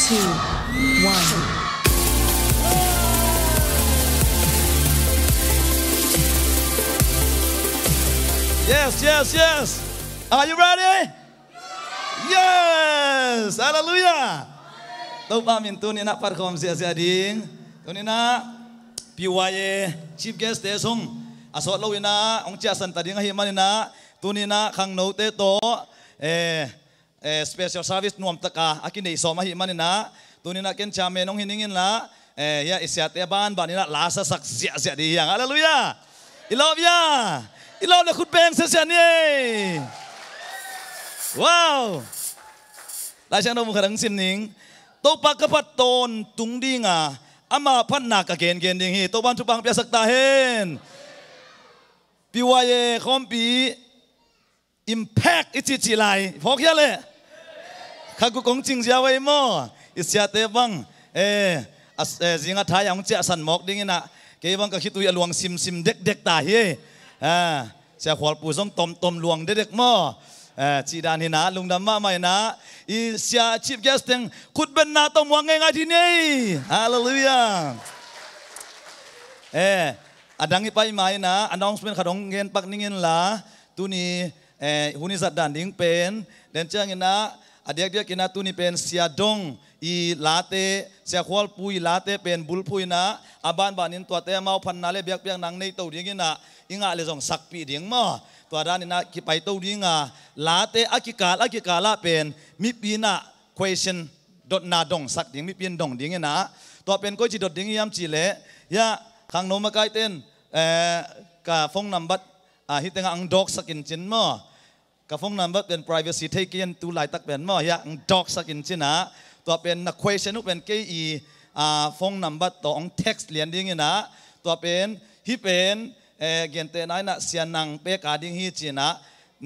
2, 1. Yes. Are you ready? Yes. Hallelujah. Tau pamin tu ni nak perform sia-sia ding. Tu ni nak piwaye chief guest te song. Asot lo ina ong chia san tadi ngahi manina. Tu ni nak khang no te to special service nuam taka akin dei so mahi manina. Tu ni nak ken chame nong hiningin la ya isya te ban banina lasa sak sia-sia di yang. Hallelujah. I love ya. Ilaw na kutbeng sa siya niya. Wow! Dahil siya na mukharang sining. Tau pagkapaton tung di nga. Ama pan nakagen-gen ding hi. Tau ban tupang piasak tahin. Piwaye kompi. Impact ichichilay. Pokya le. Kagukong ching siya way mo. Isya te bang. Zinga tayang siya san mok ding ina. Kaya bang kakitu ya luang sim-sim dek-dek tahi. Saya kual pusong tom luang dedek mo. Cidan hina lung dama mai na. Sia chief guest yang kut ben na tom wangai ngadi ni. Hallelujah. Adangi pai mai na announcement kadong gen pak ningin la. Tu ni huni zat danding pen dan cangin na adik dia kena tu ni pen sia dong I late sia kual pui late pen bul pui na aban banin tua te mau pan nale biak biak nang nei tau ding na inga le jong sakpi ding mo tua dan ina ki pai tau ding a late akikala pen mi pina question dot na dong sak ding mi pin dong ding na tua pen ko chi dot ding yam chi le ya khang no ma kai ten ka phone number hiteng ang dog sakin chin mo ka phone number pen privacy take in tu lai tak pen mo ya ang dog sakin chin naตัวเป็นนัก question นุเป็นกี่phone number ตัวอง text เรียนดิ้งนะตัวเป็นที่เป็นเกียนเตนายนะเสียนังเปกาดิ้งฮีจีนะ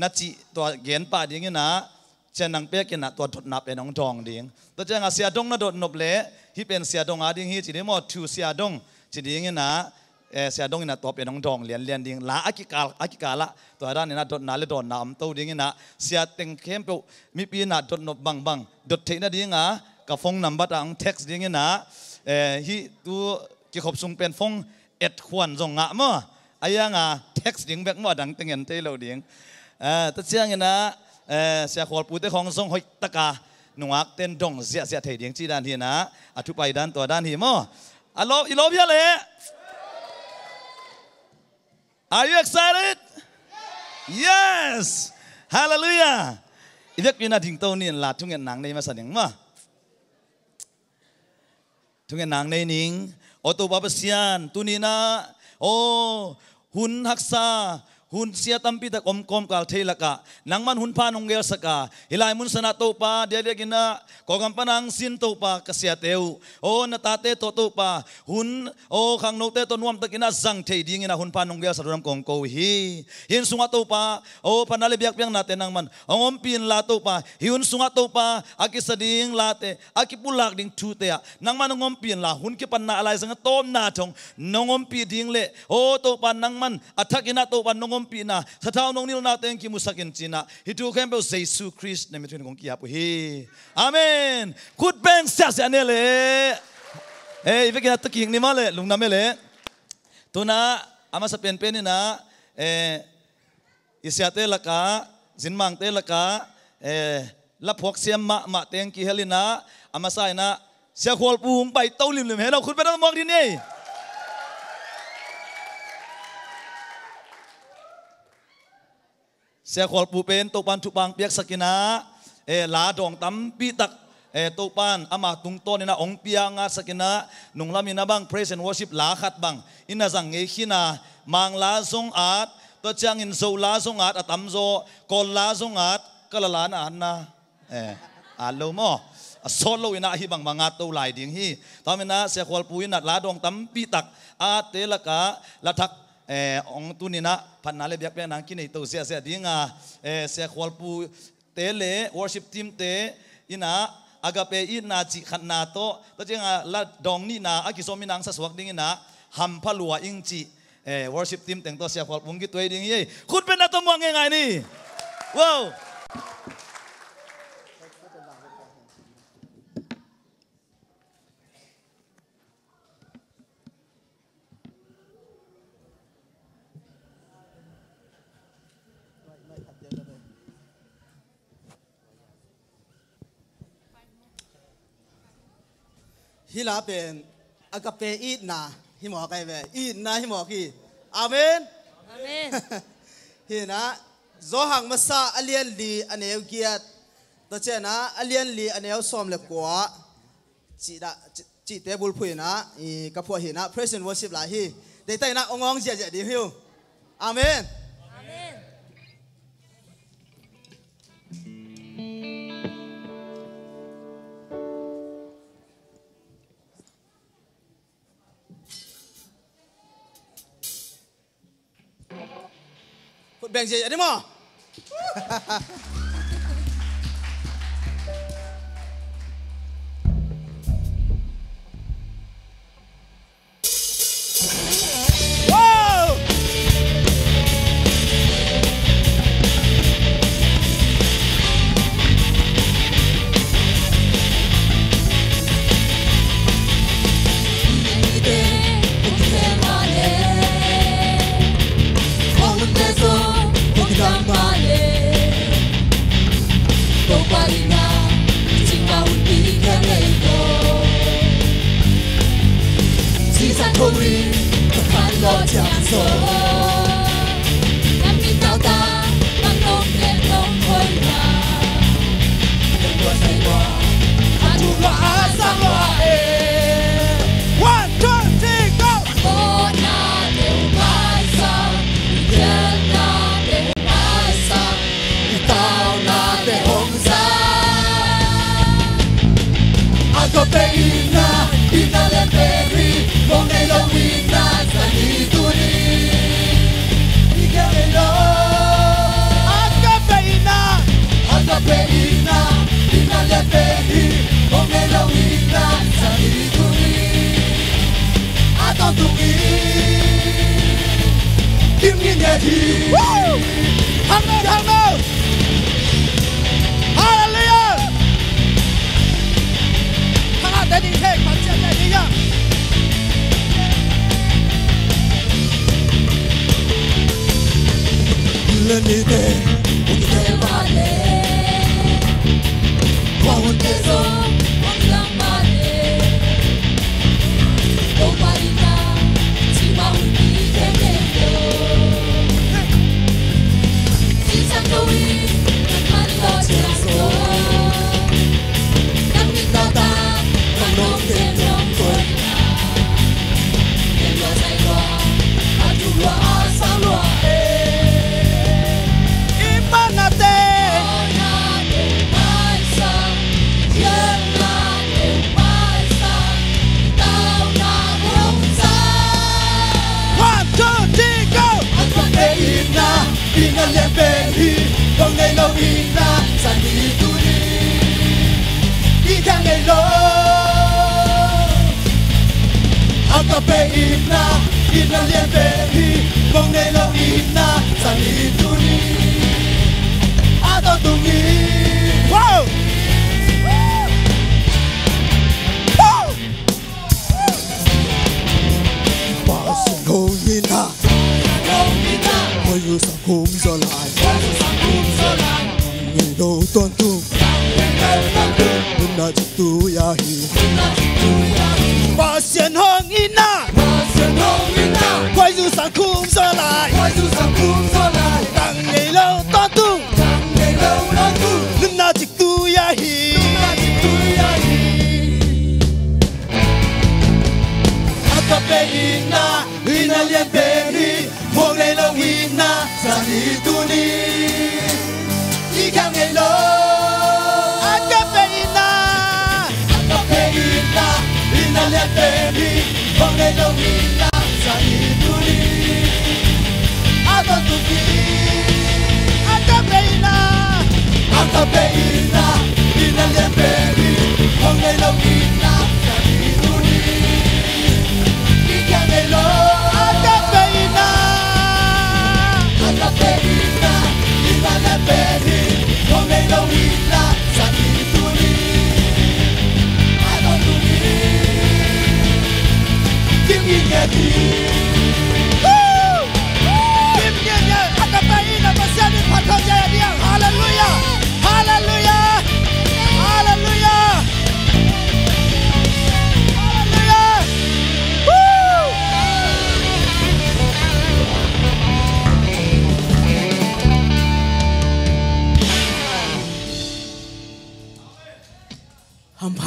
นัดจีตัวเกียนป่าดิ้งนะเสียนังเปกินนะตัวดดนับเป็นองทองดิ้งตัวเจ้าเสียดงนะดดนบเละที่เป็นเสียดงอาดิ้งฮีจีนี่หมดทูเสียดงจีดิ้งนะเสียดงนะตัวเป็นองทองเรียนดิ้งละอากิกาละตัวด้านนี้นะดดนาเลดดนำตัวดิ้งนะเสียเต็งเข้มเปมีปีนะดดนบบังดดเทนะดิ้งอ่ะกับฟงนัมบัตอังเท็กซ์ดิ้งนะฮีตัวกี่ขบส่งเป็นฟงขวัญส่งงะมั้งไอ้ยังเท็กซ์ดิ้งแบบมั่วดังเต็งเงินเทเราดิ้งตัดเสียงนะเสียขวดปูเตของส่งหอยตะกาหนุ่มเต้นดงเสียเทดิ้งจีด้านที่นะทุไปด้านตัวด้านที่มั้งอีลบยังเลย Are you excited? Yes! Hallelujah! อีเด็กปีน่าถึงตัวนี่ลาทุ่งเงินหนังในมาสั่งยังมั้งทุกอย่างนางในนิ่งโอตัวบาปเสียนตุนีนะโอ้หุ่นหักษาหุ่นเสียตั้มปีตะกอมกาลเทลกะนังมันหุ่นพานองเกลสกาฮิลายมุนสนาโตปาเดียกินะกองกำปนังสินโตปากเสียเตวโอ้นาตาเตโตปาหุ่นโอ้ขังโนเตตนวมตะกินะจังเทดิ้งนะหุ่นพานองเกลสะรำกองโกฮีหินสุงาโตปาโอ้พันนาเลเบียกเปียงนาเตนังมันองอมปีนลาโตปาหินสุงาโตปาอากิสดิ่งลาเตอากิปุลักดิ่งทูเตะนังมันองอมปีนลาหุ่นกิปันนาอะไรสังโตมนาทงนองอมปีดิ่งเละโอ้โตปานังมันอัฐกินะโตปานองอมปีนาสะท้านงนิลนาเตงกิมุสักินจีนะฮิตูเข้มเปลเยซูคริสต์ในมิตรของกิยาปุฮีอาเมนคุดเบงเสียเสียเนี่ยเลยอีเวกินาตะกิงนี่มาเลยลุงน้ำเลยตัวน่ะอามาสเปนเป็นนี่นะอิสยาเตละกาจินมังเตละกาลับพวกเสียมาเตงกิเฮลินะอามาใส่นะเสียขวลปูงไปเต้าลิมเห็นเราคุณไปต้องมองที่นี่เสียขวลปูเป็นตัวปันทุบังเปียกสกินะลาดองตั้มปีตักตัวปันอามาตุงต้นนี่นะองเปียงาสกินะนุ่งลามินะบัง praise and worship ลาขัดบังอินะสังเงขินะมังลาทรงอาดตัวจางอินโซลาทรงอาดอัตมโซกอลลาทรงอาดกะละลานอันนะโลมอโซโลอินะฮิบังมังอาตัวลายดิ่งฮีตอนนี้นะเสียขวลปูอินะลาดองตั้มปีตักอาเตละกะละทักองตุนินะพันนาเลเบียกเปียนังกินในตัวเสียดิ้งเสียขวลปูเตเล worship team เตอินะอากาเปอินาจิขันนาโตตัวจริงละดองนี่นะอากิโซมินังสัสวักดิ้งนะฮัมพลัวอิงจิworship team แต่งตัวเสียขวลปูกิตัวดิ้งยี่คุณเป็นนักตมวงยังไงนี่ว้าว hila pen agape eat na himo kai ve eat na himo ki amen Amen. hina zo hang masa alien li aneu kiat ta chena alien li aneu som le kwa chi table phuina I ka phua hina praise and worship la hi dei tai na ongong je je di hiu amen Amen. phut beng je di mo Hallelujah! Hallelujah! Hallelujah!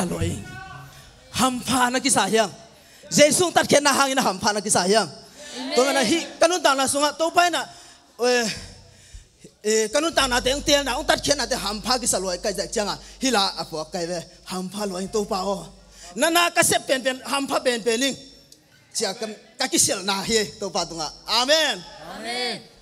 loi hampa na kisa hiang Jesus tat khen na hangin hampa na kisa hiang to na hi kanun ta na sunga to pai na kanun ta na teng tel na ong tat khen na te hampa kisa loi kai ja changa hila apo kai ve hampa loi to pa o na ka sep pen hampa pen ning chia ka kisel na hi to pa tunga amen Amen.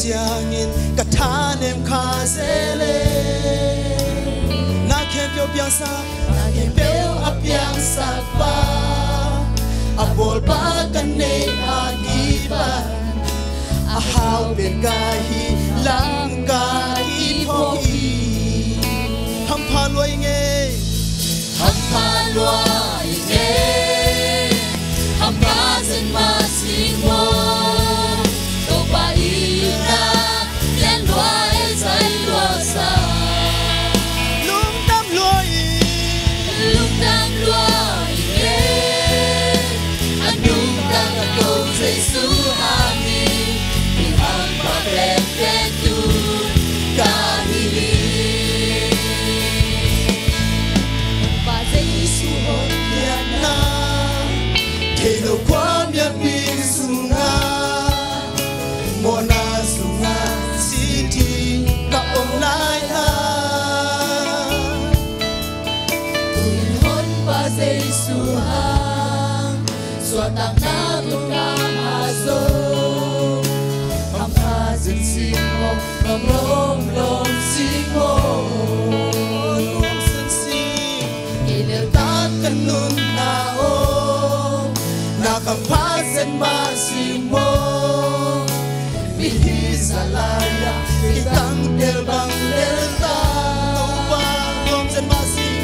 Jangin katanem kazele na kempio piansa na kempio apiansa ba abol ba kane adiban ahaw bergahi langgahi poi hampaloi nge hampazen masimo Suatang natukang aso Hampazen simo Lom simo Lom sensing Ililtat kanun nao Nakampazen masimo Bihisalaya Kitang delbang delta Nubang lom sen masing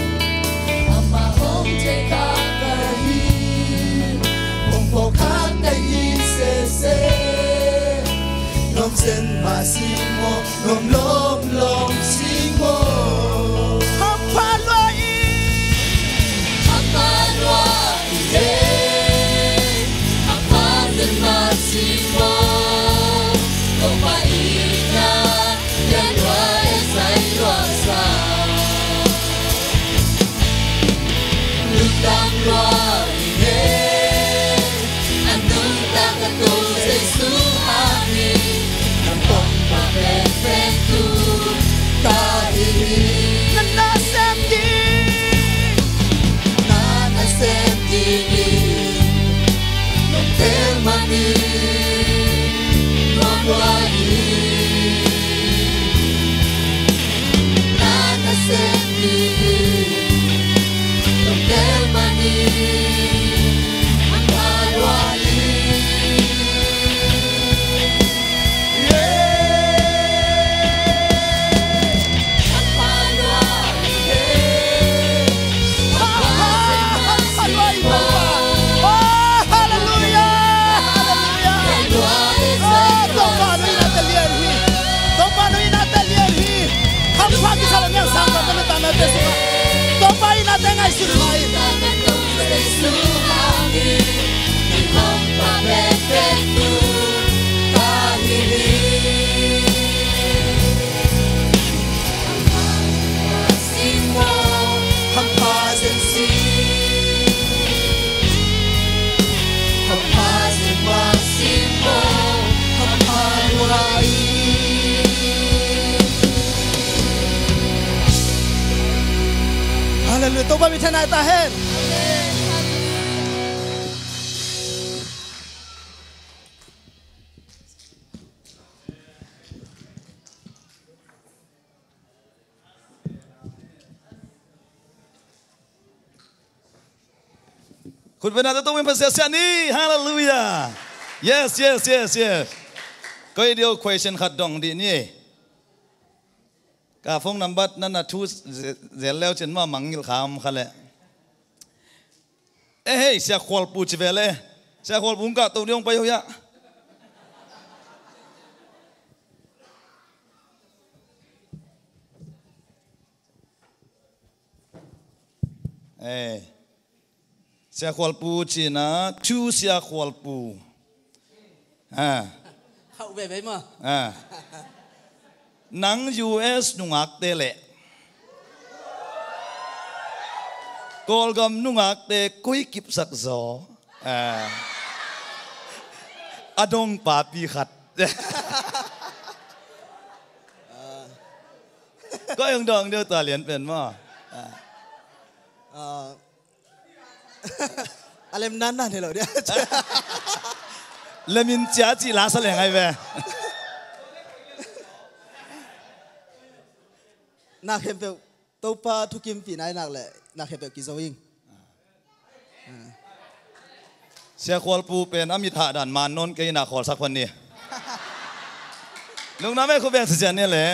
Amahong teka Bokang dai se se Lom sen masimo lom simo Hampaloi Hampazen masimo Kopaina Yanwa esai rosa Lutang loa Hallelujah. Tôi bao nhiêu thế này ta hết.คุณเป็นอะไรต้องเป็นภาษานี้ Hallelujah Yes yes yes yes ก็เดียว question ขัดดองดีนี่กาฟงนับบัตนั่นนะทูสเจแล้วเช่นว่ามังงิลขามขะเลยเฮ้ยเสียขวลปูจิเวเลยเสียขวลปุงกะตัวเดียวไปอยู่ยะเสียขวลปูจีนะชูเสียขวลปูเข้าไปมั้ยหนัง US นุ่งอักเตเละกอลกำนุ่งอักเตคุยกิบสักซออดงปาปีขัดก็ยังดองเดียวตัวเหรียญเป็นมั้งอะไรนั้นน่ะเหรอเนี่ยเลมินจ้าจีลาสเลงไงเว้ยนักเห็นเปล่าตัวป้าทุกิมปีไหนนักเลยนักเห็นเปล่ากิจวิงเสียขวลปูเป็นอมิตาดันมานนท์ก็ยินาขอสักคนนี้ลุงน้ำไม่คุยแบบสุดๆนี่แหละ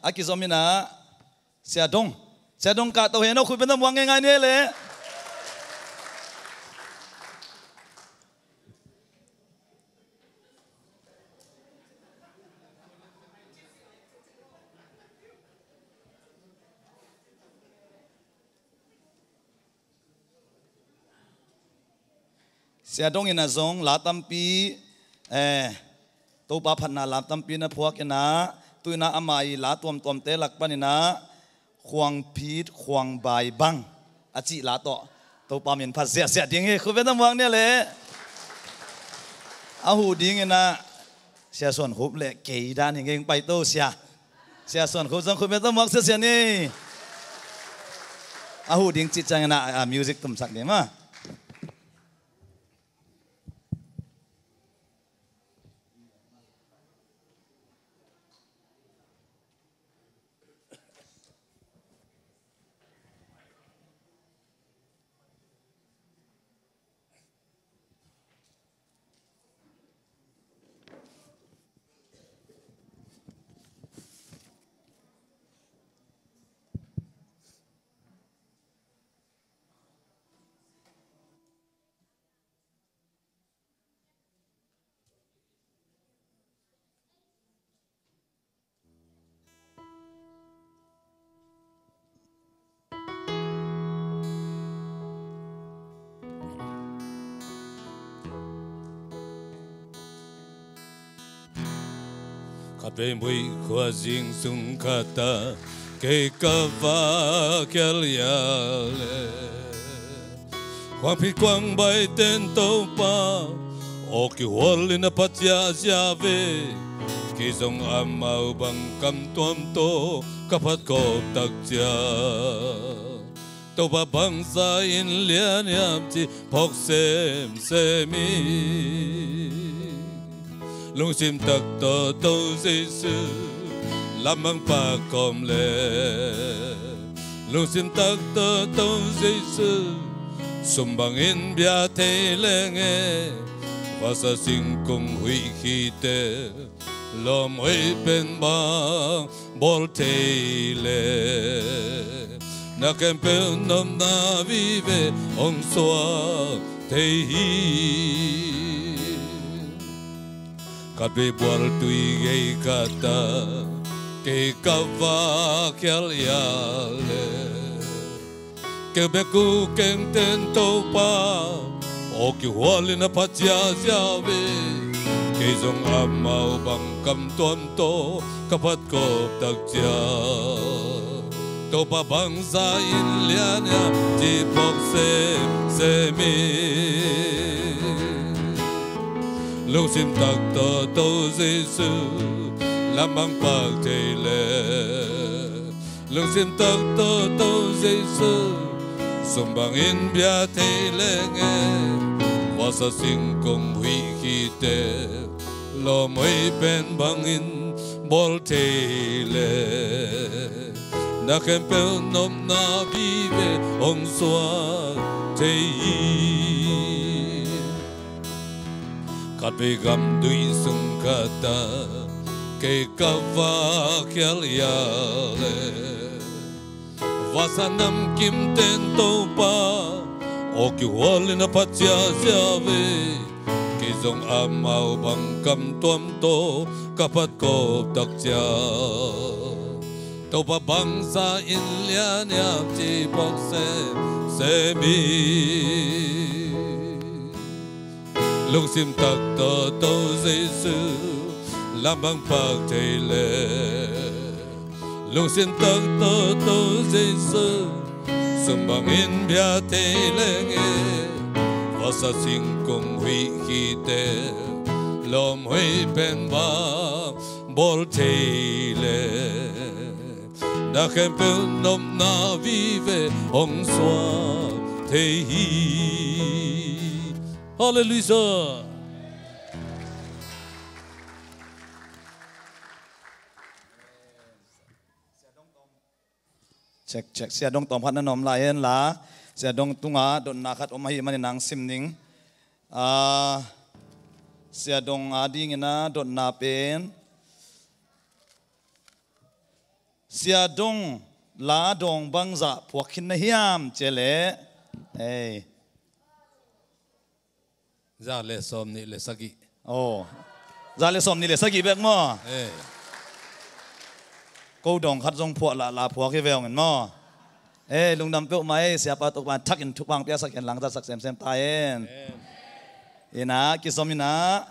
อากิซอมินะเสียดงกะตัวเห็นเราคุยเป็นตำรวจง่ายๆนี่แหละเสียดงอินาซงลาตัมปีตัวป้าพันนาลาตัมปีนะพวกนะตัวน่าอามายลาตัวมเตลักปานินะควงพีดควงใบบังอาจิลาตัวป้ามีนพัดเสียดิ้งเฮ้คุณเป็นตำรวจเนี่ยเลยอาหูดิ้งนะเสียส่วนคุบเลยเกยด้านเองไปโตเสียส่วนคุบคุณเป็นตำรวจเสียนี่อาหูดิ้งจิตใจนะมิวสิกตุ่มสักเดียวมั้ยKape mui khua jing sung kata ke kava kyaliale Huang pi quang bay tên tâu pa O ki huol in a patya jave Ki zong amau bang kam tuam to Kapat kop tak tia Tâu ba bang sa in lian yam chi Pok sem semi Lung sim tak to to Giêsu làm bằng pa com le Lung sim tak to Giêsu sum bằng in bia thế lenge và sa sing cùng huy khi te lom oi pen bang bol te le na kem pe nom na vive on soa te hi Kat be bual tui gay kata ke kava kyaliale ke be ku keng ten to pa o ki hualina patya jave ke zong amau bang kam tuam to kapat kop tak tia to pa bang sa in lianya ti pok se mi Lung sim tak to Giêsu làm bằng bạc thề lệ lung xin tắc tơ tâu Giêsu sum bằng in bia thề lệ nghe và sa sinh cùng huy khi tê lo mới bên bằng in bol thề lệ na khen pel nom na vive ông xóa thề cắt về gam đuôi sung kata ke kava kyaliale vasanam kim ten topa o ki holina patya jave ke zong amau bang kam tuam to kapat ko takcha topa bangsa in lian yap chi bok se mi lung sim tak to to Giêsu làm bằng bạc thề lệ lung xin tắc tơ tơ Giêsu sum bằng in bia thề lệ nghe và sa sinh cùng huy khi tê lom huy bên ba bol thề lệ đã khen pel nom na vive ông xóa thề hi Hallelujah. check sia dong tom phan nom lai en la sia dong tunga don na khat om hi man nang sim ning sia dong ading na don na pen sia dong la dong bangza phuakin na hiam chele ei Za le som ni le sagi oh za le som ni le sagi bek mo câu đồng khát dòng phua là phua cái vèo ngần mò, lung đam peo mai siapa tok ban thắc in thuk bang pia sak en lang ta sak sem tai en, ina kisom ina,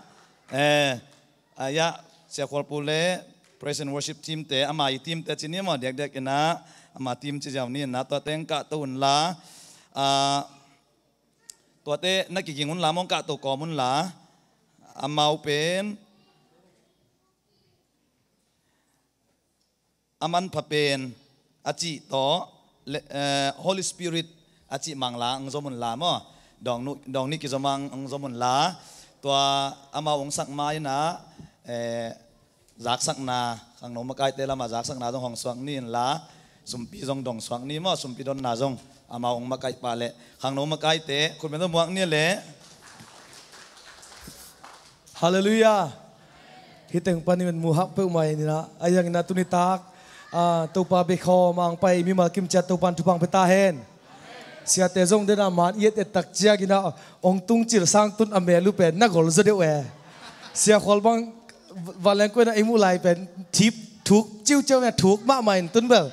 aya sia khol pule praise and worship team te amai team te chini mo dek dek ina ama team chi jaw ni na to teng ka to un la, to te na ki king un la mong ka to ko mun la, amau pen aman papen aci to Holy Spirit aci mangla ang zomun la mo dong ni ki zomang ang zomun la to ama ong sak mai na zak sak na ang no makai te lama zak sak na dong hong swang ni la sumpi zong dong swang ni mo sumpi don na zong ama ong makai pa le hang no makai te kun men muang ni le Hallelujah hiteng panimen muhap pe mai ni na ayang na tunitak topa be kho mang pai mi ma kim chat topan thupang peta hen sia te jong de na man yet et tak chia gina ong tung chil sang tun amelu pen na gol zo de we sia khol bang valen ko na imu lai pen thip thuk chiu chiu na thuk ma main tun bel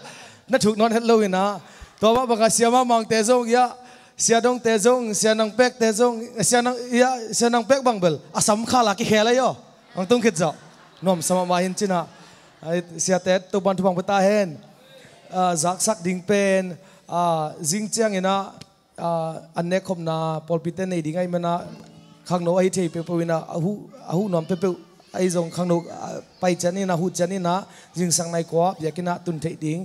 na thuk non het lo ina to ba ba sia ma mang te jong ya sia dong te jong sia nang pek te jong sia nang pek bang bel asam khala ki khela yo ong tung khit zo nom sama ma hin china sia tet to ban thupang peta hen zak sak ding pen jing chiang ina anne khom na polpiten nei dingai mana khangno ai thei pe pewina ahu nom pe pe ai jong khangno pai chani na hu chani na jing sang nai ko yakina tun thei ding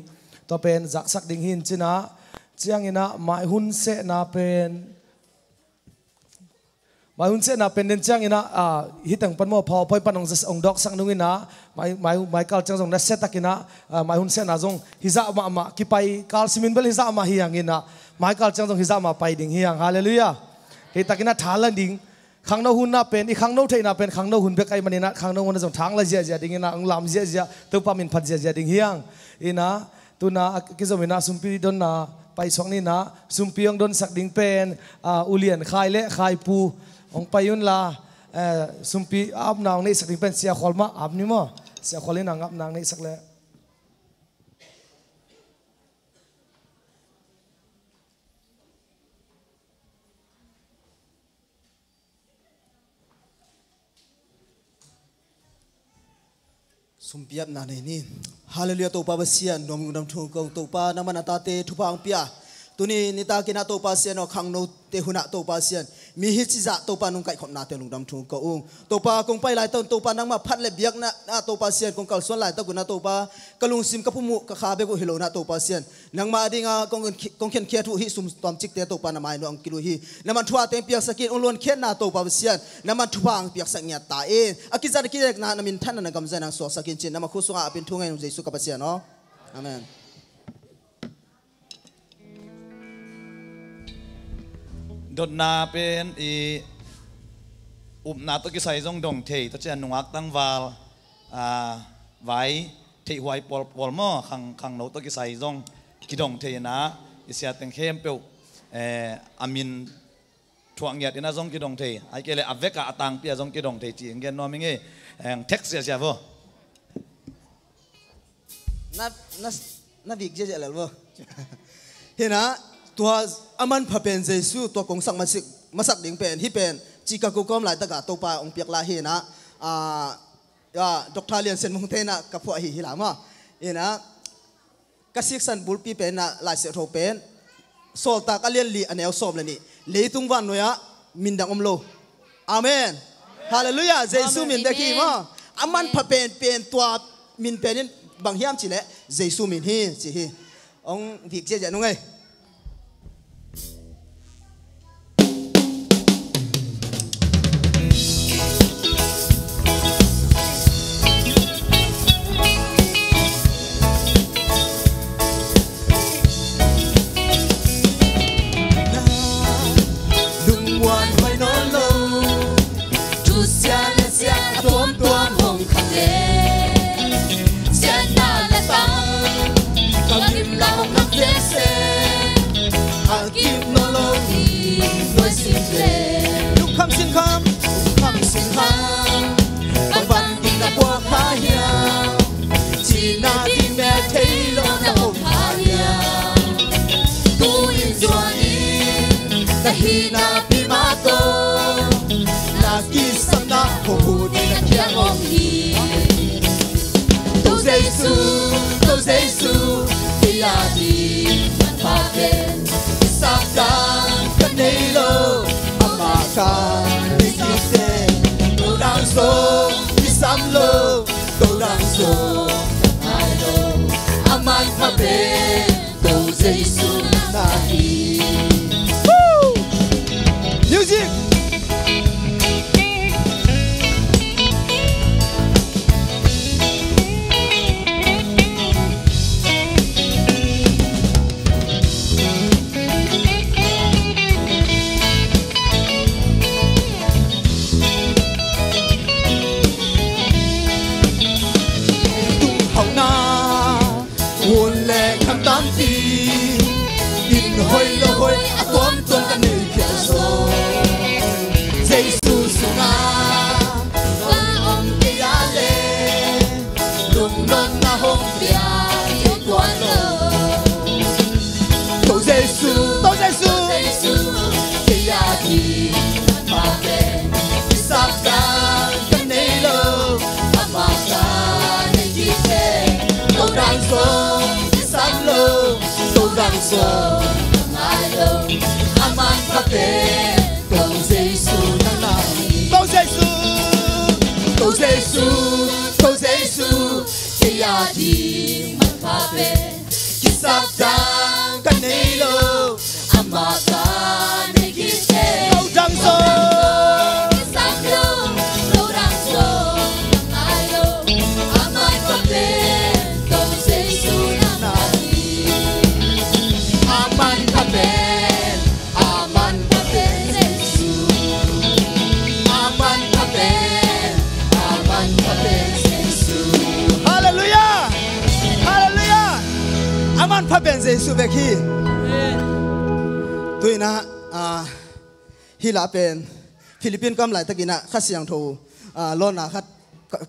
to pen zak sak ding hin china chiang ina mai hun se na pen mai hun se na pen den chiang ina hitang pan mo phaw phoi panong jas ong dok sang nungin na mai kal chang jong na setakina mai hun se na jong hiza ma ki pai kal simin bel hiza ma hiang ina mai kal chang jong hiza ma pai ding hiang hallelujah he takina thalan ding khangno hun na pen I khangno thei na pen khangno hun be kai manina khangno mon jong thang la zia ding ina ang lam zia to pa min phat zia ding hiang ina tuna ki zomina sumpi don na pai song ni na sumpi ong don sak ding pen ulian khai le khai pu ong payun la sumpi ap nang nei sak ding pen sia kholma ap ni mo sia kholin ang ap nang nei sak le sumpiap na ni hallelujah to pa basia nom ngam thu ko to pa naman atate thupang pia tuni nita kina to pasien o khang no te huna to pasien mi hi chi za to pa nung kai khom na te lung dam thu ko ung to pa kong pai lai ton to pa nang ma phat le biak na to pasien kong kal son lai ta guna to pa kalung sim ka phumu ka kha be ko hilo na to pasien nang ma dinga kong khen khia thu hi sum tom chik te to pa na mai no ang kilu hi naman thua te piak sakin ong lon khen na to pa pasien naman thuang piak sak nya ta e akiza ki na namin than na gam zan ang so sakin chin nama khusunga apin thungai no jesu ka pasien no amen. Đột na bên na tôi cái sai trong đồng thể tôi chỉ nung ác tăng vào vải thị hoài bol mò khang nấu tôi cái sai trong cái đồng thể na sẽ thành khem biểu amin thuận nhiệt na trong cái đồng thể ai kêu là avec cả tăng bia trong cái đồng thể chỉ nghe nói mình nghe text sẽ vô na việc gì là vô hiện na tua aman phapen Jesu tua kong sak masak ding pen hi pen chika ko kom lai taka to pa ong piak la hi na ya Dr. Lian sen mong te na ka pho hi lama ina kasik san bulpi pen na lai se tho pen sol ta ka lian li anel som le ni leitung wan noya min dang omlo amen hallelujah Jesu min da ki ma aman phapen pen tua min pen bang hiam chi le Jesu min hi chi hi ong việc che ja nu ngai Hina pimato la kisana hobuni na kiangong hi to Jesu tiadi manpaken sabdan kanelo amaka nikite to danso isamlo to danso alo aman pape to Jesu nahi music. Hồng na buồn lệ khăm tám ti in hoi lo hoi a tuom tuom kan nei kia so Jesu sunga wa om pia le lung non na hong pia ye quan lo to Jesu pia ki ma ke sabda kan nei lo amaka nei ki te to dang so sam lo to dang so aman pape to Jesu nanahi to Jesu tiadi man pape kisabdang kanelo amaka negite to dang so kisablo to dang so ayo aman pape to Jesu nanahi aman pape aman phapen Jesu ve khi tuina hila pen Philippines kam lai takina khasiang tho lona khat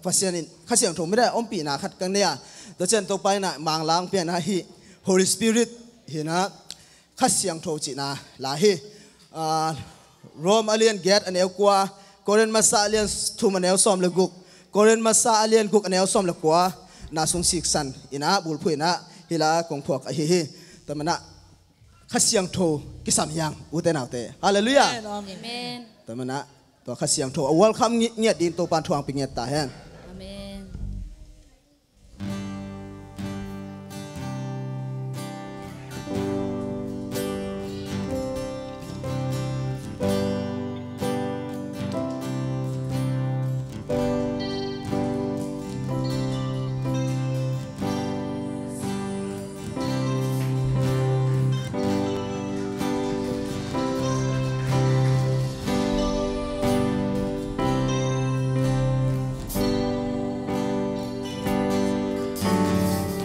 pasien khasiang tho mira ompi na khat kang nia to chen to pai na mang lang pen ha hi Holy Spirit hina khasiang tho chi na la hi Rome alien get anel kwa Korean masa alien thum anel som le guk Korean masa alien guk anel som le kwa na sung sik san ina bul phu ina hila kong phok hi tamana ข้าเสียงโทกิสามยังอุเตนเอาเตฮาเลลูยา Amen. แต่มันนะตัวข้าเสียงโทเอาวัลคำเงียดดินตัวปานทวงปิงเงียดตาแฮน Amen.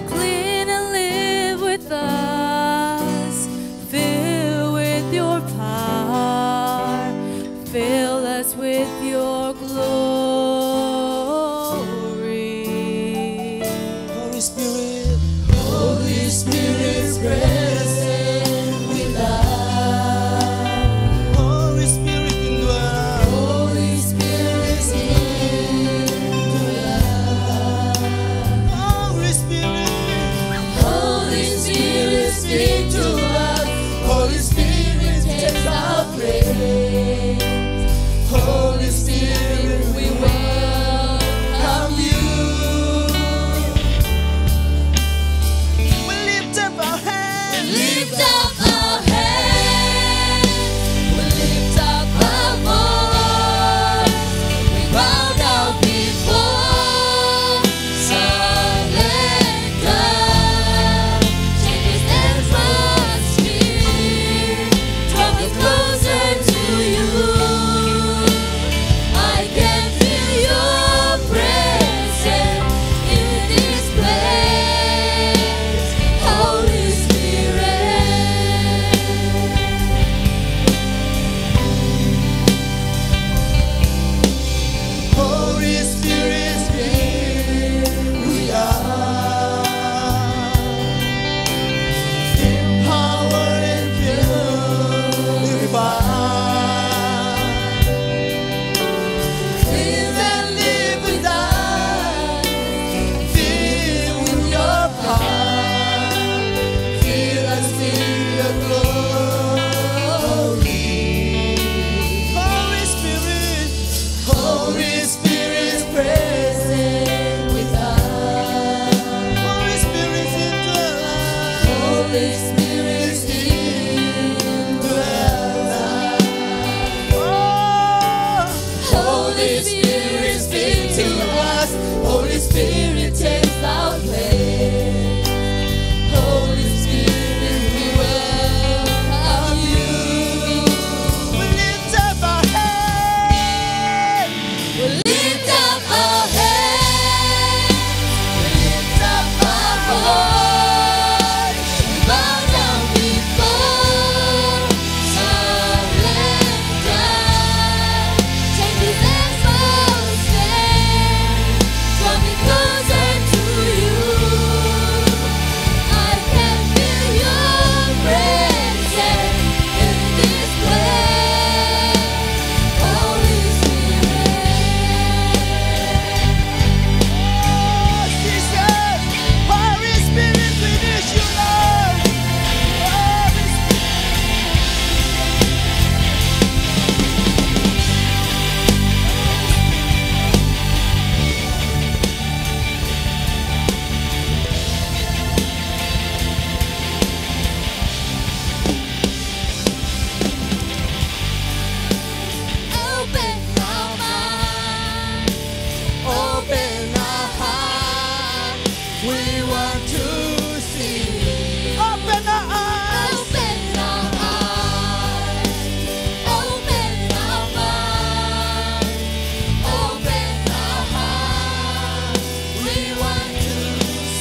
Clean and live with us. Fill with your power. Fill us with your glory. Holy Spirit Holy Spirit's present with us. Holy Spirit indwell Holy Spirit's into us. Holy Spirit Holy Spirit speak to us. Holy Spirit takes our praise. Holy Spirit, we welcome you. we lift up our hands Lift up our hands. We lift up our voice. We bow down before surrender. Take this atmosphere. Draw me closer to you. I can feel your presence in this place. Holy Spirit. Holy Spirit, we are empower and purify. Live and live with us. Fill with your power. Fill us with your glory. Holy Spirit Holy Spirit's present with us. Holy Spirit indwell Holy Spirit's indwell us. Holy Spirit speak to us. Holy Spirit takes our place. Holy Spirit, we welcome you. we lift up our hands We lift up our hands. We lift up our voice. We bow down before surrender. Take this atmosphere. Draw me closer to you. I can feel your presence in this place. Holy Spirit. Jesus Holy Spirit we need you Lord Holy Spirit Open our mind, open our heart. We want to see. open our eyes Open our eyes, open our mind, open our heart. We want to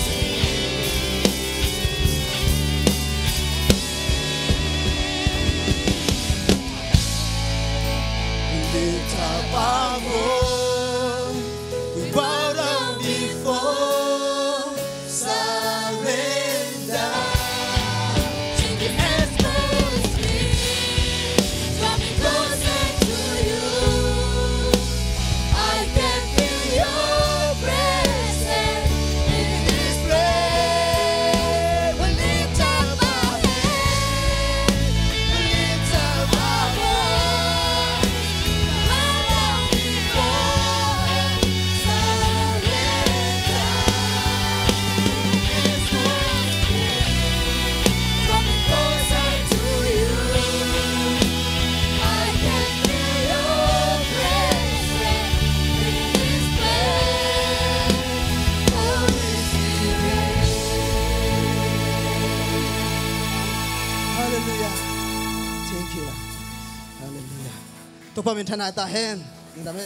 see. lift up our voice we bow down before surrender ตัวพามินทนาตาเฮนดำเฮ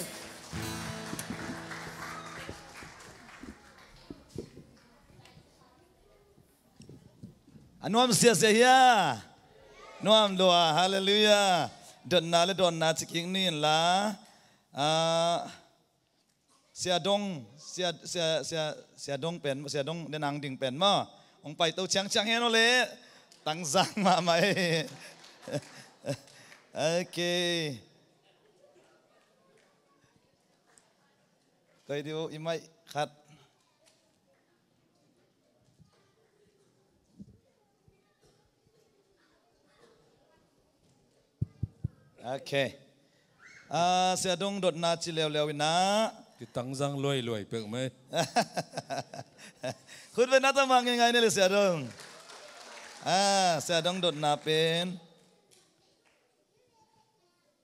อันนู้นเสียเฮียนู้นดัวฮาเลลูยาดอนนาเลดอนนาจิกิงนี่ละเสียดงเสียดงเป็นเสียดงเดนังดิ่งเป็นมั้งองไปตัวเชียงเฮโนเลตั้งสังมาไหมโอเคก็เดี๋ยวอีไม่ขัดโอเคเสียดงดดนาจิเลวเลวินะที่ตั้งสังรวยเปิกไหมคุณเป็นนักตมังยังไงเนี่ยเสียดงเสียดงดดนาเป็น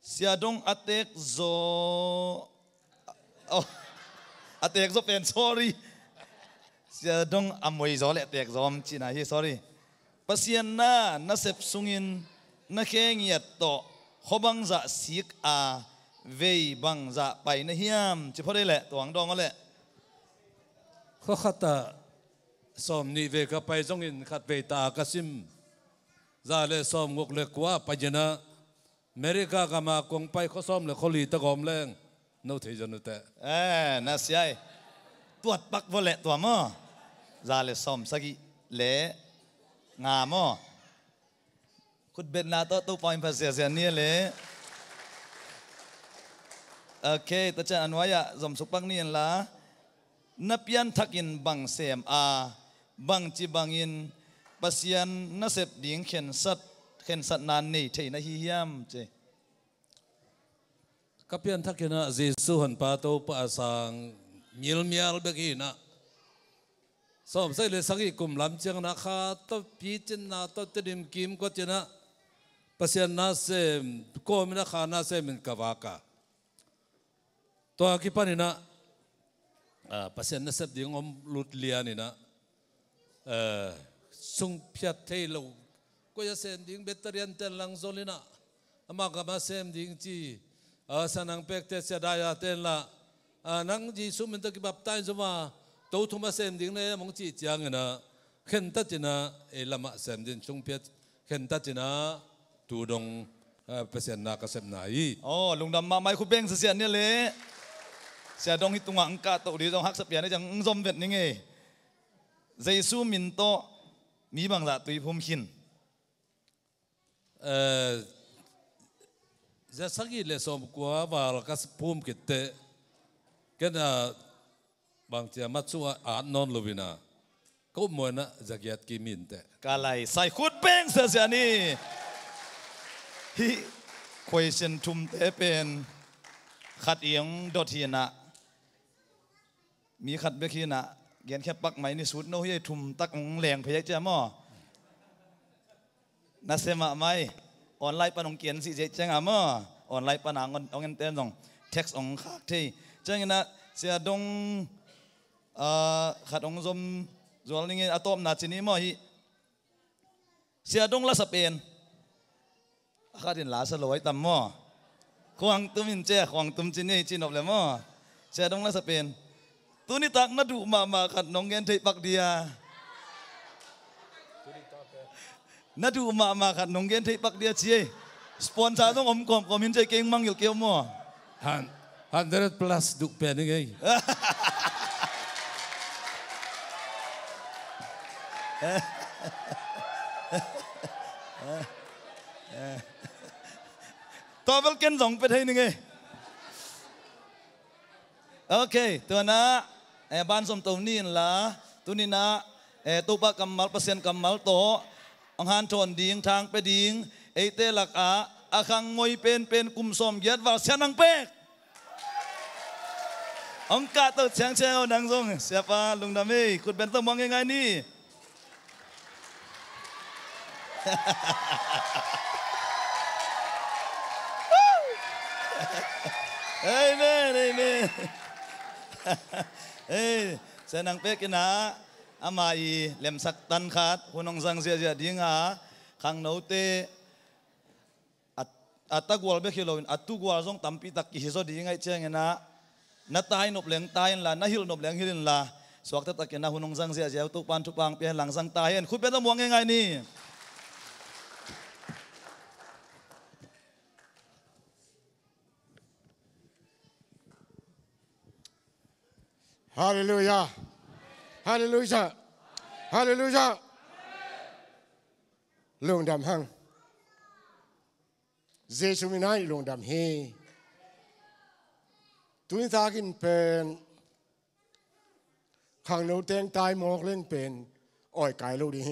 เสียดงอเตกโซอเตกโซเป็น sorry เสียดงอมวยโซเลเตกโซมจีน่าฮี sorry ปัสยันน่านัสเซปซุงินนักเข่งยัดโตขบังจะสิกเวบังจะไปนะเฮียมจะพอได้แหละตัวอังดองก็แหละข้าขัดสอมนี่เวกับไปจงอินขัดเวตากสิมซาเลสอมงกเล็กว่าไปจนะอเมริกากามากงไปเขาซ้อมเลยเขาลีตะกอมแรงโน้ตที่จะนุแต่น่าเสียตัวปักวอลเล่ตัวมั้งซาเลสอมสักเละงามมั้งคุณเบนนาโต้ตัวปอยน์ภาษาเสียนี่เลยโอเคแต่จะอันว่าอย่าสมสุปังนี่ละนับยันทักินบังเสมบังจีบังอินปัสยันนัสเซบดิ่งเข็นสัตนานนี่เทนะฮิยามเจกับยันทักินเจสุหันปาโตปะสังมิลเบกินะสอบใส่เลยสักอีกุมลำเชียงนะข้าตัวพีจินนะตัวติมกิมก็เจนะปัสยันนาเซมโกมินะข้านาเซมินกวากาตัวกิปานี่นะปัสยันนาเซบดิ่งอมลุดเลียนี่นะสุงพิจเทโลก็จะเซมดิ่งเบตเตอรียนเตลังโซลินะอามากามาเซมดิ่งจีสันังเป็กเตเสดายาเตนละนังจีสุมินตะกิบับไตน์จมาตัวทุมาเซมดิ่งเนี่ยมองจีจางนะเข็นตัดจีนะลามาเซมดิ่งสุงพิจเข็นตัดจีนะตูดงปัสยันนากเซมนายโอ้ลุงดำมาไม่คุณเบ่งเสียเนี่ยเลยเสียดงฮิตุงอังกาตัวดีจงฮักสเปียนี่จังซอมเวทนี่ไงเจสุมินโตมีบางละตุยพุ่มขินจะสักกี่เลสอมกว่าว่ากัสพุ่มกิตเตกันบางทีมาชัวนอนลูบินาก็มัวนะจะเกียดกิมินเตกาไลใส่ขุดเป้งเสียนี่ฮิquestion ทุมเตเป็นขัดเอียงดอทีนะมีขัดเบคีนะเกียนแค่ปักไม้ในสุดโน้ยทุมตักแหลงพยักเจ้าหม้อนัสเซมาไม่ออนไลน์ปนองเกียนสิเจ๊งอ่ะหม้อออนไลน์ปนางเอาเงินเต้นส่งเท็กซ์องคักที่เจ้าเงินนะเสียดงขัดองซมส่วนนี้เงินอะตอมนาจินีหม้อฮิเสียดงละสเปนข้าดินหลาสลอยตำหม้อควงตุ้มินเจ้ควงตุ้มจินี่จินอบเลยหม้อเสียดงละสเปนตัวนี้ตักนัดูมาขัดน้องเงินเทปักเดียนัดูมาขัดน้องเงินเทปักเดียเชี่ยสปอนเซอร์ต้องอมกอมมินใจเก่งมั่งอยู่เกี่ยวหม้อ100+ ดุเป็นยังไงตัวเบลเกนส่งไปให้ยังไงโอเคตัวนะบ้านสมตัวนี้ละตัวนี้นะตัวปะกำมัลเปอร์เซ็นต์กำมัลโตอังหันทนดิ่งทางไปดิ่งเตลักอาคังมวยเป็นกลุ่มสมยัดว่าเสียนังเป็กองกาตัวเชียงเชียวนังทรงเสียป้าลุงดำเอ้คุณเป็นตัวมองยังไงนี่เฮ้ยเนี่ยเฮ้ยเสนังเป็กนะอามาอีเล่มสักตันขาดคุณองสังเสียดิ่งขังโนเต ตะกวลเบคิโลอินตุกวลซงตัมปีตักกิฮิโซดีไงเชียงนะนัตายนบเหลงตายละนัฮิลนบเหลงฮิลินละสวักตะกินนะหุนงสังเสียเจ้าตุกปันทุปังเปลี่ยนหลังสังตายเห็นคุณเป็นตะมวงยังไงนี่ฮาเลลูยาฮาเลลูยาฮาเลลูยาลงดำหังเจสุมินัยลงดำเฮตุนตากินเป็นขังโนเตงตายหมอกเล่นเป็นอ้อยไก่ลูกดี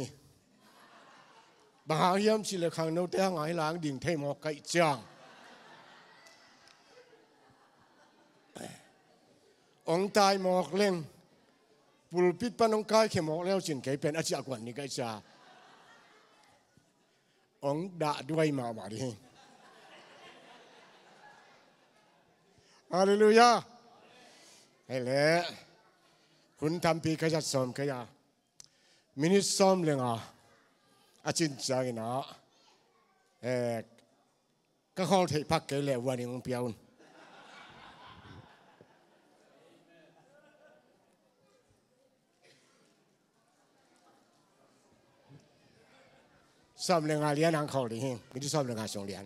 บางเฮียมสิเลขังโนเตงไงหลังดิ่งเทหมอกไก่จางองตายหมอกเล่นปุลปิดปนองกายเขหมอกแล้วสินไก่เป็นอาชีพกวนนี่ไก่จ่าองด่าด้วยมาบาดีฮาเลลูยาให้แล้วคุณทำปีขยันซ้อมขยะมินิซ้อมเลยอาจารย์จังนะก็ขอเทพักเกลียววันนี้มึงเปียวซ้อมเรื่องเรียนนังเขาดีหิมินิซ้อมเรื่องส่งเรียน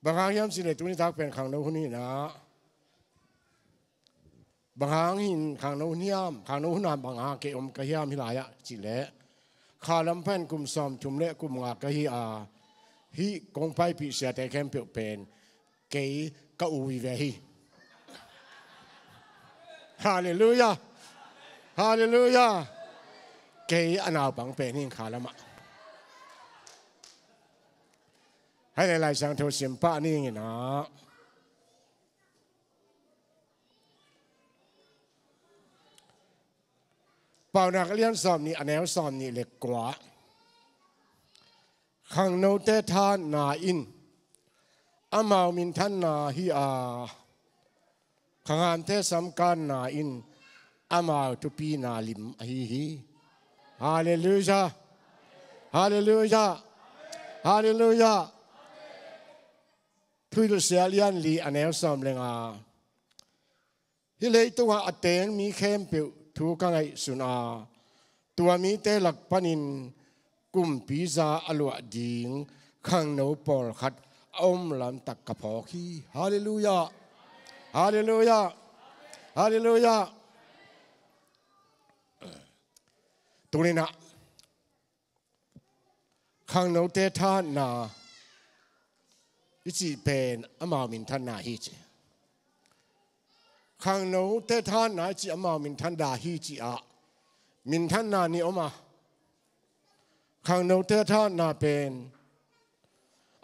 บางครั้งย้ำสิเนี่ยตัวนี้ทักเป็นขังโน้นนี่นะบางครั้งหินขังโน้นย้ำขังโน้นน้ำบางครั้งเกี่ยมกระย้ำฮิลายะจิเละขาลำเพ็ญกุมซ้อมจุ่มเละกุมงากะฮิฮิกงไปพิเศษแต่แค่เปลี่ยนเป็นเกี่ยกะอุวิเวฮิฮาเลลูยาฮาเลลูยาเกี่ยอันเอาบังเป็นหินขาลำให้หลายๆสังเทวสิมป้านี่ไงนะเป่านักเรียนสอบนี่อันแนวสอบนี่เล็กกว่าขังโนเตทานนาอินอามามินทันนาฮิขังอันเทสัมการนาอินอามาตุปีนาลิมฮิฮาเลลูยาฮาเลลูยาฮาเลลูยาทุยลุเสียเลียนลีอันแนวซ้อมเลยฮิเลยตัวอัดเตงมีเข้มเปียวถูกกันไงสุนาตัวมีเตลักปนินกุมปีซาอลวดิงขังโนปอลขัดอมลำตักกระพอคีฮาเลลูยาฮาเลลูยาฮาเลลูยาตัวนี้นะขังโนเตทานนาอิจิเป็นอามามินทันนาฮิจิขังโนเตทานนาจิอามามินทันดาฮิจิมินทันนานี่ออกมาขังโนเตทานนาเป็น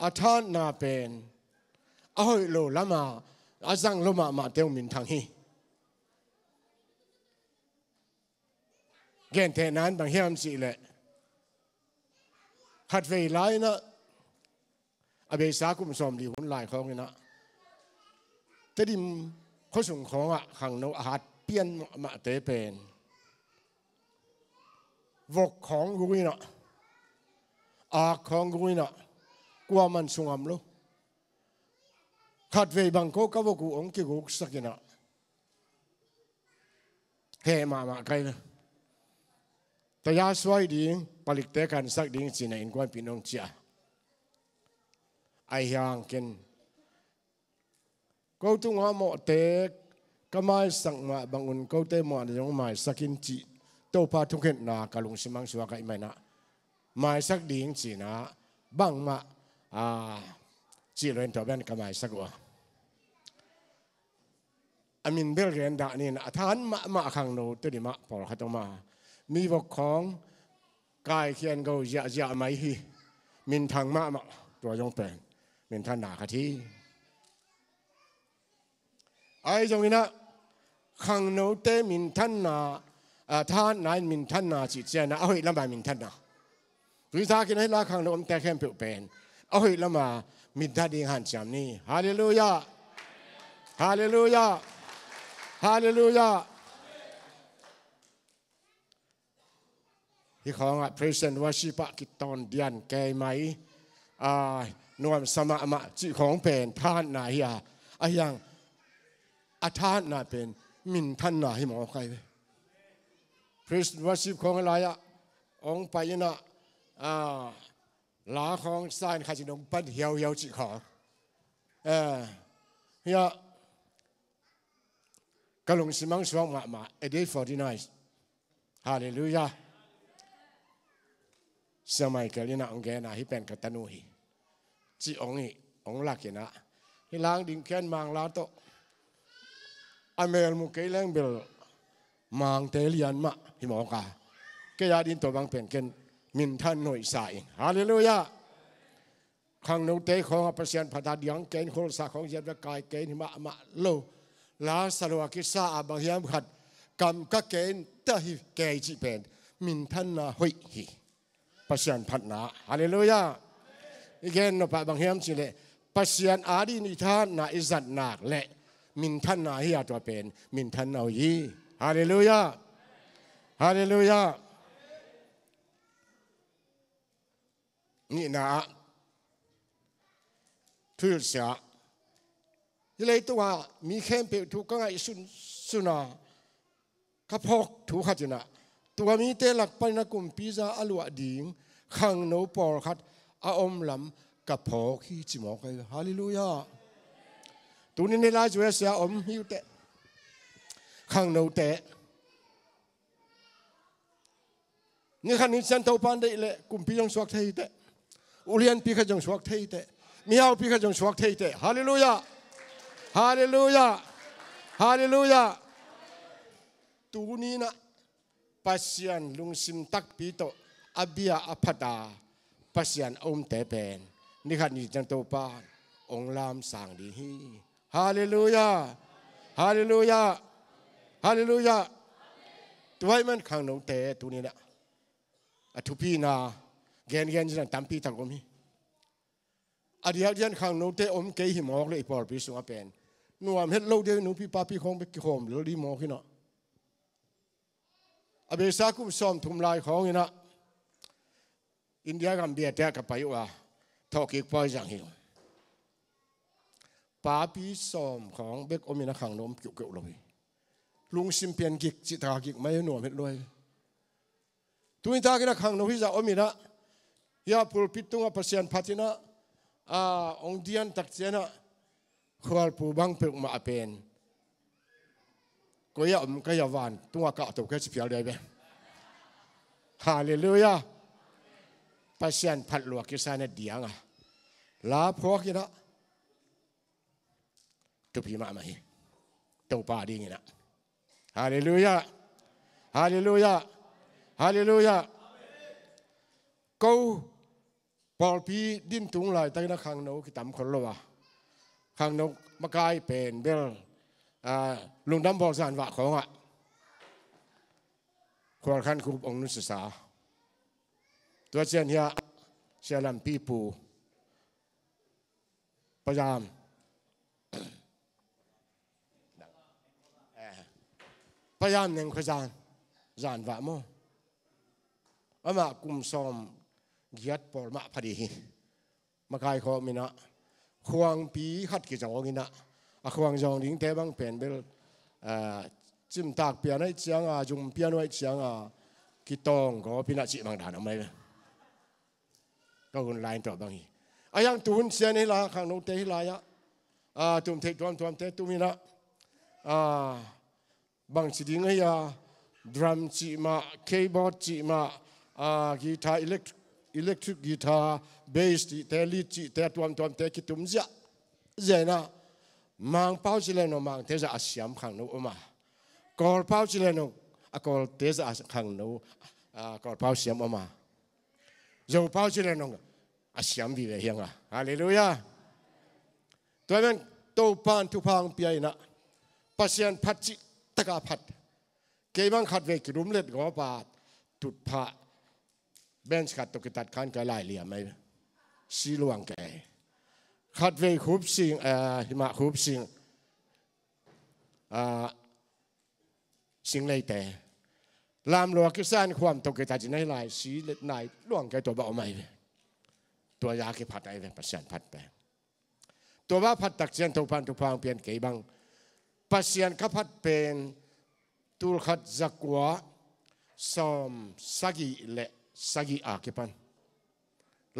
อาทานนาเป็นอ้อยโลละมาอาจังโลมาเตวมินทังฮิเกณฑ์เทนั้นบางเฮียมสิเลยขัดเวไลนะอเบสากุมสอมดีหุ่นลายของนี่นะแต่ดิมเขาส่งของขังโนอาหารเปลี่ยนมาเตเป็นวกของกุยนะอาของกุยนะกว่ามันสงามลูขัดเวบังโกก็วกูองค์กิกุกสักนะเฮมาใครนะแต่ยาสวยดีผลิตแต่กันสักดิ้งจีนอินกวนพี่น้องเจ้าไอ้ยังกินก็ต้องว่าหมอเตะก็ไม่สั่งมาบางอุ่นก็เตะหมอในยังไม่สักกินจีโตพาทุกเห็นนากะลุงสมังสวากันไม่นะไม่สักดิ้งจีนะบางมาจีเรนตัวเป็นก็ไม่สักว่าอามินเบลเรียนด่านี่นะท่านมาขังโนตัวนี้มาพอเขาต้องมามีบอกของกายเขียนก็จะไม่ฮีมินทางมาตัวยงเป็นมินท่านด่าคดีไอ้ตรงนี้นะขังโนเตมินท่านนาท่านนายมินท่านนาจิตเจนะเอาให้ละมามินท่านนาวิธีกินให้ละขังโนมแต่แค่เปลี่ยนเป็นเอาให้ละมามินท่านดีหันจำนี่ฮาเลลูยาฮาเลลูยาฮาเลลูยาที่ของpraise and worship กิตตอนเดียนแก่ไหม นวมสมะมะจิของเป็นท่านนาฮิอายังอาท่านนาเป็นมินท่านนาฮิหมอใครพรีสต์วสิบของอะไรองไปนะลาของสายข้าจินงปัดเหี่ยวจิของเฮียกลงสิมังสวงมาเอเดย์49ฮาเลลูยาสมัยเกลินะองเกนะฮิเป็นกตันุฮิจีองลักนะฮิล้างดิ่งแค้นมังลาโตอเมลมุกเกลังเบลมังเตลียนมะฮิมอกาเกียดินตัวบางเป็นเกนมินท่านหน่วยสายฮาเลลูยาขังนูเตของประเสริฐพัฒนาดียงเกนโคลสาของเย็บกายเกนหิมะโลลาสโลกิสาบางยามขัดกำก็เกนตะฮิเกจิเป็นมินท่านนาหุยฮิประเสริฐพัฒนาฮาเลลูยาอีกเกนนปะบางยามสิเลประเสริฐอาดีนิทานนาอิจัดนักและมินท่านนาฮิอาตัวเป็นมินท่านนาฮีฮาเลลูยาฮาเลลูยานี่นะทุกสิ่งที่เลยตัวมีเข้มเปรี้ยวทุกข์ง่ายสุนาขับพกถูกขัดนะตัวมีเตลักไปนักกุมพิจาอลวดิ่งขังโนปอลขัดอาอมลำกับพกที่จิมอกเลยฮาเลลูยาตัวนี้ในลายจวยเสียอมหิวเตะขังโนเตะนี่ขันนี้ฉันเท่าปันได้เลยกุมพิจงสวกเทยเตะอุเลียนพิจงสวกเทยเตะมีเอาพิจงสวกเทยเตะฮาเลลูยาฮาเลลูยาฮาเลลูยาตัวนี้นะปัสยันลุงซิมตักปีโตอเบียอภัตาปัสยันอมเตเป็นนี่ขันนี้จังโตปานองลามสั่งดีฮีฮาเลลูยาฮาเลลูยาฮาเลลูยาตัวให้มันขังหนูเตตัวนี้นะทุพีนาเกณฑ์จะตั้มปีตักอมีอดีตยันขังหนูเตอมเกยหิมอกเลยพอปีสุงเป็นนัวเฮ็ดโลเดียวหนูพี่ป้าพี่คงไปกิโมหรือดีมอกขึ้นเนาะอเบซากุซ้อมทุ่มลายของนี่นะอินเดียกับเบียดแตกกับไปว่าทอกิกปอยจังหิวป้าพี่ซ้อมของเบกอมินะขังนมเกี่ยวเลยลุงซิมเปียนกิกจิตากิกไม่หน่วมเฮ็ดเลยตุยตากินะขังนมพิจาอมินะยาพูดพิตุงอภัสยันพัฒนาองเดียนตักเจนะขวาปูบังเปิกมาเป็นก็อย่าก็อย่าหวานตัวกะตัวแค่สิบเพียวได้ไหมฮาเลลูยาภัสยันพัดหลวกกิสานเดียงลาพวกนะตุพีมาไหมตัวป่าดีงี้นะฮาเลลูยาฮาเลลูยาฮาเลลูยากูปอลพีดินตุงลายตั้งนักขังนกกิตามคนละวะขังนกมากายเป็นเบลลุงดำบอกสานวะของควรขันคุบองนุสสาตัวเชียนเฮียเชียลำปีปูพยายามหนึ่งขจานจานวะโมอามากุมซอมยัดปอลมาพอดีมากายเขามีนะควงปีขัดกิจวัตรกินะควงจองดิ้งเตบังเป็นเบลจิมตากเปียนให้เชียงจุ่มเปียนไว้เชียงกิตองก็พินาจิบางด่านเอาไหมก็คนไลน์ต่อบางทียังตุนเชียนให้ลาขังโนเตให้ลายตุ่มเทตัวเตตุมีนะบางสิ่งให้ดรัมจิมาคีย์บอร์ดจิมากีตาร์อิเล็กทริกกีตาร์เบสที่เตลิจิเตตัวเตกิตุมเจนะมังเป้าจิเลนมังเทจะอาศัยขังโนอมากอลเป้าจิเลนกอลเทจะขังโนกอลเป้าเสียมอมาโจเป้าจิเลนอาศัยวิเวหิงฮาเลลูยาตัวนั้นโตปานทุพังเปียนะปัสยันพัดจิตะกาพัดเกบังขัดเวกรุมเล็ดกอบาดตุดพระเบนส์ขัดตกตัดขันกระไล่เหลี่ยมไหมสีลวงแกขัดเวคุบสิงหิมะคุบสิงสิงเลยแต่ลามหลวงกิสานความตกตัดจินให้ลายสีเล็ดนายลวงแกตัวเบาไหม ตัวยาคิพัดไอ้เป็นปัสยันพัดไปตัวว่าพัดตักเสียนทุพันทุพังเปลี่ยนเกี่ยบังปัสยันขับพัดเป็นตูลขัดจักวะสมสักีเละสักีอาคิปัน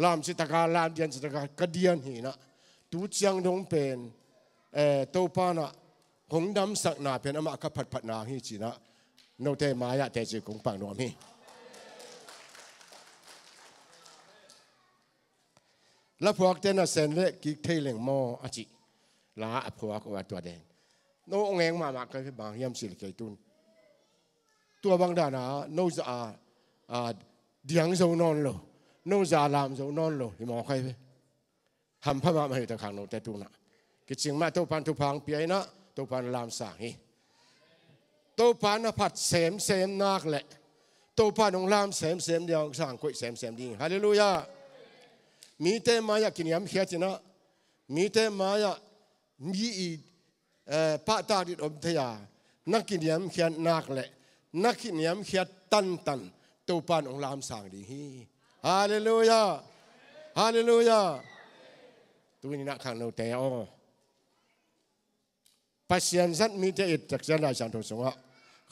ลามสิตกาลามเดียนสิตกากระเดียนหีนะตูเจียงดงเป็นตัวปานะหงดำสักนาเป็นอามาขับพัดนาฮีจีนะโนเตมายะเตจิกงปังนวมีแล้วพวกเจนเซนเล็กกิเทเลงโมอาจิลาพวกว่าตัวแดงโนองเองมาก็คือบางยามสิลเกตุนตัวบางด้านนะโนจะเดียงโซนอนโลโนจะลามโซนอนโลหิมอใครไปทำพระมาให้ตะขังโนแต่ตุนะกิจสิ่งมาตัวพันทุพังเปียนะตัวพันลามสางฮีตัวพันผัดเสมนักแหละตัวพันองลามเสมเดียวสร้างกุยเสมดีฮาเลลูยามีเตมายากินยามเขียจินะมีเตมายามีปะตาดิดอมเทียนักกินยามเขียนนักแหละนักกินยามเขียตันตัวปานองลามสางดีฮีฮาเลลูยาฮาเลลูยาตัวนี้นักขังโนเตอปัสยันสัตมีเตอิดจากเจ้าได้สันตุสงะ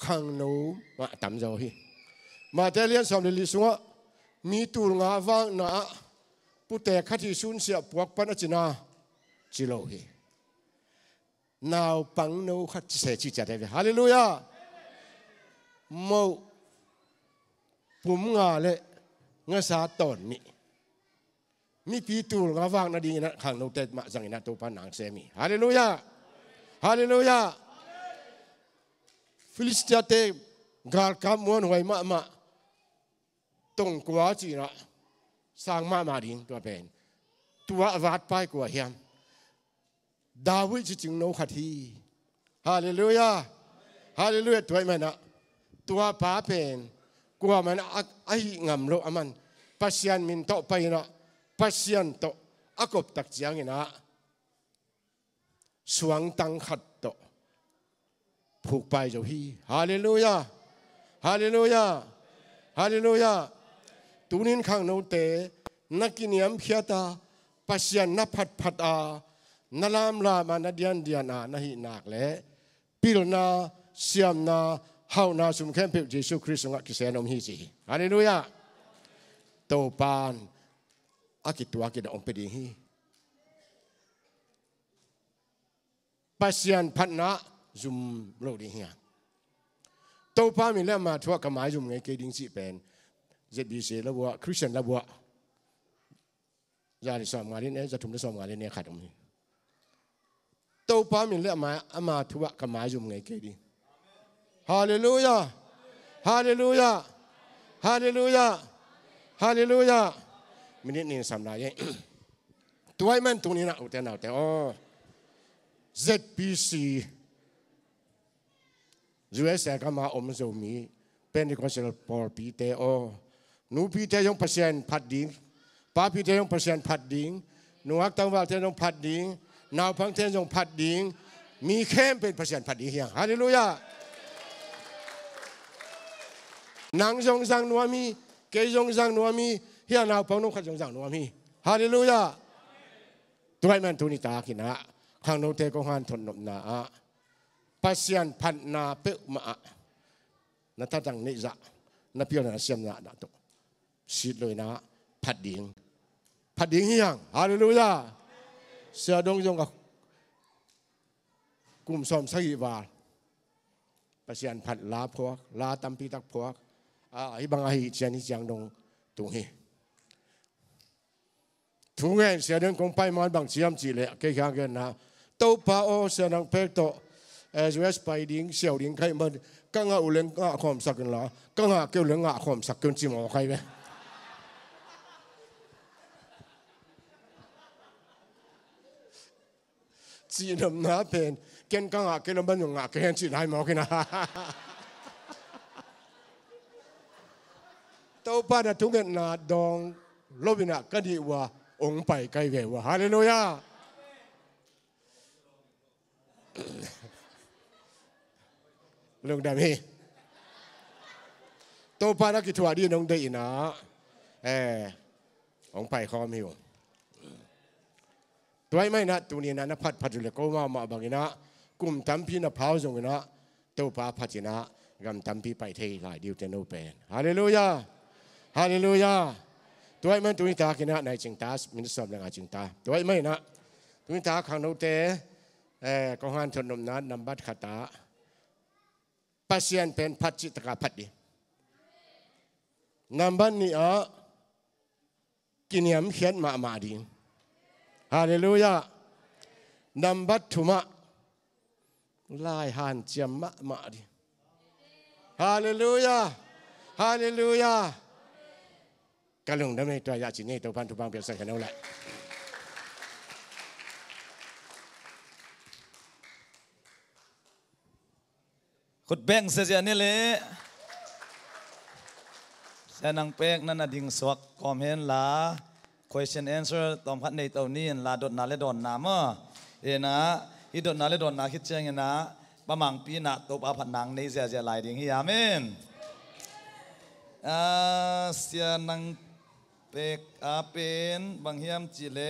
ขังโนมาตั้มเจ้าฮีมาเตเลียนสอมเดลิสงะมีตูงาวังนะผู้แต่ขัดที่สุนเสียพวกปนจินาจิโลฮีนาวปังโนขัดเสียจิจัดเลยฮาเลลูยาโมปุ่มงาเลงาสาตอนนี้มีปีตูงาวังนาดีนะขังโนเตมาจังอินาตัวปันหนังเซมีฮาเลลูยาฮาเลลูยาฟิลิสเตียเตกาลกามมวนหวยมาตรงกว่าจีนะสร้างมาดิงตัวเป็นตัววัดไปกว่าเฮียมดาวิดจึงโนขัดทีฮาเลลูยาฮาเลลูยาตัวมันนะตัวป้าเป็นกว่ามันไอ้งำโลมันปัสยันมินโตไปนะปัสยันโตอากบตักเจียงนะสวงตังขัดโตผูกไปเจ้าฮีฮาเลลูยาฮาเลลูยาฮาเลลูยาตูนินขังโนเตนักกินยามเขียตาปัสยันนับพัดนาลามลามานาเดียนนาหินักเละปิลนาเสียมนาเฮานาสุมเข้มเพิเยซูคริสต์งะกิเซนอมฮีจีฮาเลลูยาโตปานอากิตัวกิดอมเปดีฮีปัสยันพัดนาซุมโลดีเฮียโตปานมีเล่มาทั่วกระหมายซุมไงเกดิงสิเป็นZBC แล้วว่าคริสเตียนแล้วว่ายาดิสอมงานนี้จะทุ่มได้สอมงานนี้ขาดตรงนี้ตัวป้ามีเรื่องมาทั่วกระหมายจุ่มไงเกดีฮาเลลูยาฮาเลลูยาฮาเลลูยาฮาเลลูยามินินี่สำนักยังตัวไอ้มันตรงนี้นะอุตส่าห์แต่ZBC USA ก็มาอมโซมีเป็นที่คนเสนอพอปีเตอนูปีเตยงเปอร์เซ็นต์พัดดิ้งป้าปีเตยงเปอร์เซ็นต์พัดดิ้งนูฮักตังว่าเตยงพัดดิ้งนาวพังเตยงพัดดิ้งมีเข้มเป็นเปอร์เซ็นต์พัดดิ้งเฮียฮาเลลูยานางจงสังนัวมีเกยจงสังนัวมีเฮียนาวพังนุ่งขัดจงสังนัวมีฮาเลลูยาตัวไอ้มันตุนิตากินะข้างโนเตกงหันทนนบนาปัสยันพันนาเปะมานัทตังนิจะนับเพียงนัเสียมนาดตุสิเลยนะพัดดิ้งเฮียงฮาเลลูยาเสียดงจงกับกลุ่มสอมสักิวาปัสยันพัดลาพวกลาตัมปีตักพวกไอ้บางไอ้เจนิจังดงตุงเฮทุกเงินเสียเดินคงไปมันบางเสียมจีเละเกี่ยงกันนะตัวป้าโอเสียนังเพกโตUS ไปดิ้งเสียวดิ้งใครมันกังอาอุเลงอาความสักกันละกังอาเกี่ยวเรื่องอาความสักกันจิมเอาใครไหมจีนำนาเป็นเก่งกังอาเกี่ยวมันอยู่อาเกี่ยงจีนให้หมอกันนะตัวป้าน่ะทุกเงินนาดองลบินะก็ดีว่าองค์ไปไกลเวว่าฮาเลลูยาเรื่องดำฮีตัวป้านักกิจวัตรดีน้องได้นะองค์ไปคอมิว ตัวไม่นะตัวนี้นะพัดพัดเลยก็มาบางนะกลุ่มตั้มพี่นะพาวส่งนะตัวป้าพัดนะกำตั้มพี่ไปเทหลายดิวเจโนเป็นฮาเลลูยาฮาเลลูยาตัวไม่ตัวนี้ตากินะในจิงตามินสอบในจิงตาตัวไม่นะตัวนี้ตาขังโนเตกองหันชนนมนั้นนำบัตรขตาปัสเซียนเป็นพัดจิตกาพัดดีนำบัตรนี้กินยำเขียนมาดีฮาเลลูยานำบัตรทุมะลายหันเจียมมาดีฮาเลลูยาฮาเลลูยากะลุงดำในตัวยาจินีตัวพันธุบังเปียกสังกันเอาแหละขุดแบงเสียนี่เลยเสนังเป๊กนั่นดิ่งสวกคอมเมนต์ละ question answer ตอมพัดในตัวนี้ละดดนาเลดอนนามะนะฮิดดนาเลดอนนาคิดเชียงนะประมังปีนักตัวปาผัดนางในเสียลายดิ่งฮิอาเมนเสียนังเป็กเป็นบางเฮียมจิเล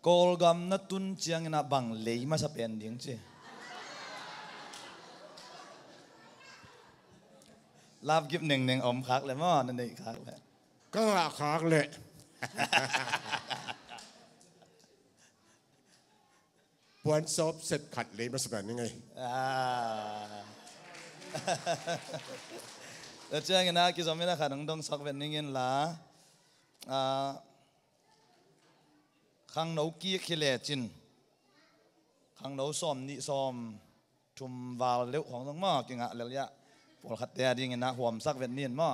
โกลกำนัตุนเชียงนะบางเลยมาสเปนดิ่งจีลาบกิบหนึ่งอมคักเลยมั้งนั่นเองคักเลยก็คักเลยปวนซบเสร็จขัดเลยมาสเปนยังไงแล้วเจ้าเงินนะกิจสมัยนั้นขัดต้องสักเป็นเงินละขังโนกี้ขี้เล่จินขังโนซ้อมนิซ้อมชุมวาลเลี้ยวของต้องมากกิงอะเลี้ยปวดขัดแต่ดิ่งนะห่วมสักเป็นเงินมั้ง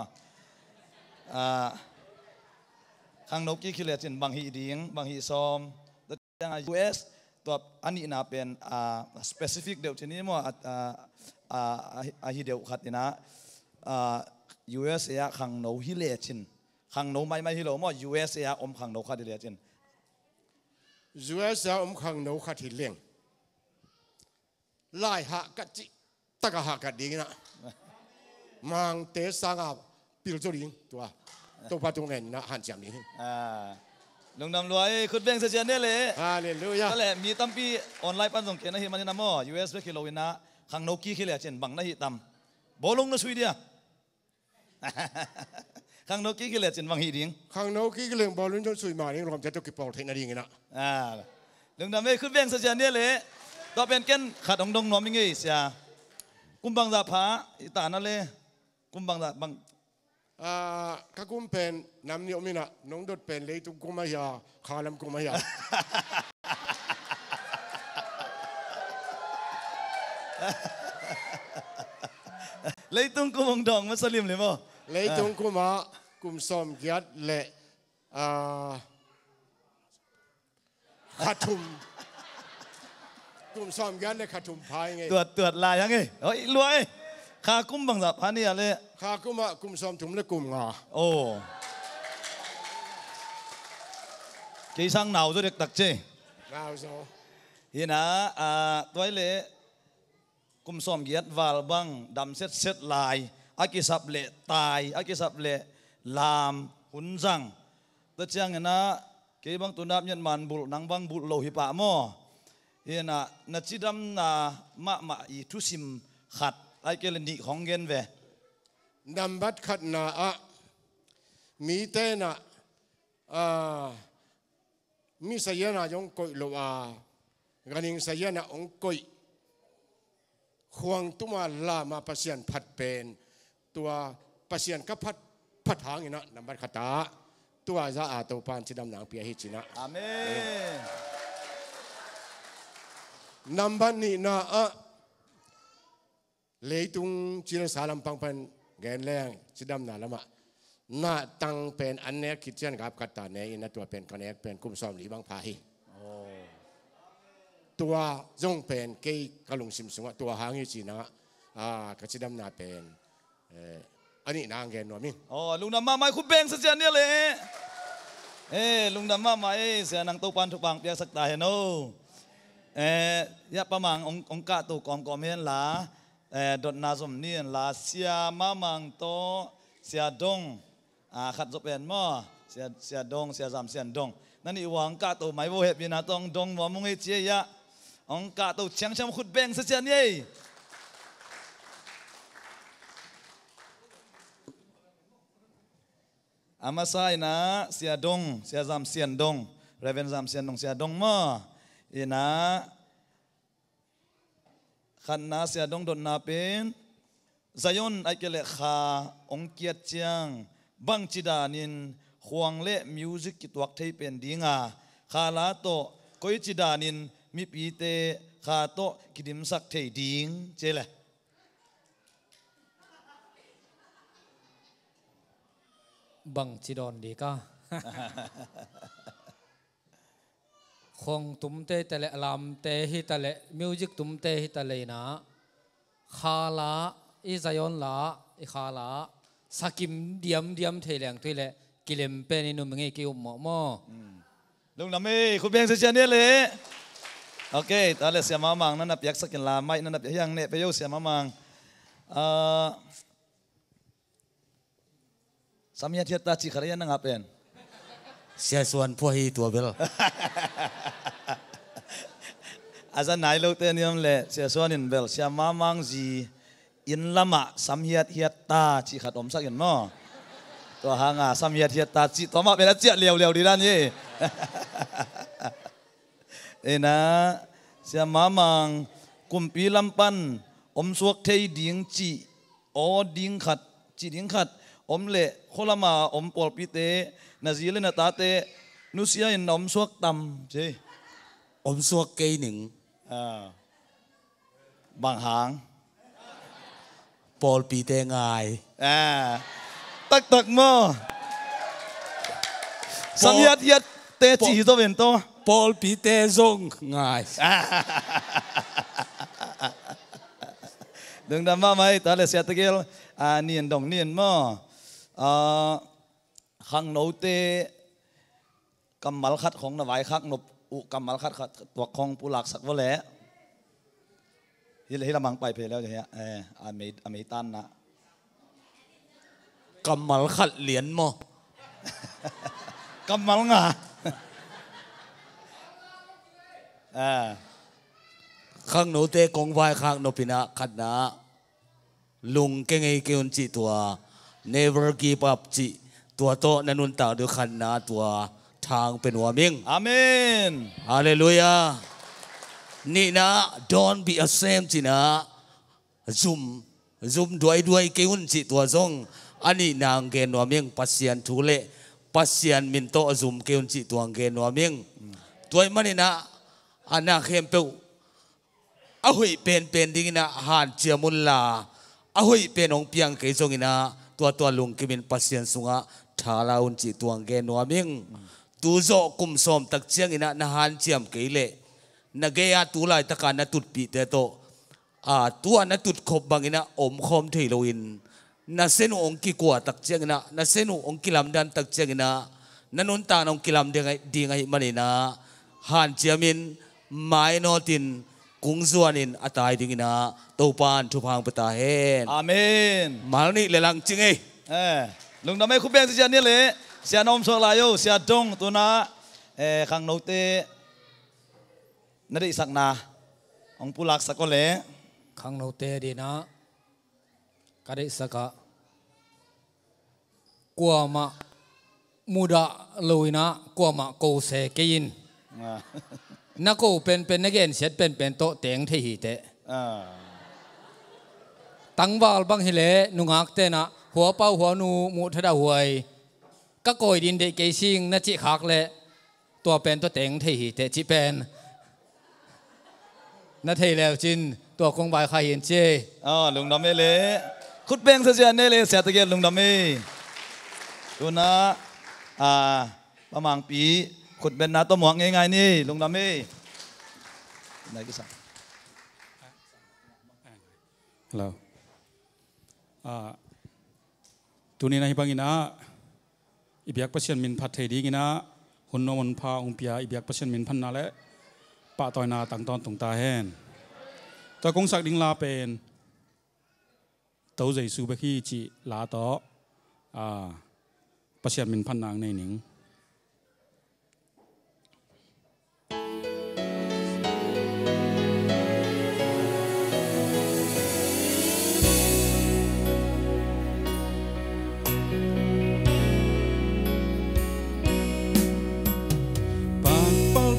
ขังโนกี้ขี้เล่จินบางฮีดิ่งบางฮีซ้อมแล้วยัง US ตัวอันนี้นะเป็นspecific เดี๋ยวทีนี้มั้งฮีเดียวขัดนี่นะUS เอขังโนฮิเลจินขังโนไม่ฮิโลมั้ง US เออมขังโนขัดฮิเลจิน US เออมขังโนขัดฮิเลงไล่หักกัดจิตะกะหักกัดดิ่งนะมังเตสังอาปิลจุลิงตัวพัดตรงนั้นนะหันจำนี้ลุงดำรวยคุณเบ่งเสียเนี่ยเลยฮาเลลูยานั่นแหละมีตั้มปีออนไลน์ปั้นส่งเกณฑ์นะฮิมันนะมั้ง US เวกิโลวินะขังโนกี้ฮิเลจินบังนะฮิตั้มบอลลงนะสวีเดียขังโนกี้กิเลสจินวังฮีดิ่งขังโนกี้กิเลสบอลลุ้นจนสุยมานี่รวมจะตุกิปอลเทนนาดิ่งนะเรื่องนั้นไม่ขึ้นเบี้ยงเสียเนี่ยเลยต่อเป็นเกณฑ์ขัดองดงน้อมยังไงเสียกุมบังดาผาอิตานั่นเลยกุมบังดาบังข้ากุมเป็นน้ำนิยมนะน้องดดเป็นเลยตุกุมายาขาลำกุมายาเลยตุงกุมงดองมัสลิมเลยมั้งเลยตุงกุมากุมสมยัดเละขัดทุมกุมสมยัดเละขัดทุมพายไงตรวจลายยังไงเฮ้ยรวยข้ากุมบังดาผานี่อะไรข้ากุมกุมสมถุมและกุมงาโอ้กี่สังหนาวตัวเด็กตักเจหนาวโซ่ฮีนะตัวเละกุมสมเกียรติวาลบังดำเสร็จลายอากิสับเละตายอากิสับเละลามหุนจังแต่เจ้าเงินนะเกี่ยบังตุนับยันมันบุลนังบังบุลโลหิปะมอเฮียนะนัดจิดำนะมาอีทุสิมขัดไอเกลนิของเงินเวนำบัดขัดนะมีเตนะมีสยนะยงกอยโลกันยิงสยนะองกอยห่วงตัวลามาปัสยันผัดเป็นตัวปัสยันก็ผัดหางอีนะนำบัดขัดตาตัวจะอาตัวปานจิดำหนังเปียหิจินะอาเมนนำบัดนี่นะเลยตุงจิรสาลัมปังเป็นแกนแรงจิดำหนาละมะน่าตั้งเป็นอันเนกคิดเช่นกับกัตตาเนยนะตัวเป็นคอนเนกเป็นกุมซอมหลีบางพาฮีตัวจงเป็นเกยกะลุงซิมสุงตัวหางยี่จีนะกจิดำนาเป็นอันนี้นางแกนนัวมิงลุงดำมาไม่คุณเบ่งเสียเนี่ยเลยลุงดำมาไม่เสียนังตัวปันทุกบังเปียกสักตาเห็นโน่ยะประมังองกะตัวกอมเห็นละดดนาสมเนี่ยละเสียมามังโตเสียดงขัดจบเป็นมั่ว เสียดงเสียจำเสียดงนั่นอีหวังกาโตไม่โวเหบินาตองดงว่ามุงเอเจียองกาโตเชียงชำขุดเบงเสียนี่อามาไซนะเสียดงเสียจำเสียดงเรเวนจำเสียดงเสียดงมาอีนะขันนาเสียดงดนนาเป็นใจยนไอเกเลขาองเกียรติจังบังจิดานินควงเล่มิวสิกกิตวักเทเป็นดีงาขาลาโตก้อยจิดานินมีปีเตขาโตกิดิมสักเทดิงเจเลบังจิดอนดีก็คงตุ้มเตะแต่ละลำเตะฮิตะละมิวสิกตุ้มเตะฮิตะเลยนะขาลาอีใจยนละอีขาลาสักิมเดียมเทแรงตัวละกิเลมเป็นอินุมเงกิวหมอลุงน้ำมีคุณเบียงเสียเนี่ยเลยโอเคตอนแรกเสียมามังนั่นนับยักษ์สกินลาไม่นั่นนับยังเนี่ยไปโยเสียมามังสามีเทียตาจีขยันนั่งเป็นเสียส่วนพวกฮีตัวเบลอาจารย์นายลูกเตนิยมเลยเสียส่วนอินเบลเสียมามังจีอินละมะสามีเทียตาจีขัดอมสักอินมั้งตัวหางาสามีเทียตาจีตัวมาเป็นเจี๊ยเลียวดีด้านนี้นะเสียมามังกุมปีลำปันอมสวกเทยดิ่งจีโอดิ่งขัดจีดิ่งขัดอมเละโคลามาอมปอลปีเตนาซีเลนตาเตนุเซียอินอมสวกตำเจอมสวกเกยหนึ่งบางหางปอลปีเตง่ายตักมั้งสามีเทียเตจีตัวเป็นตัวปอลปีเตซงง่ายดึงดำมาไหมตอนแรกเสียตะเกียบเนียนดงเนียนมั้งขังโนเตกำมัลขัดของนวายขักนบอุกำมัลขัดตัวของผู้หลักสักว่าแหละที่เราบังไปเพลแล้วอย่างเงี้ยอเมริกันนะกำมัลขัดเหรียญมั้งกำมัลงาข้างโนเตกงไฟข้างโนปินะขัดนะลุงเก่งไอเกี่ยนจีตัว never give up จีตัวโตนันุนตาดูขันนะตัวทางเป็นหัวมิงอาเมนฮาเลลูยานี่นะ don't be ashamed จีนะzoom ด้วยเกี่ยนจีตัวซงอันนี้นางเกณฑ์หัวมิงปัสยันทุเล่ปัสยันมินโตzoomเกี่ยนจีตัวเกณฑ์หัวมิงตัวมันนี่นะอันน่าเข้มเป้าอาหุยเป็นดิ้งนะหานเจียมุลลาอาหุยเป็นองเปียงเกยจงอินะตัวลุงกิมินปัสยันสุงะทาลาอุนจิตัวเกนัวมิงตูโจกุมสมตักเจียงอินะนะหานเจียมเกยเล่นักเกียตูไลตะการนัตุดปีเตโตตัวนัตุดขบบังอินะอมคมเทโลอินนัเซนุองกิกัวตักเจียงอินะนัเซนุองกิลำดันตักเจียงอินะนันุนตานองกิลำดีไงมันอินะหานเจียมินไมโนตินกุงจวนินอัตายดิ่งนะตูปานทุพังปตาเฮนอาเมนมาลนี่เลลังจริงลุงทำไมคุณเบงเสียนี่เลยเสียนมสลายโยเสียจงตัวน่ะขังโนเตนั่นได้สักนาองผู้หลักสักก็เลยขังโนเตดีนะก็ได้สักกัวมามุดะลุยนะกัวมาโกเสกินนักกูเป็นนักเรียนเสร็จเป็นโตเตียงที่หีเตะตั้งวาลบังฮิเลนุงักเตนะหัวเป้าหัวนูมุทดาหวยก็โกยดินเดกเกซิงนัจิขักเลยตัวเป็นตัวเตียงที่หีเตะจิเป็นนัทเทแล้วจินตัวคงใบใครเห็นเจลุงดำเมเลคุดเบงเสียนี่เลยเสียตะเกียบลุงดำเมตัวน่ะประมาณปีขุดเป็นนาตัวหมวกง่ายๆนี่ลุงดำมี่ไหนก็สั่งฮัลโหลตัวนี้นะฮิบังอินะอิบยักประชันมินพัดเทดีกินะหุ่นนวลพาองเปียอิบยักประชันมินพันนาและปะตอยนาต่างตอนตรงตาแห่นตัวกงศักดิงลาเป็นตัวใจสูบขี้จีลาต่อ ประเสียนมินพันนางในหนิง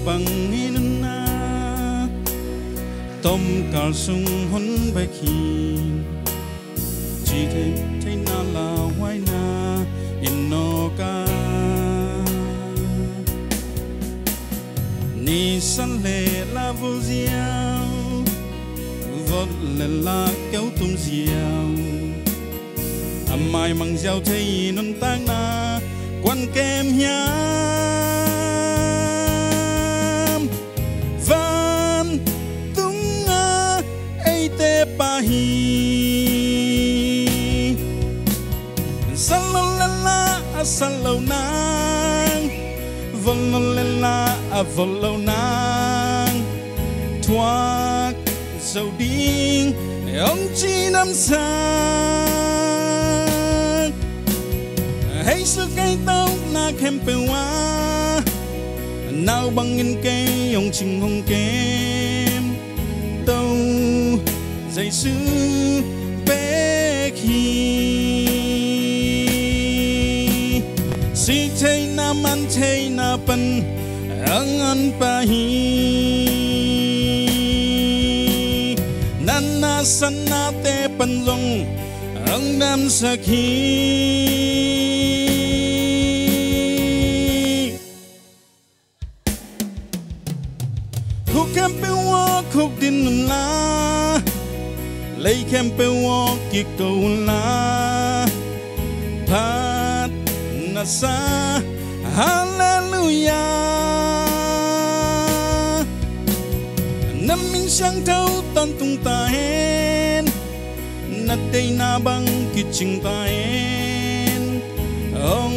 ปังอินนาต้มกาลสุงหนใบขีจีเทเทนาลาไว้นาอินโนกานิสันเลลาบุเซียววอดเลลาเกวตุมเซียวอามายมังเซียวเทยนนตางนากวนเกมเฮียvan tunga eite pahi salolala asalonang vololala avolonang thuak dầu điên ông chi năm sang hay sự cây tao na kem pewa nào bằng in cây ông trình hồng kem tâu dây sư bé khi si thay na man thay na pan ang pa hi nan na san na te pan long ang nam sakhi kem pe wa khúc din la lấy kem pe wa ki câu la phat na sa hallelujah nam minh sang thâu ton tung ta hen na tây na bang ki ching ta hen ông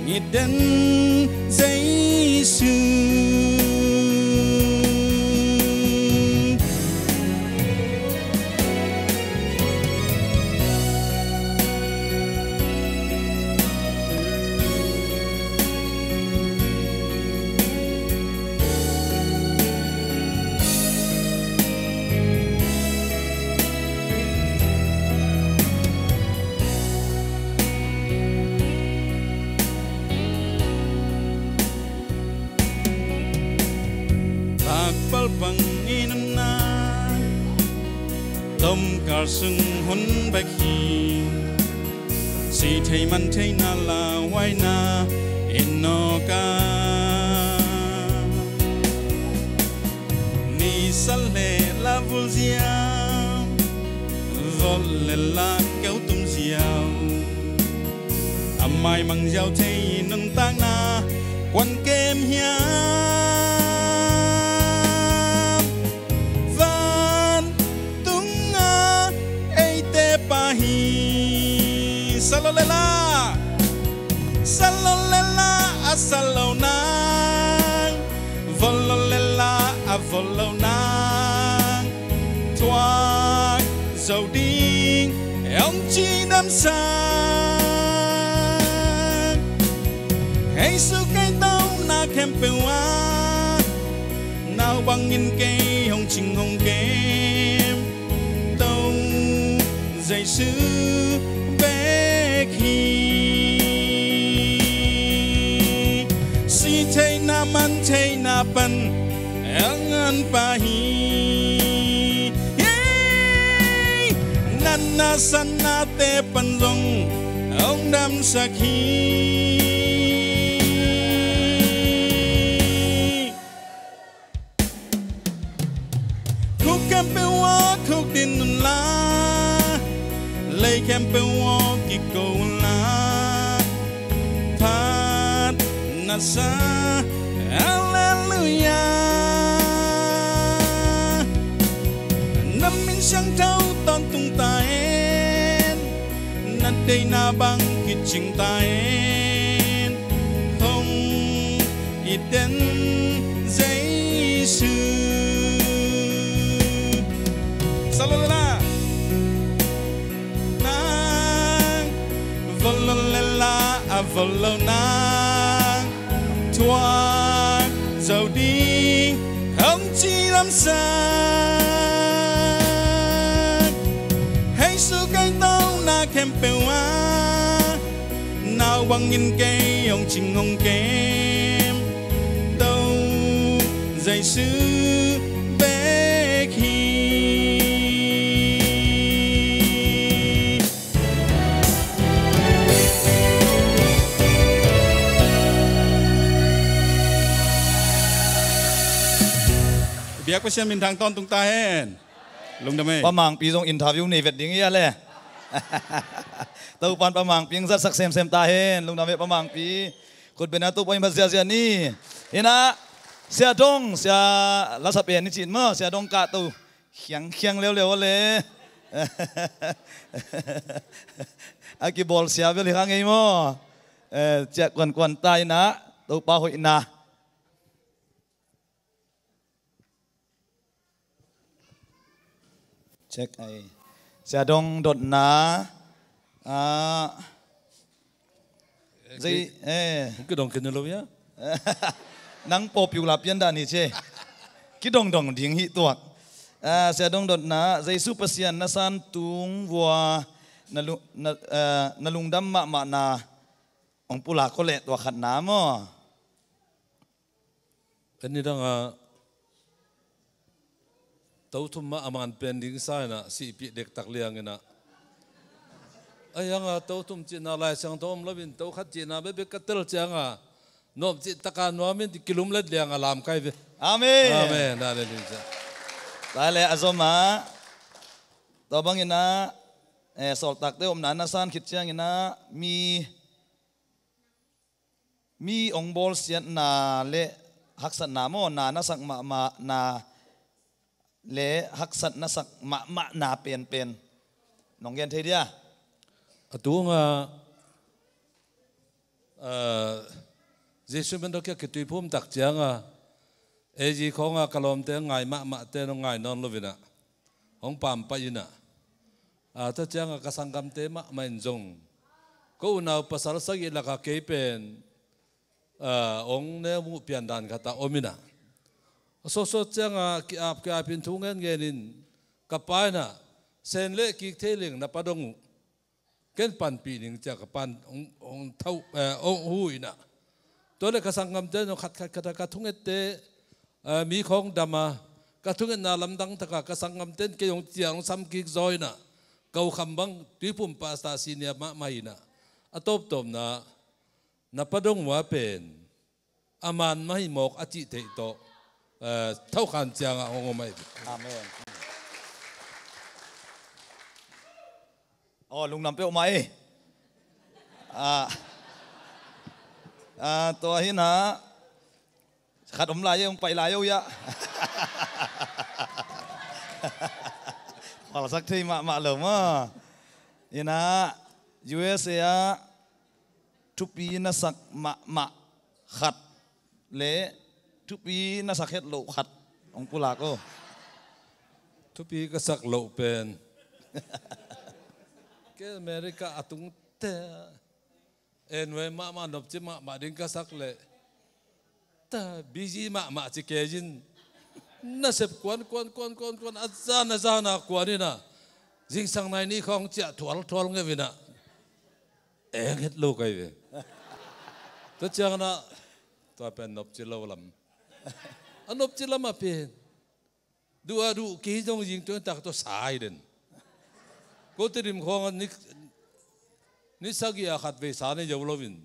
nhị đến dây sư bằng in na tâm cả sừng hôn bạch hi si thấy man thấy na là wai na in no ca ni sale la vulzia vol la kéo tum ziao amai mang ziao thấy nâng tang na quan kem hia Salolela, salolela, asalonang, vololela, avolonang, thoa dầu điên, ông chi năm sang, hay su cây tao na kem pewa, nào bằng in cây hồng trình hồng kem, tao dây sư si thay na man thay na pan ang pa hi nan na san na te pan long ông đam sakhi khúc kem pe wa khúc din la lấy kem pe wa ki câu la phat na sa hallelujah nam minh sang thâu ton tung ta en na đây na bang ki ching ta en không ít đến dây sư salala khôn lâu na thoa dầu đi không chỉ làm sao hay su cái tao na kem bèo à nào bằng nhìn cây ông chinh ông kem đâu dạy sư bé khi biar pasien min thang ton tung ta hen lung đamประมังปีทรงอินทาวิวนี่เวดดิ้งยี่เลยตัวปันประมังปีงซัดสักเซมตาเห็นลุงดำเวประมังปีคนเป็นตัวไปมาเสียนี่เห็นนะเสียดงเสียลาสเปียนนี่จีนมั้งเสียดงกะตัวเขียงเร็วๆเลยอากิบอลเสียเวลาข้างไงมั้งเจ้ากวนตายนะตัวป้าหอยนะเช็คไอเสียดงดดนาcái đồng kinh lâu nhá nắng popอยู่ลับยันดานี่เช่คิดดงดิ่งหิตัวเสียดงดดนาใจสุปเสียนนสันตุงวัวนลุงดำมานาองปุลาโคเละตัวขัดน้ำมั้งอันนี้ดังตัวทุ่มมาอามันเป็นดิ้งไซน่ะสิปีเด็กตักเลี้ยงนะไอ้ยังตัวทุ่มจีน่าลายสังทอมแล้วเป็นตัวขัดจีน่าเบบกัตเตอร์จังนบจีตะการนวมินที่กิลุมเล็ดเลี้ยงลามไก่เบอาเมนอาเมนนั่นเลยจ้ะได้เลยอาซมาตัวบางอินะสอลตักเตอมนั้นนะสันคิดเชียงอินะมีองค์บอลเสียนนาเละหักสันนามอนาสักมานาเละหักสันนาสักมานาเป็นน้องเรียนเทียตัวเจสุเป็นตัวแค่กิตุยพุ่มตักเจียงเอจีของกลอมเตงไงมาเตงไงนอนลวินะของปามไปยินะถ้าเจียงกสังกัมเตมะไม่จงก็อุณาภาษาสักอีหลักเกยเป็นองเนมุเปียนดันคาตาอมินะสดเจียงกีอาบกีอาพินทุ่งเงินเงินินกับไปนะเซนเล่กิเทลิงนับปะดงเกินปันปีหนึ่งจากปันองเท่าองหูยนะตัวเลขกสังกัมเตนขัดทุ่งเตมีของดำมากระทุ่งนาลำดังตะกะสังกัมเตนเกี่ยงเจียงซ้ำกิกซอยนะเกาคำบังตุยปุ่มปาสตาซีเนียมะไม่นะอตบตมนะนับปะดงว่าเป็นอามันไม่หมกอจิเตโตเท่ากันเจียงองไม่อาเมนอ๋อลุงนำเปี้ยวไหมตัวนี้นะขัดอมลายยังไปลายเยอะพอสักทีมาเลยมั้งนี่นะ USA ทุกปีน่าสักมาขัดเละทุกปีน่าสักเฮ็ดโลขัดองปุลาโกทุกปีก็สักโลเป็นแกอเมริกาตุงเตเอ็นเวมานบจิมาดิ้งก็สักเลยแต่บีจีมาจิเกจินน่าเสพกวนอาจารย์กวนนี่นะจิงสังในนี้ของเจ้าทวลเงี้ยวินะเอ็งเฮ็ดลูกไอ้เว้ยตัวเจ้านะตัวเป็นนบจิลาวลำนบจิลามาเป็นดูกี่จงยิงตัวตักตัวสายเด่นก็ติดริมของนิสักยาขัดเวสานี่จะวลวิน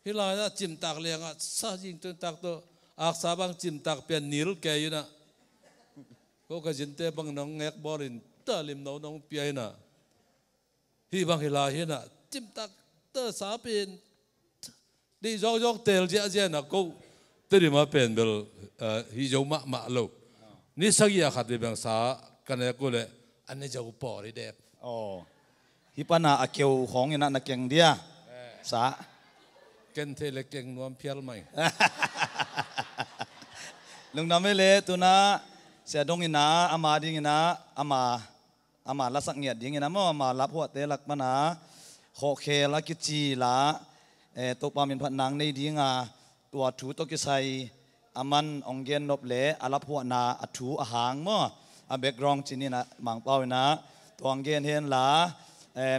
ฮิลานะจิมตักเลี้ยงซายิงตัวตักตัวอักษาบางจิมตักเป็นนิลแกอยู่นะก็กระจินเตบังน้องเงกบอลินตาลิมน้องเปียนะฮีบางฮิลาเห็นนะจิมตักเตอสาเป็นดียกเตลเจ้านะก็ติดริมมาเป็นเบลฮิจมาโลนิสักยาขัดเวบางสากันเนี่ยก็เลยอันนี้จะอุปอริเด็กอ๋อฮิปนาอาเกียวของอย่างนั้นนักเก่งเดียสาเก่งเทเลเก่งนวมเพียลไหมลุงน้ำไม่เละตัวน่ะเสียดงอินะอามาดิ้งอินะอามาละสักเงียดดิ้งอินะมั่วอามารับหัวเตลักมานะโคเคละกิจีละ ตัวปามินพันนางในดีงาตัวถูตกิไซอามันองเกนนบเละอาลพัวนาอัถูอาหางมั้งอาเบกกรองจินี่นะมังเป้านะตัวองเกนเห็นละ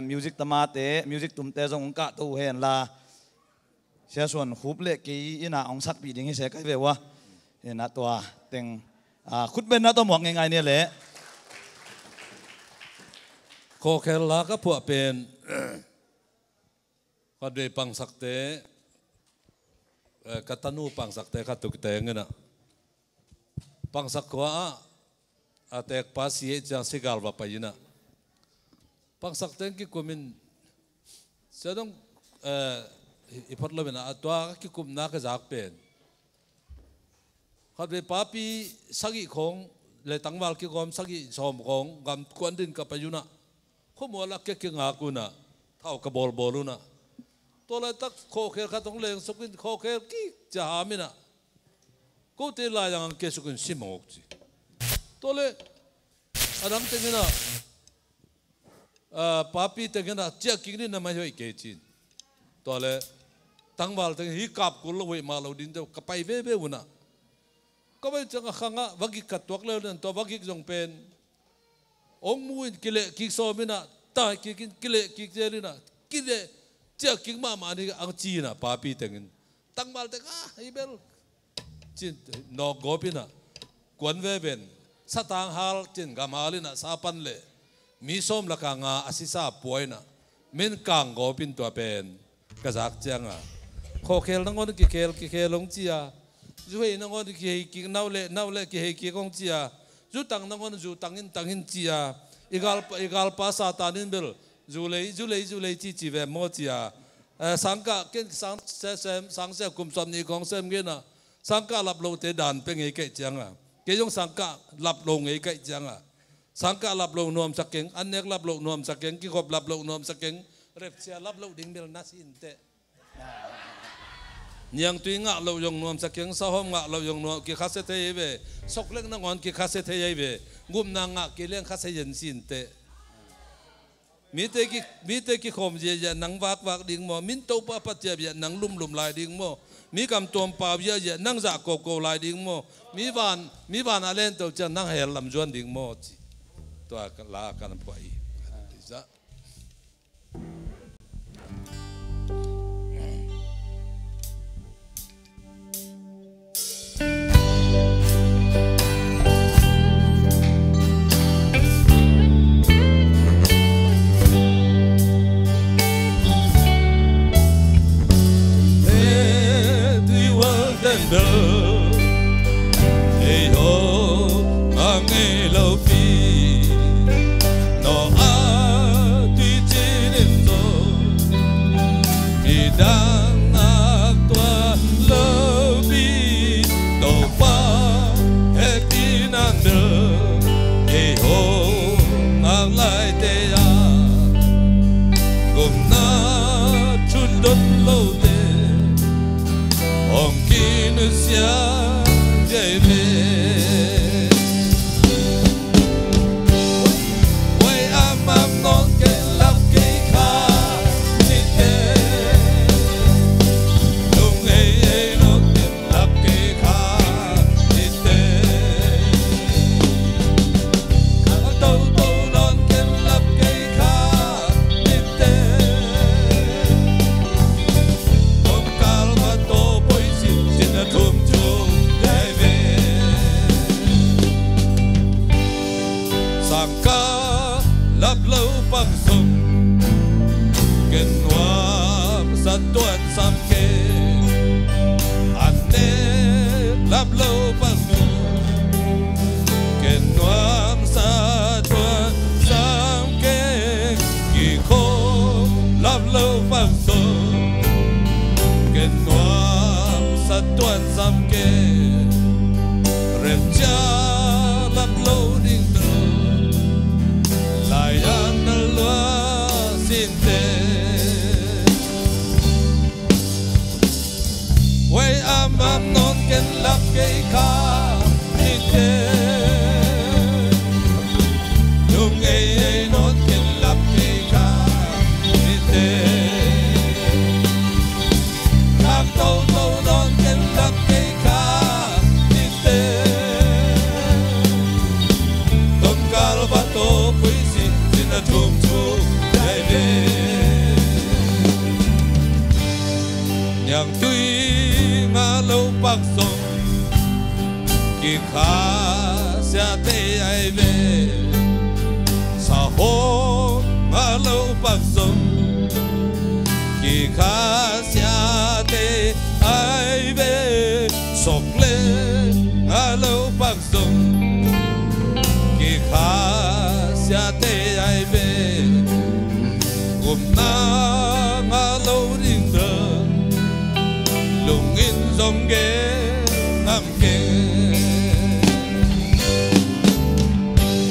มิวสิกตมาเตมิวสิกตุมเตจงกะตัวเห็นละเสียส่วนหุบเละกีอินาองสักปีดิ้งให้เสียกันเววะเห็นนะตัวเต็งคุดเป็นนะตัวหมวกง่ายๆเนี่ยแหละโคเคลาก็พวกเป็นก็ด้วยปังสักเตกัตนูปังสักเตกัตุกเตงนะปังสักว่าอาเตกภาษีจะสิกาลบไปนะปังสักเตงกิคุมินเสด็จอีพัดลมนะตัวกิคุมนักจักเป็นเขาด้วยป้าปีสักิของเลยตั้งวัลกิคอมสักิสมของกำกวนดินกับไปอยู่นะข้อมูลลักเกี่ยงอากุนะเท่ากับบอลนะตัวเลยตักโคเคลข้าต้องเลี้ยงสุกินโคเคลกี่จะหามินะกูตีลายยังเกี่ยสุกินสิมอกจีตัวเลยอันนั้นเต็งนะป้าปีเต็งนะเจ้ากินนี่น่ะไม่ใช่เกี่ยจีตัวเลยตั้งวัลเต็งฮิกับกุลวิมาเราดินเดียวกับไปเว่ๆวุนะก็ไม่จังข้างวักิกัดตัวเลยนั่นตัววักิจงเป็นองมุนกิเลกิโซมินะตายกิเลกิเจรินะกิเลเจ้ากิมามานี่อังจีนะป้าปีเต็งตั้งมาเต็งไอ้เบลจินนอกกบินะกวนเวเบนสตางฮัลจินกามาลินะซาปันเลมีส้มละกางาอาศิซาป่วยนะเมนกางกบินตัวเป็นกระซักเจียงอ่ะโคเคลนั่งคนกิเคลลงจีอ่ะจู่ให้นั่งคนกินน่าเล่กิกงจีอ่ะจู่ตั้งนั่งคนจู่ตั้งหินจีอ่ะอีกาลภาษาตานินเบลจู่เลยจีเวมอจีอ่ะสังกะเก่งสังเสกุมสมนีของเสมเงินอ่ะสังกะรับลงเตดันเป็นไงเกจังอ่ะเกยงสังกะรับลงไงเกจังอ่ะสังกะรับลงนวมสักเก่งอันเนกรับลงนวมสักเก่งกิขบรับลงนวมสักเก่งเร็บเสียรับลงดิ่งเบลนัสินเตยังตุยงะเรายงนวมสักเก่งสะหอมงะเรายงนวมกิคัสเทยเวสกเล็กนังอนกิคัสเทยเวกุมนางะกิเลี้ยงคัสเยนสินเตมีเตกิขมเจียนังวักดิ่งโมมินโตปะปัจเจียนังลุ่มลายดิ่งโมมีกำตัวป่าเยอะนังจากโกลายดิ่งโมมีบานอะไรตัวจะนังเฮลลำจวนดิ่งโมจีตัวลากันไปจ้ะHey ho, ang ilaw pi, no ati chinin do, idang atwa labi, no pa etinando. Hey ho, ang lai te ya, gum na chundot lo te. Om kinusya jayve Way amam non ke lap ke kha nite Dung ei non ke lap ke kha nite Kang tau non ke lap ke kha nite Om kalma to Thum chung đại về sang ca lấp lâu bằng sông kinh hoa sát tuần sam kê anh nê lấp lâu bằng sông kinh hoa sát tuần sam kê kỳ khô lấp lâu bằng sông kinh hoa sát tuần sam kê rep cha lấp lâu đinh tơ lại ăn loa xin tê ai về nhàng tuy ngã lâu bạc sông kỳ khá sẽ thế ai về sa hô ngã lâu bạc sông kỳ khá sẽ thế ai về sọc lên ngã lâu bạc sông kỳ khá sẽ thế ai về gồm na ngã lâu đình đời lùng in dòng ghế ngắm kề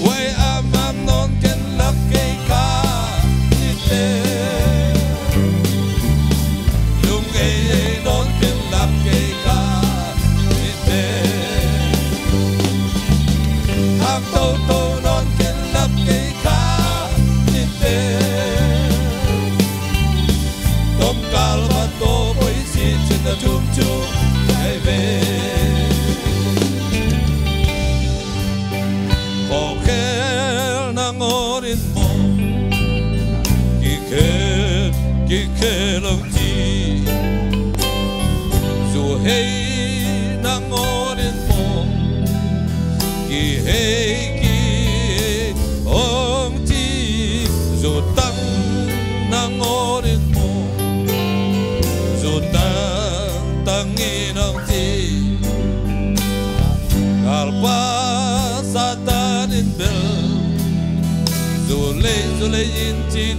quay am non ken lấp cây cá đi tê lùng ghế non ken lấp cây cá đi tê ham tô tô non ken lấp cây cá đi tê tôm cá và tô bối xịt trên đất chum chum ai về khó khel nang orin mo kỳ khel lòng chi dù hay nang orin mo kỳ hay kỳ ông chi dù tăng nang orin mo dù tăng in ông chi kalpa satan in bel dù lê in chi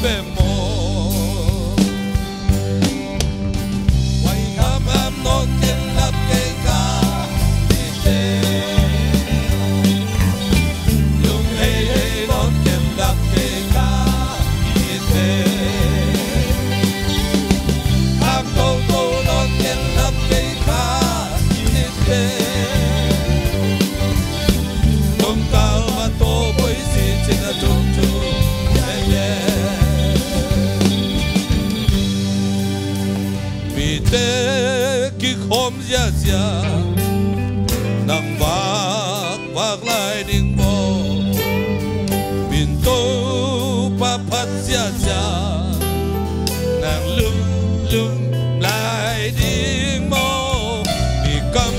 bề mô quay am non ken lap cây cá đi tê lung hey non ken lap cây cá đi tê am tô tô non ken lap cây cá đi tê tôm cá và tô bối xịt trên đất chum chum vì thế khi hôm ra nang vác lại đình mô bin tô pa phát ra nàng lưng lại đình mô vì cầm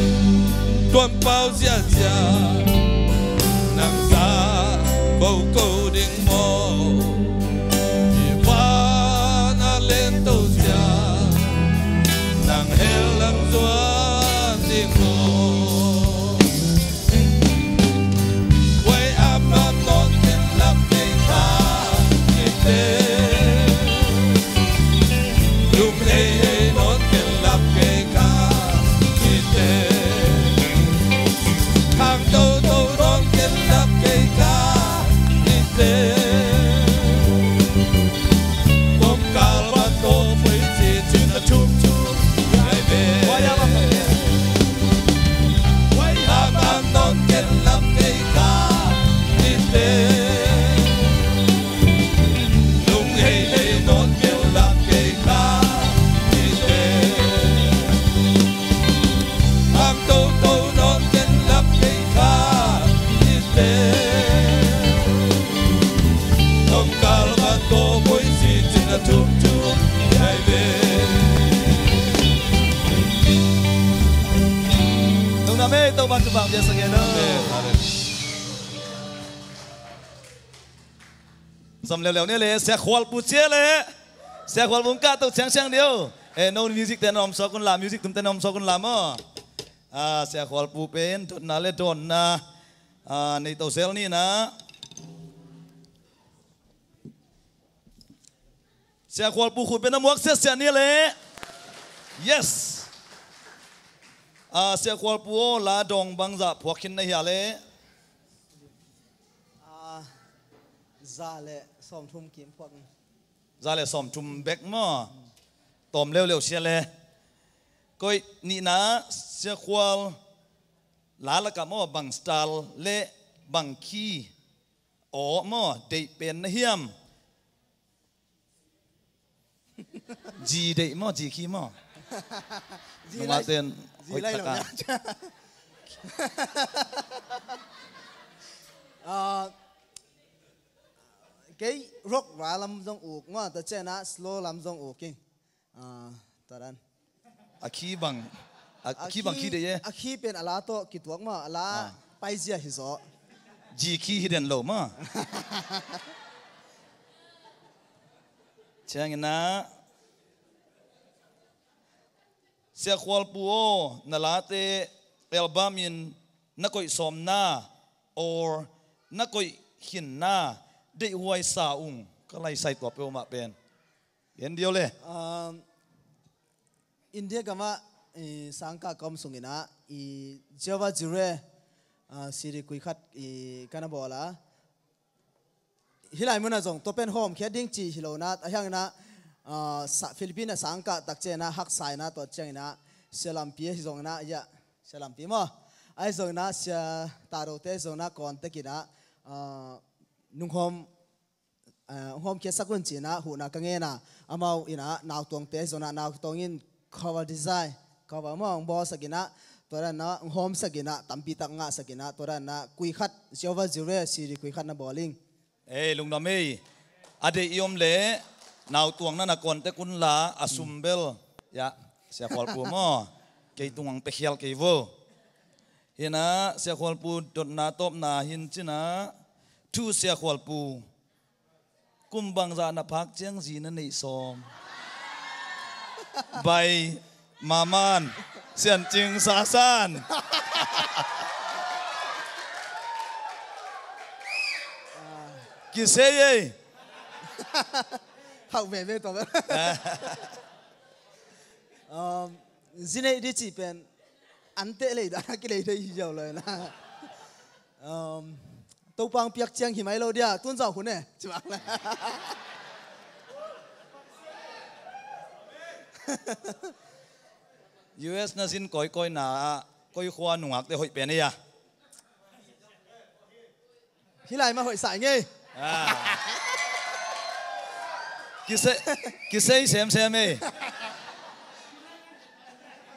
tuôn bao ra nàng ra bầu câu đình mô vì va na lên tô ra nàng heo lăng doan đình mô quay am non ken lap cây cá đi tê lung hey non ken lap cây cá đi tê hàng tô tô non ken lap cây cá đi tê tôm cá và tô với gì chuyện là chum chum ai về quay am non ken lap cây cá đi tê lung hey non ken lap cây cá đi tê am tô tô non ken lap cây cá đi tê tôm cá và tô bối xịt trên là chum chum ai về Tung na me tàu ban tu bang biasa kena. Sam leo ni le, saya khwal puche le, saya khwal bungka tu siang dio. No music ten om sokun la, music tum ten om sokun la mo. Saya khwal pu pen, don na le don na, ni tàu sel ni na. Saya khwal pu khu pen na muak ses ni le. Yes. Saya khwal pu la dong bang za phuakin na hi le. za le som thum kim phok Ra le som chum bek mo. Tom leo sia le. Koi ni na sia khwal la la ka mo bang style le bang ki o mo dei pen na hiam. Ji dei mo ji ki mo. Numa ten gì đây là cái rock và làm dòng ủ mà ta chơi na slow làm dòng ủ kinh ta đan khi bằng khi đấy ye khi bên ala to kỹ thuật mà ala bay ra hi zo gì khi hidden low mà chang na xe khoal puo na late albumin na koi som na or na koi hin na de huai sa ka lai sai to pe ma pen yen dio le India kama sangka kom sungina Java jure siri kui khat kana bola hilai muna jong topen home khading chi hilona ahyang na Philippines sangka takche na hak sai na to changina selam pi jong na ya selam pi mo ai jong na sia taro te jong na kon te kina nung home ke sakun chi na hu na kange na amau ina naw tong te jong na naw tong in cover design cover mo bo sakina tora na home sakina tampi tak nga sakina tora na kui khat Java jure siri kui khat na bowling lung nam ade iom le naw tuang na kon te kun la asumbel ya sia khol pu mo ke tuang pe khial ke vo hina sia khol pu dot na top na hin china thu sia khol pu kumbang za na phak cheng ji na nei som bay maman xian ching sa san kise ye học về tao vậy zine đi chỉ pen ăn tệ lấy đã cái lấy đây nhiều rồi na tàu băng piak chiang thì mấy lâu đi à tuân giáo huấn này chứ bạn là US na sin koi na koi khoa nuak te hoi pen ya khi lại mà hội sải nghe kise xem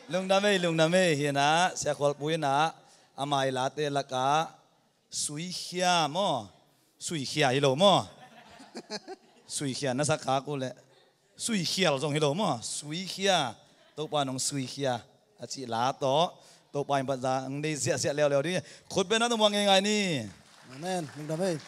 lung nam hiền á sẽ khol pui na amai la te la ka sui khia mo sui khia hi lo mo sui khia na sa ka ko le sui khia lo jong hi lo mo sui khia to pa nong sui khia a chi la to pa ba za ang dei sia leo đi khut pe na to mong ngai ni amen lung nam ơi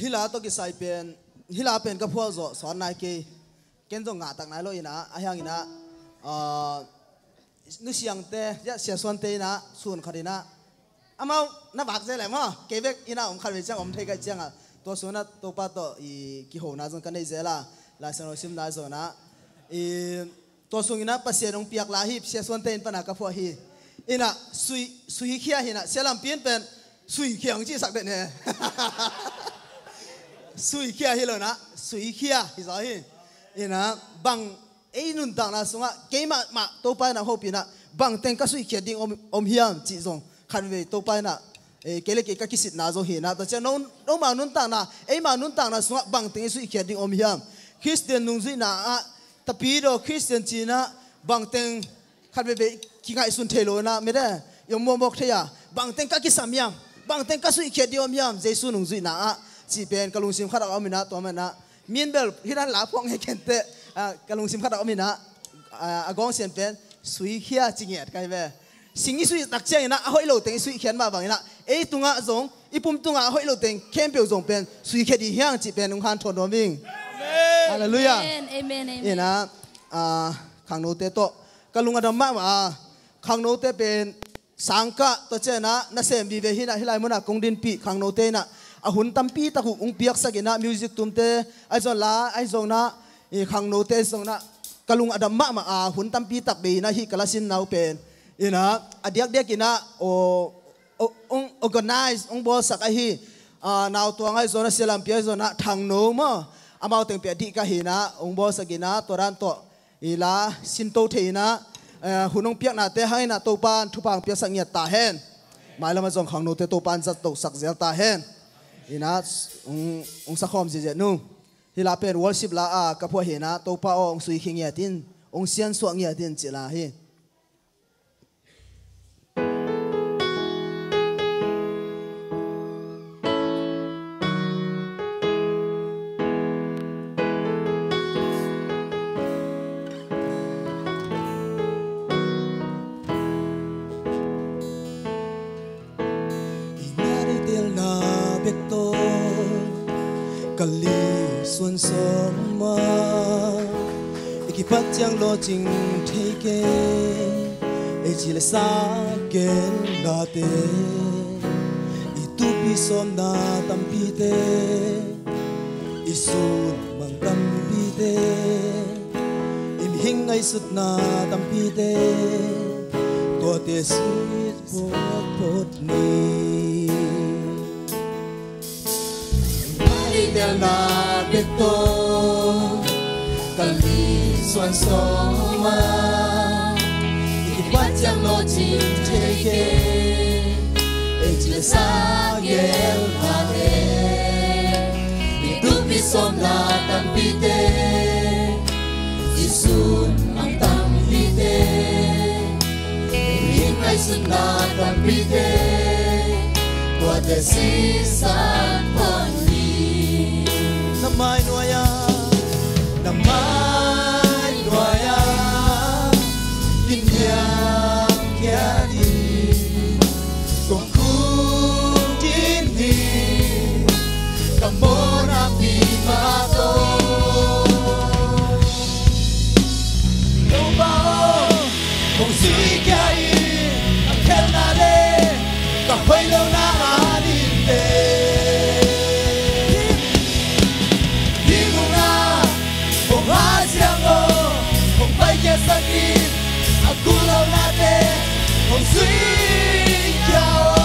hila to ki sai pen hila pen ka phua zo son nai ke ken zo nga tak nai lo ina ahyang ina nu siang te ya sia son te na sun kharina amau na bak je le mo ke bek ina om khar ve chang om thei ka chang a to suna to pa to I ki ho na zon kan nei zela la san ro sim na zo na to sung ina pasien ong piak la hi sia son te in pana ka phua hi ina sui khia hina selam pin pen sui khiang chi sak de ne sui khia hi lo na sui khia hi zo hi ina bang nun tang na sunga ke ma to pa na hopi na bang teng ka sui khia ding om hiam chi zong khan ve to pa na ke le ke ka kisit na zo hi na to cha no ma nun tang na ma nun tang na sunga bang teng sui khia ding om hiam Christian nung zui na tapi do Christian chi na bang teng khan ve ki ngai sun thelo na me da yom mo mok thaya bang teng ka ki samyam bang teng ka sui khia ding om hiam jesu nung zui na chi pen kalung sim khara amina to ma na min bel hiran la phong he kente kalung sim khara amina agong sen pen sui khia chinget kai ve singi sui tak chang na hoi lo teng sui khian ma bang na tunga zong ipum tunga hoi lo teng kem pe zong pen sui khia di hyang chi pen ung han thon ming hallelujah amen ina khang no te to kalung adam ma khang no te pen sangka to chena na sem bi ve hina hilai mona kong din pi khang no te na ahun tampi ta hu ung piak sakina music tumte aizon la aizong na khang no te song na kalung adam ma hun tampi tak be na hi kalasin nau pen ina adiak dek ina organize ong bo sak a hi naw tuang ai zona selam pi zona thang no ma amau teng pe di ka hi na ong bo sakina toran to ila sinto theina hunong piak na te hai na to pan thupang piak sang ya ta hen mai lama zong khang no te to pan zat to sak zel ta hen ina ong sa khom je nu hila pen worship la a kapua hina to pa ong sui khing tin ong sian suang ya tin chila hi Kali xuân sớm mà ikipat yang lo ching theke e chỉ là sa ken na te itu pi som na tam pi te isun mang tam pi te im hing ai sut na tam pi te to te sit pot pot ni del na beto kali xuân sớm mà ikipat yang lo ching theke e chỉ là sa ken na te itu pi som na tam pi te isun mang tam pi te hing ai sun na tam pi te tua te si san pon namai noya kinya kya di kong ku din di kamona pi ma to no ba kong sui kya i akel na de ka hoi lo na di de aku lo nate không suy chào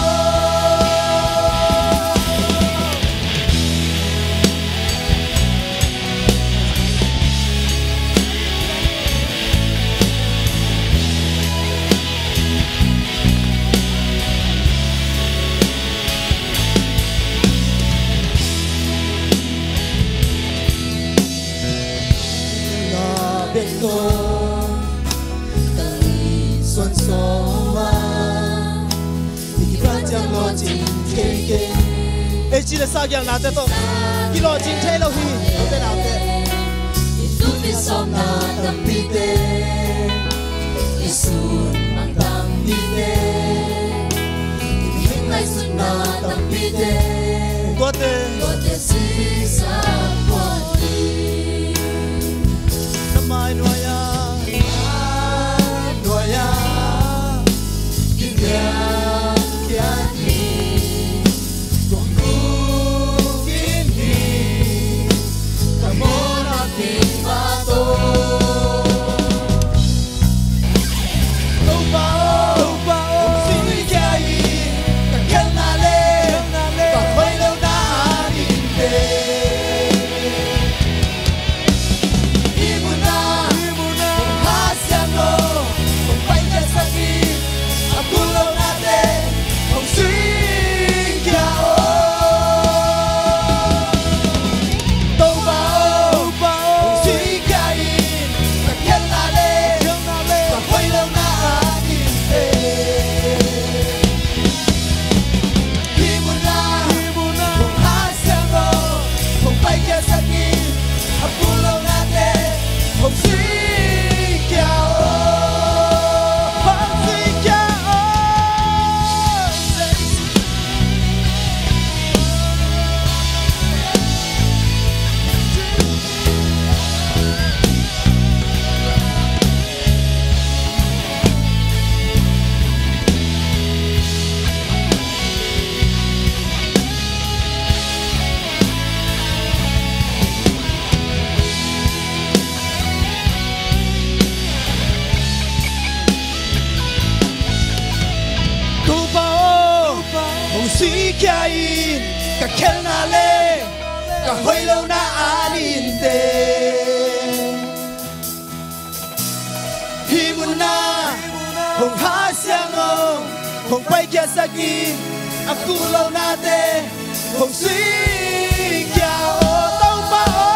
na biết tôi xuân sớm mà ikipat yang lo ching theke e chỉ là sao yang na te to ki lo ching the lo hi lo te na te itu pi som na tam pi te isun mang tam pi te hing ai sun na tam pi te to te si sa pon ni namai noya ka kel na le ka hoi lo na anin te hi mun na hong ha siang ong hong pai kia sakin aku lo na te hong sui kia o tau pa o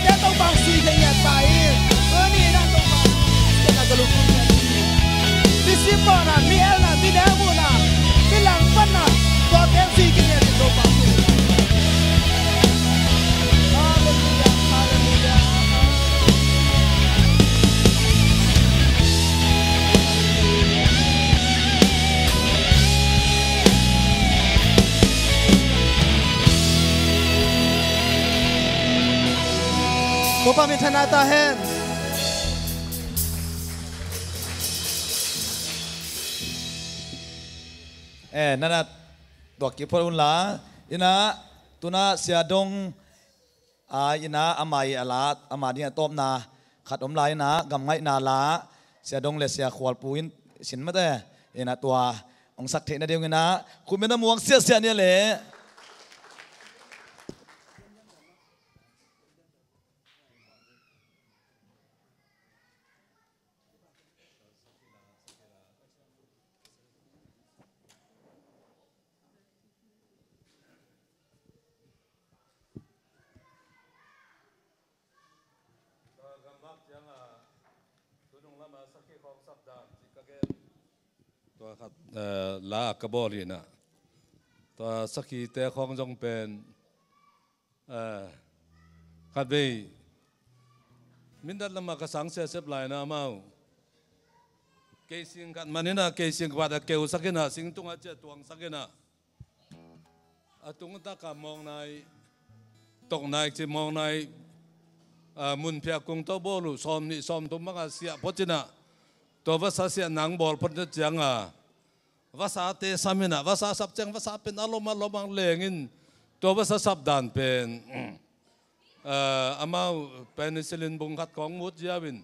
te tông bằng suy cái nhà tài ơ ni na tông bằng cái là cái lục đi xin bỏ na mi el na mi đeo mu na mi lăng phân na có te suy cái nhà tông bằng Hallelujah Hallelujah Cô ba mình thân ta henนั่นน่ะตัวกิพอลละอินะตุน่ะเสียดงอินะอามัยอาลาอามาเนี่ยตบนาขัดอมลายนะกำไงนาลาเสียดงเลเสียขวดปูอินสินมาแต่อินะตัวองศักดิ์เทนเดียวกันนะคุณไม่ต้องมองเสียเนี่ยเลยตัวขัดลากระบอกนี่นะตัวสักขีแต่ของจงเป็นขัดไปมินดัดละมากระสังเสียเสพลายนะเมาเกสิงกันมันนี่นะเกสิงกว่าแต่เกวสักนะสิงตุงอาเจตวงสักนะตุงตากามองในตกในจะมองในมุนเพียกงโตโบลูซ้อมนี่ซ้อมตุมักเสียพจนะตัวภาษาเสียหนังบอลพันธุ์จังภาษาเตสามินะภาษาสับจังภาษาเป็นอารมณ์ลมังเลงินตัวภาษาสับดานเป็นอามาเป็นนิสลินบุงขัดของมุดยาวิน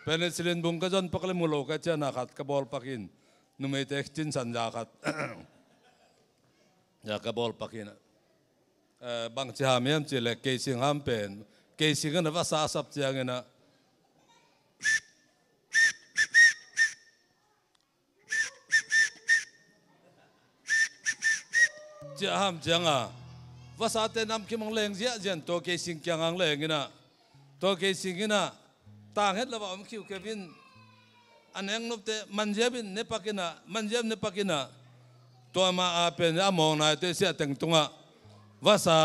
เป็นนิสลินบุงกระจนปักเลมุโลกเจนะขัดกระบอลปักินนุ่มเตกจินสัญญาขัดยากระบอลปักินบางทีหามยังจีเล็กเกสิงหามเป็นเกสิงกันภาษาสับจังนะจะห้ามจังภาษาเตนำคิมังเลงเสียจันตัวเกสิงจังอังเลงนะตัวเกสิงนะต่างเหตุละว่าอมคิวเควินอันยังนุบเตมันเจ็บินเนปากินะมันเจ็บเนปากินะตัวมาเป็นมองนายเตเสียแต่งตัวภาษา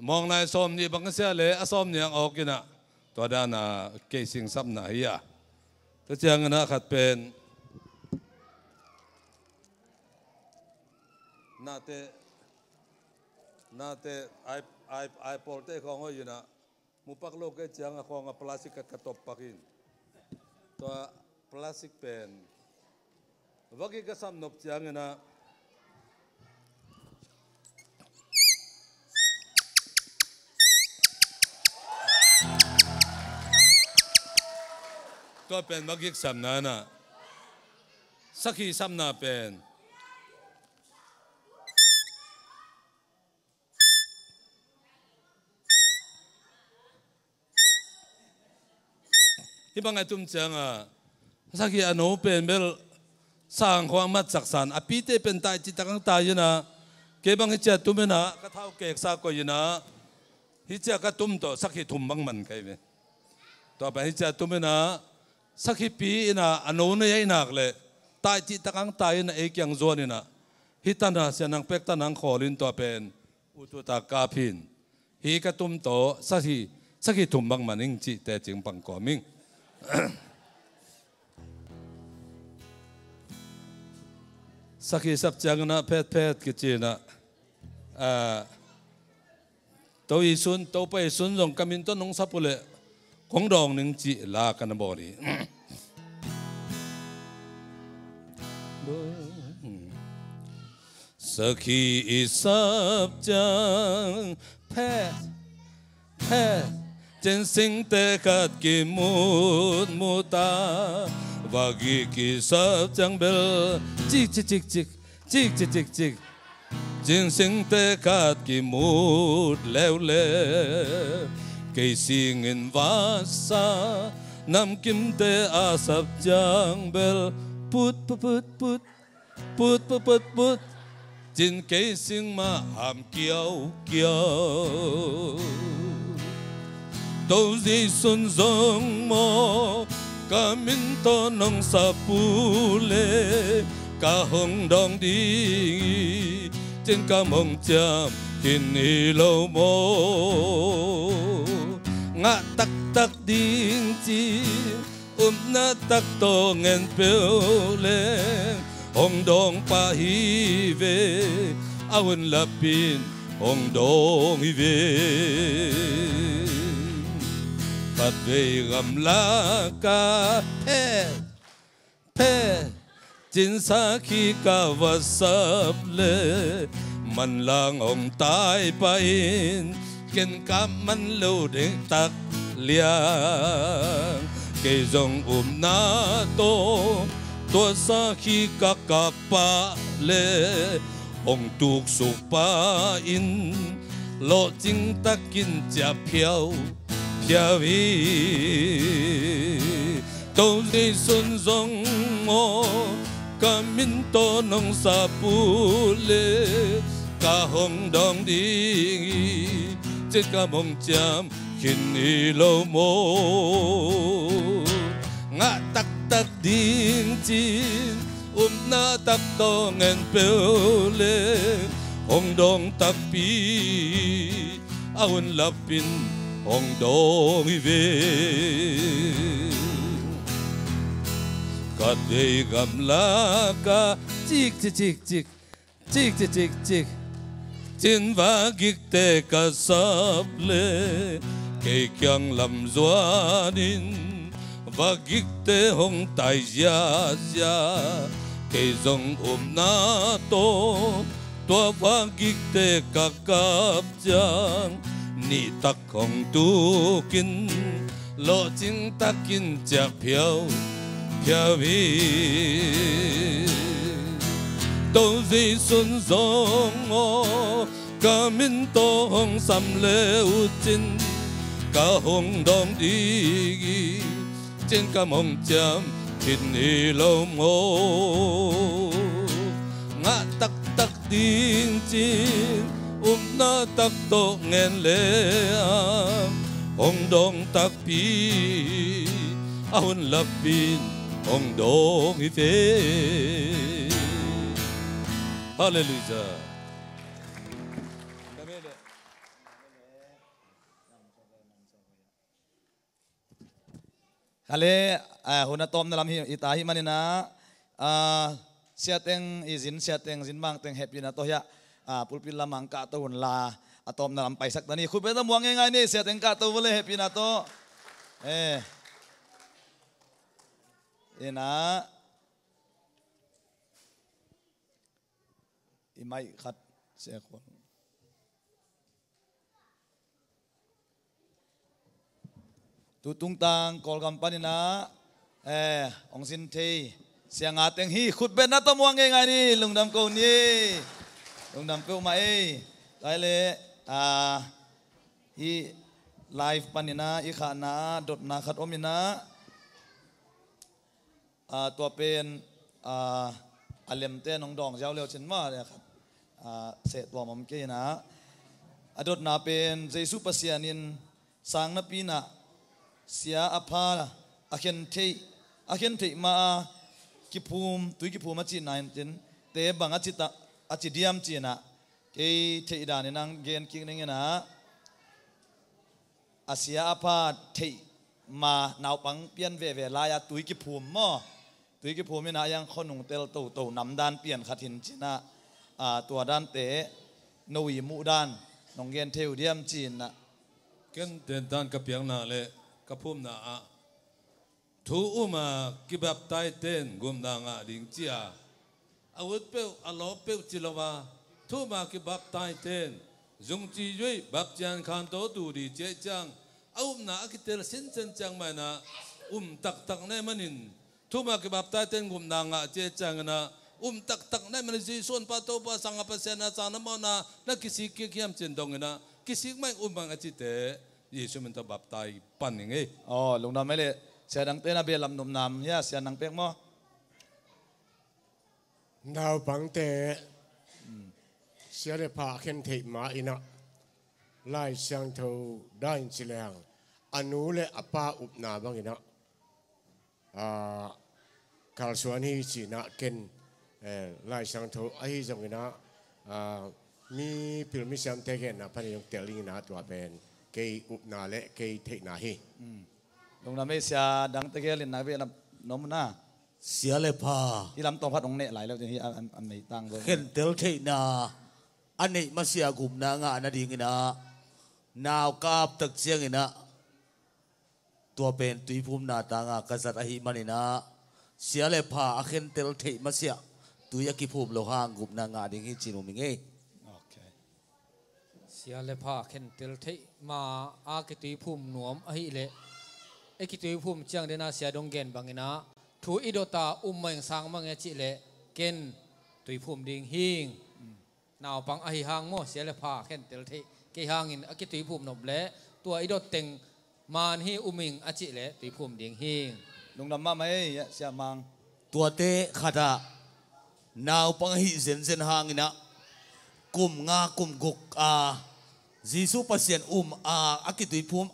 มองนายซ้อมนี่บังเสียเลยซ้อมนี่ยังออกกินะตัวด้านเกสิงซับนาเฮียตัวจังนะขัดเป็นนาเตไอพอลเตของเขาอยู่นะมุปักโลกเกจังของพลาสติกกระตบปักินตัวพลาสติกเป็นวักิกษัมนบจังนะตัวเป็นวักิกษัมนานะสักขีษัมนาเป็นที่บางไอตุ้มจังสักทีอนุเป็นเบลสร้างความมัดจักสันอภิเตเป็นตายจิตตังตายนะเก็บบางฮิจตุ้มนะกระเท้าเกกซากอยนะฮิจกระตุ้มต่อสักทีทุ่มบางมันใครไหมต่อไปฮิจตุ้มนะสักทีปีนะอนุเนี่ยหนักเลยตายจิตตังตายนะเอกยังโซนี่นะฮิตันนะเสียนังเป็กตันนังขอลินต่อเป็นอุตุตากาพินฮิกระตุ้มต่อสักทีทุ่มบางมันนิ่งจิแต่จึงปังก่อมิ่งสักทีสับจังนะเพศกิจนะตัวอีสุนตัวไปสุนรงกามินต้นนงสับปุเลของดองหนึ่งจีลากันบอดีสักทีสับจังเพศเจนสิงเตกัดกิมุตาวากิกิสับจังเบลจิกเจนสิงเตกัดกิมุดเลเกสิงอินวาสานำกิมเตอาสับจังเบลพุดจินเกสิงมาหามเกี่ยว đâu gì xuân giống mò cả min to nông sa pu lê cả hồng đong đi trên cả mong chạm hin hi lâu mô ngã tắc tắc điên chi na tắc to ngàn bèo lên hồng đong pa hi về awen lapin hồng đong hi về phát về gầm lá ca pe chính xác khi cả vật sập lệ mình lang ông tai pain kiên cảm mình lâu để tắc liang cây dòng na to sa khi cả pa lệ ông tuộc sụp pa in lộ chính tắc kinh cha phiêu phiêu vi đâu gì xuân giống mô cả min to nông sa pu lê cả hồng đong đi trên cả mong chạm hin hi lâu mô ngã tắc tắc điên chín na tắc to ngàn bèo lê hồng đong tắc pi awen lapin hồng đong về cắt về gầm lá ca chik chik chik chik chik chik chik chik trên vá gig tê ca sắp lê cây kyang làm doa nín và gig tê hong tai ya ya cây dòng na to vá gig tê ca cáp chang ni tắc hong tu kin lộ chính tắc kin cha phiêu phiêu vi đâu gì xuân giống ngô cả min to hong sam lê u chín cả hong đong đi trên cả mong chạm hin hi lâu ngô ngã tắc tắc điên chín na tắc to ngàn lê hong đong tắc pi awen lapin hong dong hi phê. Hallelujah. Hale huna tom na lam hi itahi manina siateng izin siateng zinbang teng happy na to ya pulpil lamang ka to hun la atom na lam paisak tani khube na muang ngai ni siateng ka to bole happy na to ina imai khat se khon tu tung tang kol company na ong sin thei siang ateng hi khut ben na to muang ngai ni lungdam ko ni lungdam ko mai lai le hi live panina i khana dot na khat ominaตัวเป็นอเลมเต้นองดองเจ้าเลี้ยวเช่นมาเลยครับเสร็จตัวมันกี่นะอดนาเป็นเจสุปเสียนินสังนปีนะเสียอภาอาเคนเทมากิภูมิตุยกิภูมิจีนายจินเตบังอาจิเดียมจีนะเกยเทดานินังเกนกิงนี่นะอาเสียอภาเทมาหนาวปังเปลี่ยนเวลายตุยกิภูมิมั้งตุยกิภูมินะยังคนหนุ่งเตลโตนำด้านเปลี่ยนขัดหินจีนะตัวด้านเตะนวีมุด้านนองเกนเทวเดียมจีนนะเกนเดินด้านกับเพียงนาเลยกับภูมินาทูมากิบับไตเต้นกุมนางดิงเจียอาวุธเปลอลอเปลจิลวาทูมากิบับไตเต้นจงจีจุยบับจันขันโตตูดีเจจังอาวุธนาคิดเตลสินเซนจังมานะตักในมันินทุมากิบับไตเต้นกุมนางเจจังนะตักในมันจีส่วนปะโตปะสังปะเสนาจานมอนะนักกิสิกิยามเจนดงนะกิสิไม่บังอจิเตเยซูมันตบับไตปันยังไงอ๋อลุงดำไม่เลยเสียดังเต้นเบียลำนมนำเนี่ยเสียดังเปียกมั้งดาวปังเตเสียได้พาเข็นเทมาอินะไล่เสียงเท่าได้สิแรง อนุเลอป้าอุปนาบางอินะคาลส่วนนี้จีน่าเก่งไล่สังทุไอ้จังอินะมีพิลมิสัมเทเกนนะพันยงเตลิงนะตัวเป็นเกย์อุปนาและเกย์เทคนาฮีลงน้ำไม่เสียดังตะเกียลินนักเวนับน้องมันน่าเสียเลยพาที่ลำตองพัดองเนี่ยหลายแล้วที่อันไหนตั้งเลยเห็นเตลเทนาอันนี้มาเสียกลุ่มนางานาดีงินะนาวกาบตักเสียงินะตัวเป็นตุยภูมินาตางากษัตริย์อหิมานินะเสียเลยพาเห็นเตลเทมาเสียตุยกิภูมิโลหางกลุ่มนางาดีงิจินุมิงเอเสียเลยพาเห็นเตลเทมาอากิตุยภูมิหนวมอหิเลไอกิตุยภูมิเจียงเดนาเสียดงเกนบางนะทูอิโดตาเมืองสังมังเอจิเลเกนตุยภูมิดิ่งหิงนาวปังอหิหางโมเสียเลยพาเห็นเตลเทเกหังอินอากิตุยภูมินบเลตัวอิโดเต็งมานฮีมิงอจิเลตุยภูมิดิ่งหิงลงน้ำมาไหมเสียมังตัวเตะขัดนาวปังหิเซนเซนหางอินะกลุ่มงากลุ่มกุกจีซูปัสเซียนอากิตุยภูมิ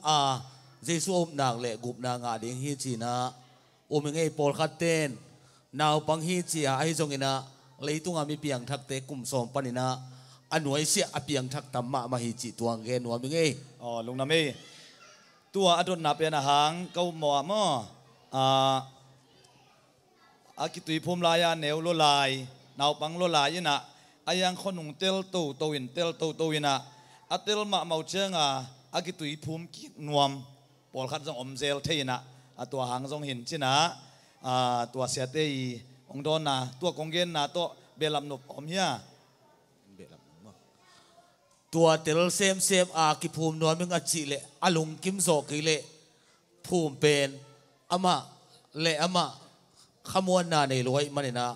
จีซูนางเละกุบนางาดิ่งหิจีนะมิงเอปอลขัดเต้นนาวปังหิจีไอจงอินะเลยตุงมีเปียงทักเตะกลุ่มสมปนินะอันหน่วยเสียเปียงทักตัมมาหิจิตัวเงินหัวมิงเอลงน้ำไม่ตัวอดุลนับเป็นอาหารเกาหมอมอากิตุยภูมิลายาเนวโลลายนาวปังโลลายนะอายังคนนุ่งเตลตูโตวินเตลตูโตวินะอัตเตลมาเมาเชิงอากิตุยภูมิกินวมปอลขัดจงอมเซลเทนะตัวหางจงเห็นชินะตัวเสียเตยองโดนนะตัวกงเกนนะตัวเบลำนบอมเฮียตัวเตลเซมกิภูมินวลมึงอจิเลอลุงกิมโซกิเลภูมิเป็นอามาเลอามาขมวนนาในรวยมันนะ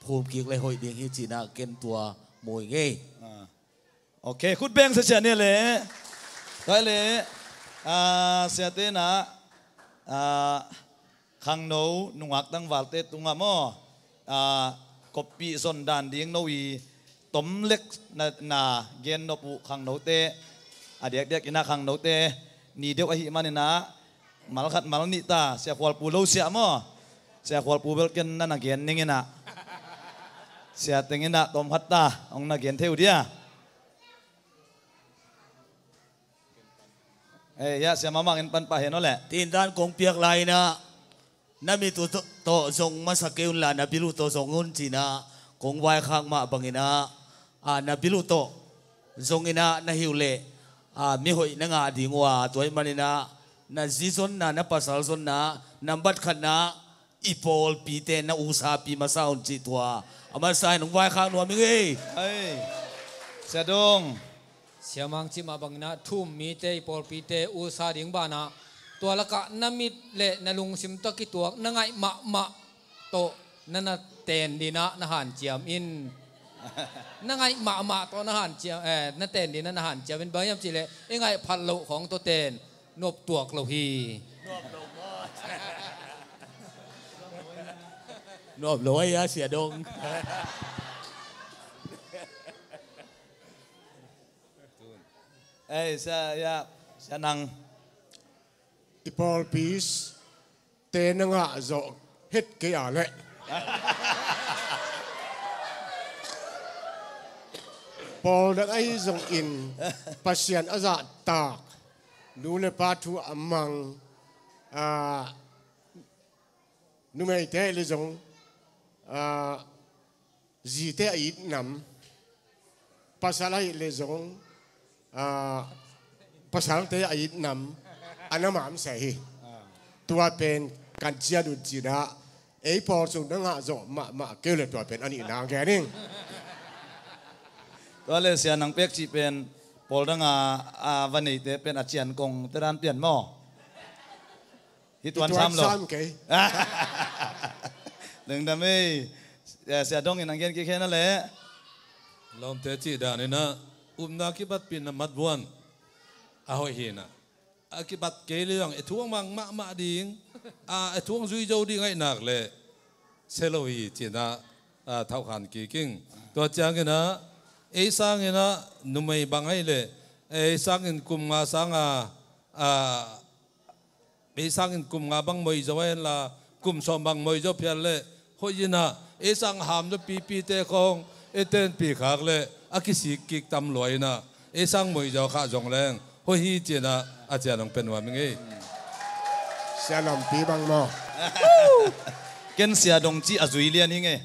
ภูมิกิกเลยหอยเดียงฮิจินะเกนตัวมวยเงยโอเคคุณเบงเสียเนี่ยเลยได้เลยเสียเตนะขังโนนุ่งหักตั้งวัลเตตุงามอกบปีส่วนด่านเดียงโนวีต้มเล็กนาเกนนบุขังโนเตเด็กอินะขังโนเตนี่เดียวอหิมันนะมาลขัดมาลนิตาเสียขวลปูโลเสียมั้งเสียขวลปูเบลเกนนั่นนักเกนนิ่งนะเสียติงนะต้มขัดตาองนักเกนเทวเดียยาเสียมามังอินปันป่าเห็นนั่นแหละตีนด้านกงเปียกไหลนะนั่นมีตัวโตส่งมาสักเกลลานะพิลุโตส่งงุนจีนะกงไว้ข้างมาบังอินะนะพิลุโตส่งอินะนะฮิวเล่มีหอยนังอาดิงว่าตัวมันอินะนะซีซอนนะปัสสาวะซอนนะนับบัดขันนะอีโพลปีเตนะอุษาปีมาซาอุนจีตัวอามาใส่หนุ่มไว้ข้างหนุ่มมิงเอ้เสียดงเสียมังจิมาบังนะทุ่มมีเตปอลปีเตอุษาดิ่งบานะตัวละกะนามิดเละนลุงซิมตะกิตัวนังไงมะโตนันเตนดีนะนหันเจียมอินนังไงมะโตนหันเจียมนั่นเตนดีนะนหันเจียมเป็นใบยำจีเละยังไงพันโลของตัวเตนนบตัวกลฮีนบโลยอะเสียดงเสียนังอีพอลพีสเตนังะโจเฮ็ดเกียร์เลยพอลดังไอ้จงอินปัสเซียนอาจารย์ตากดูในปาทูอามังนูไม่เตะเลยจงจีเตะอีกนำภาษาอะไรเลยจงภาษาเตะอีกนำอันนั้นมันใช่ตัวเป็นการเชียร์ดูจีน่าไอ้พอสุดนั่งอ่ะจ่อมาเกลือตัวเป็นอันนี้นางแกนิ่งตัวเลเซียนังเป็กจีเป็นพอลดังวันนี้เตเป็นอาเจียนกงเตรันเปลี่ยนหม้อฮิตวันซ้ำหรอหนึ่งแต่ไม่เสียดงอย่างนังเกนแค่นั่นแหละลองเตจีดานี่นะนาคิบัดปินมัดวันอาหอยเห็นนะอาคิบัดเกลียงไอ้ทวงมังมาดิ่งไอ้ทวงซุยโจดิ่งไอ้หนักเลยเซโลฮีจีน่าเท่าขันกี่กิ้งตัวจางกันนะไอ้สังกันนะนุ่มไม่บังไอ้เลยไอ้สังกันกุมมาสัง sang in kum nga bang moi zo en la kum som bang moi zo phial le hoina sang ham zo pi te khong eten pi khak le akisi kik tam loina sang moi zo kha jong leng ho hi chena acha long pen wa mi nge sia lam pi bang mo ken sia dong chi azui lian hi nge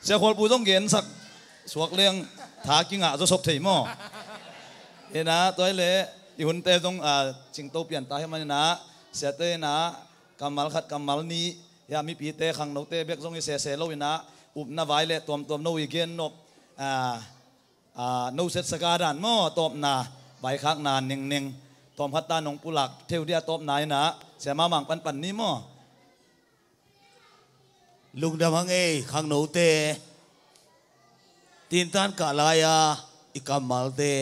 sia khol pu dong gen sak suak leng tha ki nga zo sop thei mo ena toy le ihun te dong ching to pian ta he man na sia te na kamal khat kamal ni ya mi pi te khang no te bek zong i se lo ina up na vai le tom no i gen nop no set sagadan mo top na vai khak na ning tom khat ta nong pulak theu dia top nai na sia ma mang pan ni mo lung da mang e khang no te tin tan ka la ya ikamal te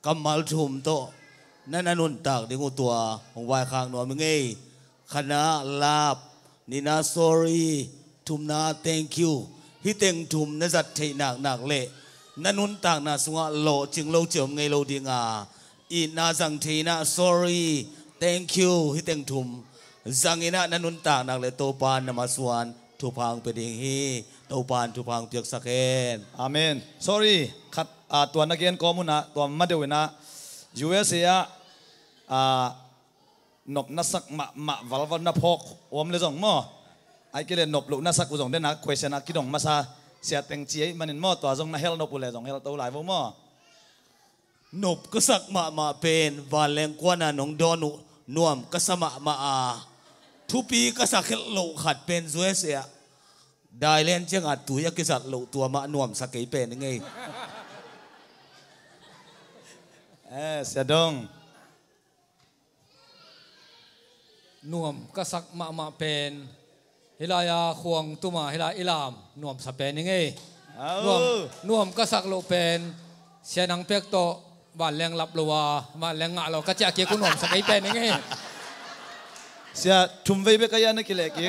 kamal thum toนั่นนุ่นตากดิ้งตัวของวายข้างหนอมึงไงคณะลาบนี่นะ sorry ทุมนา thank you ฮิเต็งทุมนั่นจัดเทหนักเละนั่นนุ่นตากนะสงะโลจึงโลเจียมไงโลดีงาอีน่าจังเทนะ sorry thank you ฮิเต็งทุมจังอินะนั่นนุ่นตากนักเละโตปานนมาสวนทุพังไปดิ่งฮีโตปานทุพังเปียกสักเอนอาเมน sorry ขัดตัวนักเรียนกอมุนะตัวมาเดียวนะ USAนบนัสักมาวัลนะพกอมเลยส่งมั่วไอ้กิเลนนบลุนัสักกูส่งได้นะ question กิดงมาซาเสียเต็งจีมันมั่วตัวส่งนะเฮลนบเลยส่งเฮลตัวหลายมั่วน บก็สักมาเป็นวาเลงกว่านะน้องดอนุนวมก็สมาทุปีก็สักเฮลโลขัดเป็นสวยเสียได้เล่นเจ้าอัดตัวยักษ์สัตว์โลตัวมานวมสักกี่เป็นยังไงเสียดงนวมก็สักมาเป็นฮิลายาควงตุมาฮิลาอิลามนวมสเปนยังไงนวมก็สักโลเป็นเสียนังเปียกโตบ้านแรงลับลัวบ้านแรงงะเราก็จะเกี่ยวกับนวมสักเป็นยังไงเสียทุ่มไว้เบกยันนี่กิเลกิ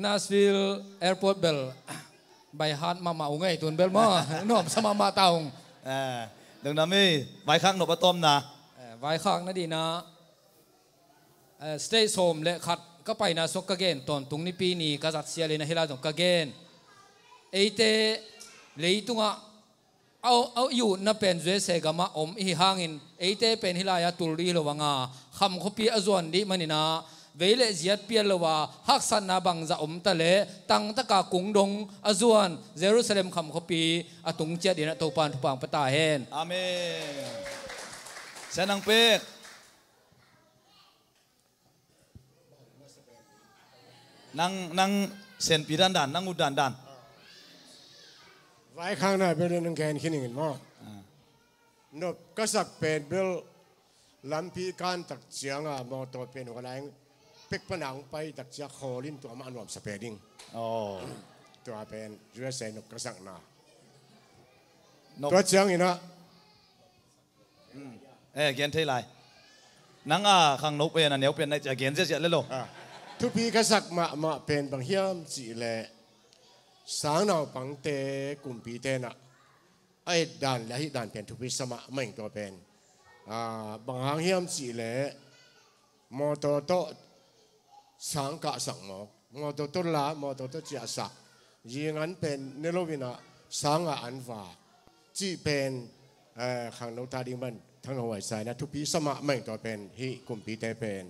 นัสวิลแอร์พอร์ตเบลใบฮัดมาอุงไงตุนเบลมานวมสมาตาองดังนั้นไม่ใบข้างนบต้มนะใบข้างนั่นดีนะสเตย์โฮมและขัดก็ไปนะสกเกนตอนตรงนี้ปีนี้ก็จัดเสียเลยนะฮิลาตรงกเกนไอเตเลยตุงเอาอยู่นับเป็นเจสเกมาอมอีหางอินไอเตเป็นฮิลายาตุลีโลวังาคำขปีอจวนดีมันนี่นะเวลเจียดเปียลว่าฮักสันนาบังจะอมตะเลตังตะกากุงดงอจวนเยรูซาเล็มคำขปีอตุงเจียดีนะตัวปานทุปังปตาเฮนอาเมนเสนังเป็ดนั่งเซนปีดันนั่งอุดดันไว้ข้างหน้าเป็นเรื่องแกนขึ้นอย่างมั้งนบก็สักเป็นเบลลำพีการตักเสียงมอตัวเป็นหัวแรงเป็กผนังไปตักเสียคอลิ้นตัวมันรวมสเปดิ้งตัวเป็นยูเอสเอนบก็สักหน้าตัวเสียงอีนะเกียนเท่าไรนั่งข้างนกเป็นอันเนี้ยเป็นในจะเกียนเสียเลยหรอทุพีก็สักมาเป็นบางเฮียมจีเล่สางนาวปังเตกุมปีเตนะไอ้ด่านและที่ด่านเป็นทุพีสมาไม่ตัวเป็นบางหางเฮียมจีเล่มอตัวโตสังกะสังหมอกมอตัวต้นละมอตัวเจียสักยิงอันเป็นเนโรวินะสังอันว่าจีเป็นขังโนตาดิมันทั้งหัวใจนะทุพีสมาไม่ตัวเป็นที่กุมปีเตเป็น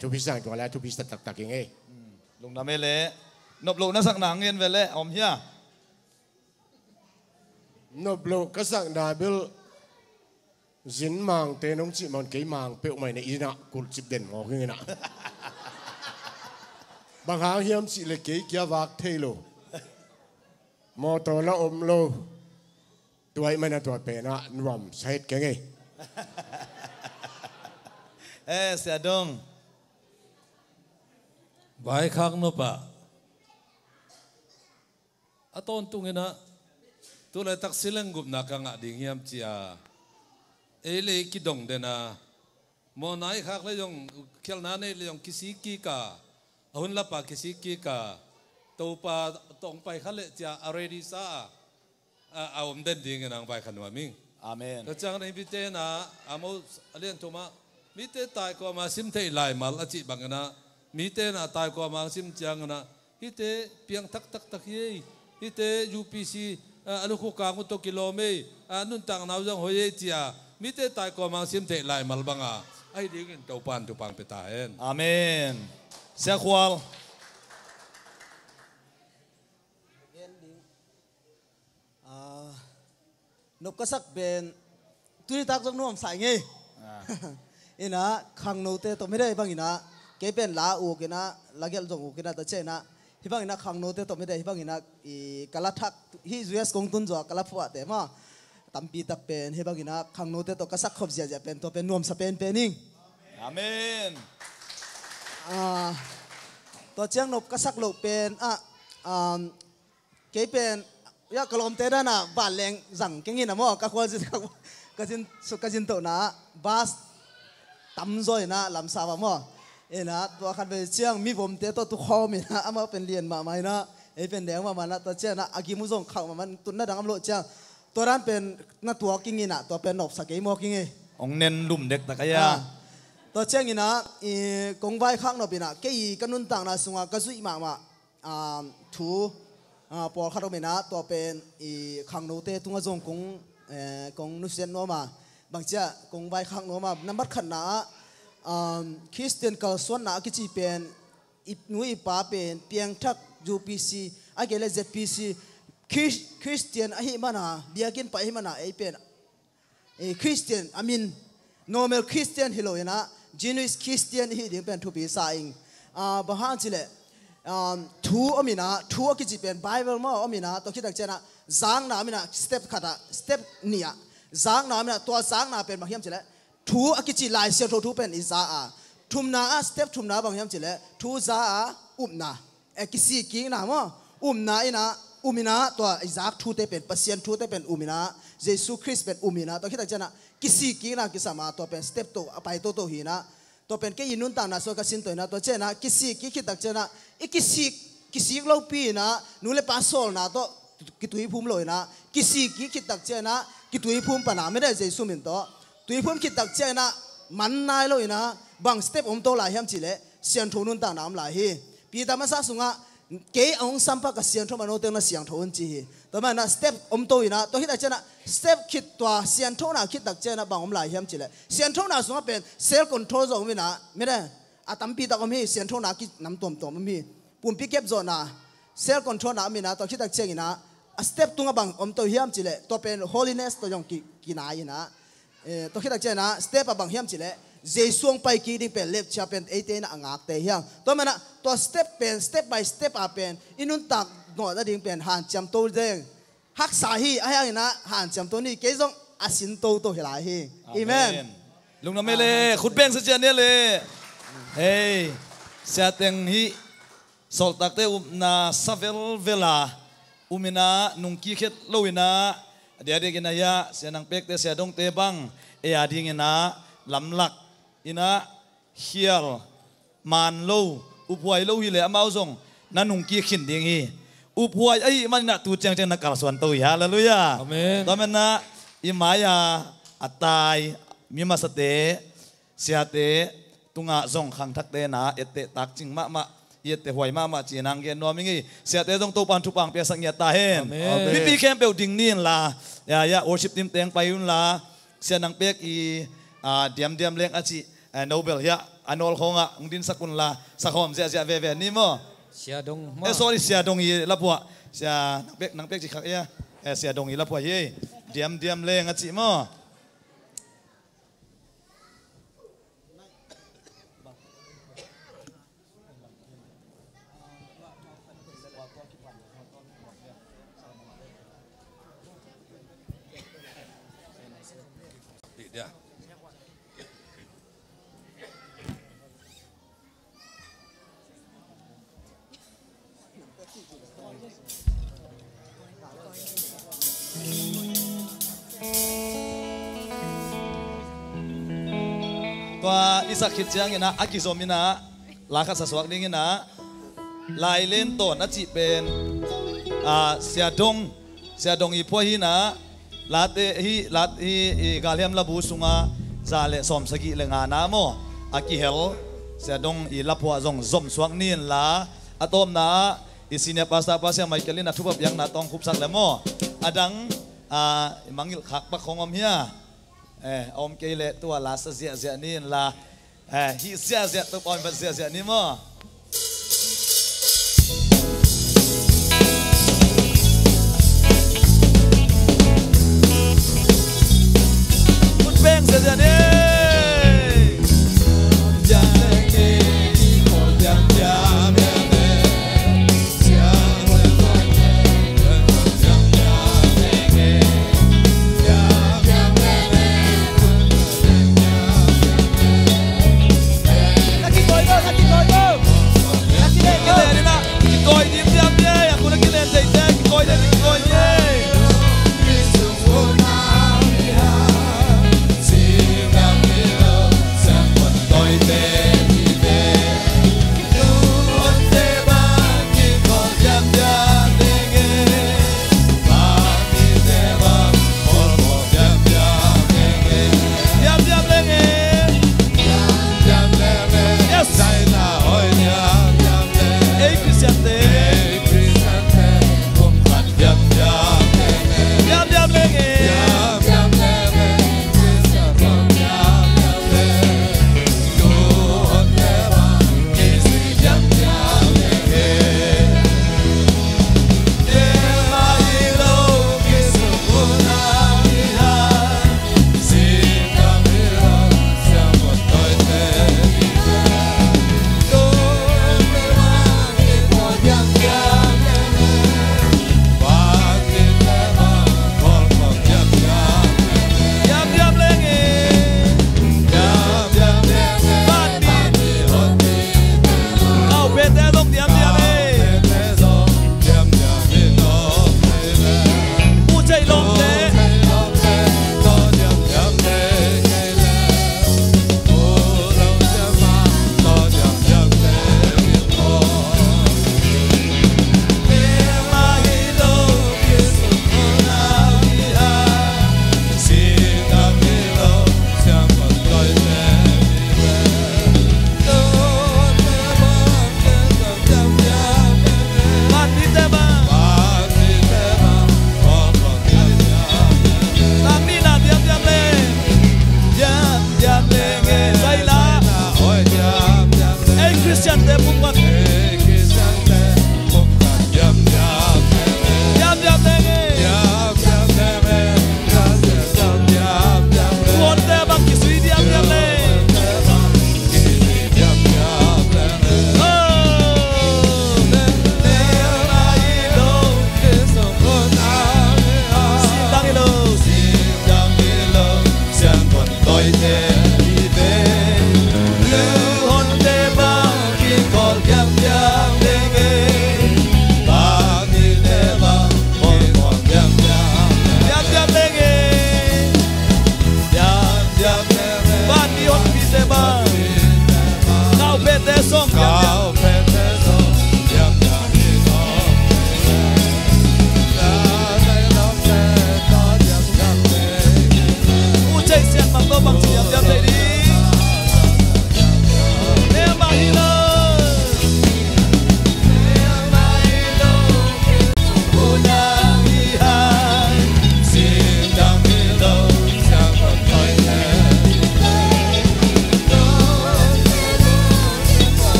ทุกพิสังตัวแล้วทุกพิสัตักยังไงลุงดำเมเล่นบลูนัสักหนังเงินเวลอมเฮียนบลูก็สักดาบิลจินมังเตนงจิมันเกยมังเปิลใหม่ในอีน่ะกุลจิบเด่นงอขึ้นน่ะบางหางเฮียมสิเลเกยเกียวักเทโลมอตัวละอมโลตัวไอ้มันตัวเป็นนะนวมใช้ยังไงเสียดงใบข้างนบต้นตุงนะตัวเลยตักสิเลงกุบนักงะดิ่งยามจีอาเลยกิดงเดนะมอนายข้างเลยยงเขียนนั้นเลยยงกิสิกีกาหุ่นละปากิสิกีกาตัวปาตรงไปข้าเลยจะอะไรดีซ่าเอาอมเด่นดิ่งนางใบขันวามิง อาเมน ก็จังในพิเตนะอาโมเรียนถูกมั้ยมีเตตายก็มาซิมเทไลมาอจิบังนะมีเตนะตายก็มาซิมจังนะฮิเตเปียงทักเยฮิเต UPC อนุคุกางกุตกิโลเมนุนตังนาวจังโฮเยจียมีเตตายก็มาซิมเทไลมาบังอ่ะไอ้ดิ้งตัวปันตัวปังไปตายอาเมนเสียควาลนกกระสักเป็นตุยตักจงนุ่มใส่ไงอินะขังโนเตตัวไม่ได้บางอินะเก็บเป็นลาอูกินะลาเกลจงอูกินะแต่เจนะที่บางอินะขังโนเตตัวไม่ได้ที่บางอินะกะละทักที่ยูเอสกงตุนจ่อกะละฟัวแต่มาตั้มปีตักเป็นที่บางอินะขังโนเตตัวกระสักขบเสียจะเป็นตัวเป็นนุ่มสเปนเป็นนิ่งอาเมนตัวเชียงนกกระสักโลกเป็นเก็บเป็นยากลมเตด้านะบ้านแรงสั่งเก่งยินนะมั่วก็ควรจะก็จินสุกจินโตนะบาสตั้มซอยนะลำสาวมั่วนะตัวขันไปเชียงมีผมเตตัวตุกคอมีนะเอามาเป็นเรียนมาไหมนะเป็นแดงมานะตัวเชียงนะอากิมุซงเข้ามามันตุนน่าดังอำโลเชียงตัวนั้นเป็นนักตัวกิ่งยินนะตัวเป็นนกสกีมอกิ่งยิองเน้นลุ่มเด็กตะกี้ตัวเชียงยินนะกงไว้ข้างนอกปีนะเกี่ยกันนุ่นต่างนะสุงก็สุยมาถูปอลคาร์โดเมนะตัวเป็นขังโนเตตุงจงกงนุเซียนโนมาบางเจ้ากงใบขังโนมานับบัดขันนะคริสเตียนกัลส่วนนะกิจเป็นนุยป้าเป็นเพียงทัก UPC ไอเกลเล ZPC คริสเตียนไอหิมานะเบียกินไปหิมานะไอเป็นคริสเตียนI mean normal Christian ฮิโลยนะ genuine Christian ฮิดิ้งเป็นทุบีสายอิงบางทีเลยทูอมินะทูกิจเป็นไบเบิลมั้งอมินะตัวคิดตั้งใจนะจางนะอมินะสเต็ปขัดสเต็ปเนี่ยจางนะอมินะตัวจางนะเป็นบางอย่างจิเลยทูกิจลายเสียทูเป็นอิจาทุมนะสเต็ปทุมนะบางอย่างจิเลยทูจานะกิจกิ้งนะมั้งนะอินะมินะตัวอิจาทูเตเป็นปัสเซียนทูเตเป็นมินะเยซูคริสต์เป็นมินะตัวคิดตั้งใจนะกิจกิ้งนะกิจสมาตัวเป็นสเต็ปตัวไปตัวหินะตัวเป็นแค่ยินุนต่างนะส่วนกสินตัวนะตัวเจนะกิสิกิคิดตักเจนะกิสิเราปีนะนู่นเลยปัสโซลนะตัวกิตุยพุ่มลอยนะกิสิกิคิดตักเจนะกิตุยพุ่มปนาไม่ได้ใจสุ่มตัวตุยพุ่มคิดตักเจนะมันนายลอยนะบางสเต็ปตัวหลายยามจิเลเสียงทุนุนต่างน้ำหลายฮีปีตามาซาสุงะเกยองสัมปะกับเสียงทุมันโนเตนะเสียงทุนจีตัวมันนะสเต็ปตัวนะตัวคิดตักเจนะสเต็ปคิดตัวเสียงทุนะคิดตักเจนะบางหลายยามจิเลเสียงทุนะสุงะเป็นเซลล์คอนโทรลของมันนะไม่ได้ตั้มปีตาก็มีเสียงทุนะคิดน้ำตัวมันมีปุ่มพิกเก็บโซนนะเซลล์คอนโทรลนะมีนะตัวคิดตักเจงนะสเต็ปตัวบางตัวเฮียมจิเลตัวเป็น holiness ตัวยองกินายนะตัวคิดตักเจนะสเต็ปบางเฮียมจิเลเจสวงไปกีดิ้งเป็นเล็บชาเป็น18นะงักเตะเฮียงตัวมันนะตัวสเต็ปเป็น step by step เป็นอินุนตักหน่อยดิ้งเป็นหันจำตัวเด้งฮักสาฮีไอ้ยังนะหันจำตัวนี้เกี่ยงอาศินตัวเฮลายฮีอาเมนลุงน้ำเมเล่ขุดเบ่งสัจจะเนี่ยเลยเฮ้ยเสียเต็งฮีสอลตักเตนาซาเวลเวลามินานุงกีเข็ดโลวินาเดี๋ยวกินายะเสียนังเป็กเตเสียดงเตบังดิ้งนะลำหลักอินะเฮียลมันโลอุปวยโลหิเลอมาส่งนั่นนุงกีขินดิ้งฮีอุปวยไอ้มันน่ะตูเจียงนักการส่วนตัวฮาเลลูยาตอนนั้นนะอิมายาอัตตายมีมาสเตเสียเตตุงะส่งขังทักเตนะเอเตตักจิงมาเยเตหวยมาจีนังเกนนอมิงี้เสียเตต้องตัวปันทุปังเปียสังเกตตาเห็นพี่แคมเปลดิ่งนี่ล่ะยาโอชิปติมเตงไปยุ่นล่ะเสียนังเปียกเดียมเลี้ยงอาชีโนเบลอันอลคงดินสกุลล่ะสักหอมเสียเวนี่มั้งเสียดงsorry เสียดงอีละพัวเสียนังเปียกจิขักเสียดงอีละพัวเย่เดียมเลี้ยงอาชีมั้งตัวอิสักขิดเจียงนะอากิโซมินะลาคัสสวักนี่นะลายเล่นโตนัจิเป็นเสียดงอีพวกฮีนะ lát hi galiam labu sunga zale som sagi lenga na mo akihel se dong i lapua zong zom suak nin la atom na isinya pasta pasya Michaelina thupap yang na tong khupsak le mo adang mangil khak pa khongom hia om keile tua la sa zia nin la hi zia to pon ba zia ni mo bang zia ni Hãy subscribe cho kênh Ghiền Mì Gõ để không bỏ lỡ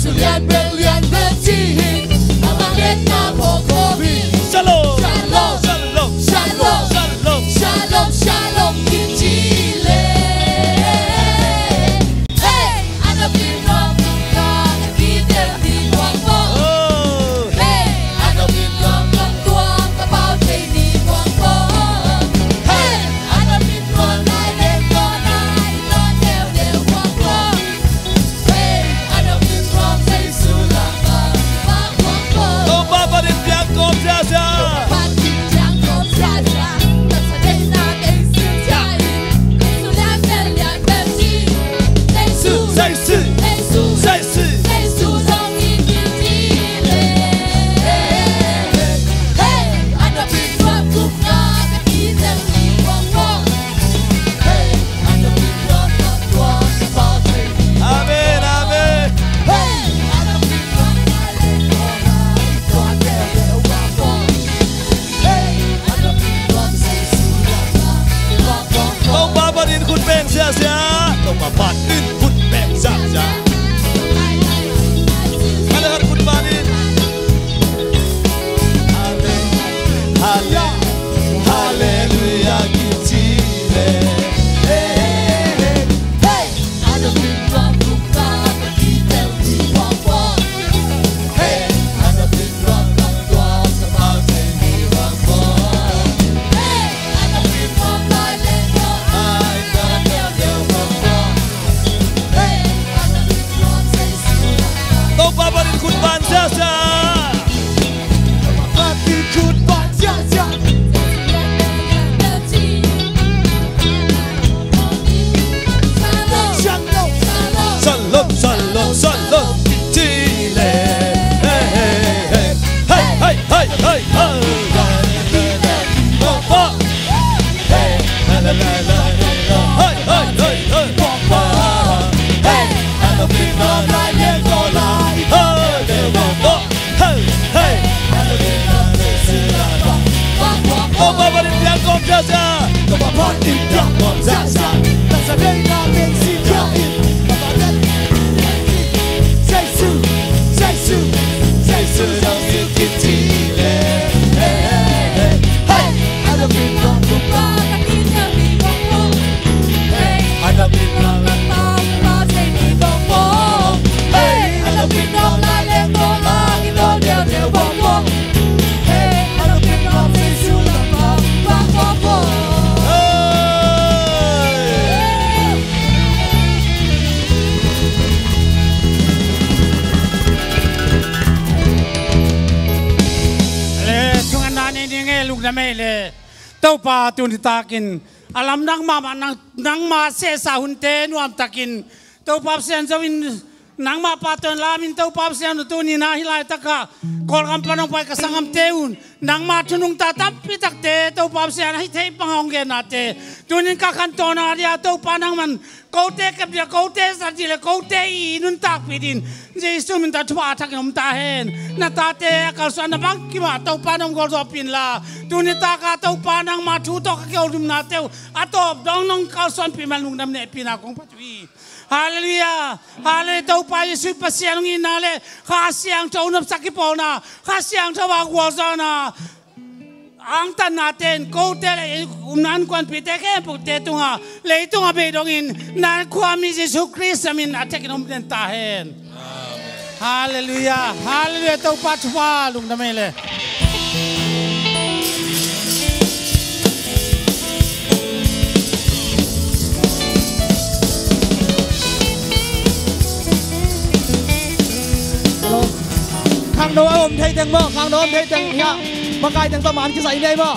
su lian bel chi ama let na po ko bi Shalom. Shalom Shalom. Shalom Shalom. Shalom Shalom kim chi le Hey ana bin rom ka bi del di quang po Oh. Hey ana bin rom lam tuang ka bao te ni quang po Hey ana bin rom lai le ko nai lo del del quang po Hey ana bin rom say su la ka ba quang po Oh, Papa din tiang kom sia sia. Pan tin chang ko sia sia ta sa dei na dei su cha yin su lian bel chi dei su Say si. dei su Say si. dei su dong yin yin chi le Hey ana bin rom kup na ka ki del ni quang po Hey ana bin rom na tua sa ba te Amen. Amen. Hey ana bin rom na le ko na tua te le quang po Hey ana bin rom say su la ka quang po Oh, Papa din kun beng sia sia. Oh, Papa din kun beng sia sia. Mana har kun banin. Amen. Amen. Hallelujah kitile. Hey ana bin rom kup na ka ki del ni quang po Hey ana bin rom na tua sa ba te ni quang po Hey ana bin rom na le ko ai na del del quang po Hey ana bin rom say su la ka Oh, Papa din kun ban sia sia. Pati kun ba sia sia Shalom, shalom, shalom kitile. Hey, hey, hey. Hey, hey, hey, hey, hey. Papa. Hey, la la la la. Hey, hey, hey, hey. Papa. Hey, ana bin rom lai le ko lai. Hey, de papa. Hey, hey. Ana bin rom lai si la ba. Oh, Papa din tiang kom sia sia. Oh, Papa din tiang kom sia sia. Ta sa dei na dei si cha yin Say su say su say su dong yin yin chi le Hey ana bin rom kup na ka ki del ni quang po Hey ana bin rom na ta ba te ni quang po Hey ana bin rom na le ko ma ki lo del del quang po Hey ana bin rom say su la ka ba quang po le tungan na ni nge luk na me le tau pa tu ni takin alam nang ma se sa hun te nuam takin tau pa sen zawin nang ma pa ton lamin tau pa sen tu ni na hilai taka kol kam panong pai ka sangam teun nang ma tunung ta tampi tak te tau pa sen hi thei pangong ge na te tunin ka kan to na dia tau pa nang man ko te kap dia ko te sa ji le ko te I nun tak pidin Jesu min ta thwa thak nom ta hen na ta te ka sa na bang ki ma tau pa nong gol zo pin la tunin ta ka tau pa nang ma thu to ka ke dum na te atop dong nong ka son pi man lung nam ne pina kong patwi Hallelujah. Hallelujah. Tau pa Yesu pasiang inale. Khasiang chau nap sakipona. Khasiang chau agwazana. Ang tan natin ko tele umnan kwan pite ke pute tunga leitunga bedongin nan kwami Yesu Kristo min atek nom den tahen. Hallelujah. Hallelujah. Tau pa chwa lung namele. khang đồ ôm thấy tiếng mơ khang đồ ôm thấy tiếng nhá mà cái tiếng tâm án cái dạy này mà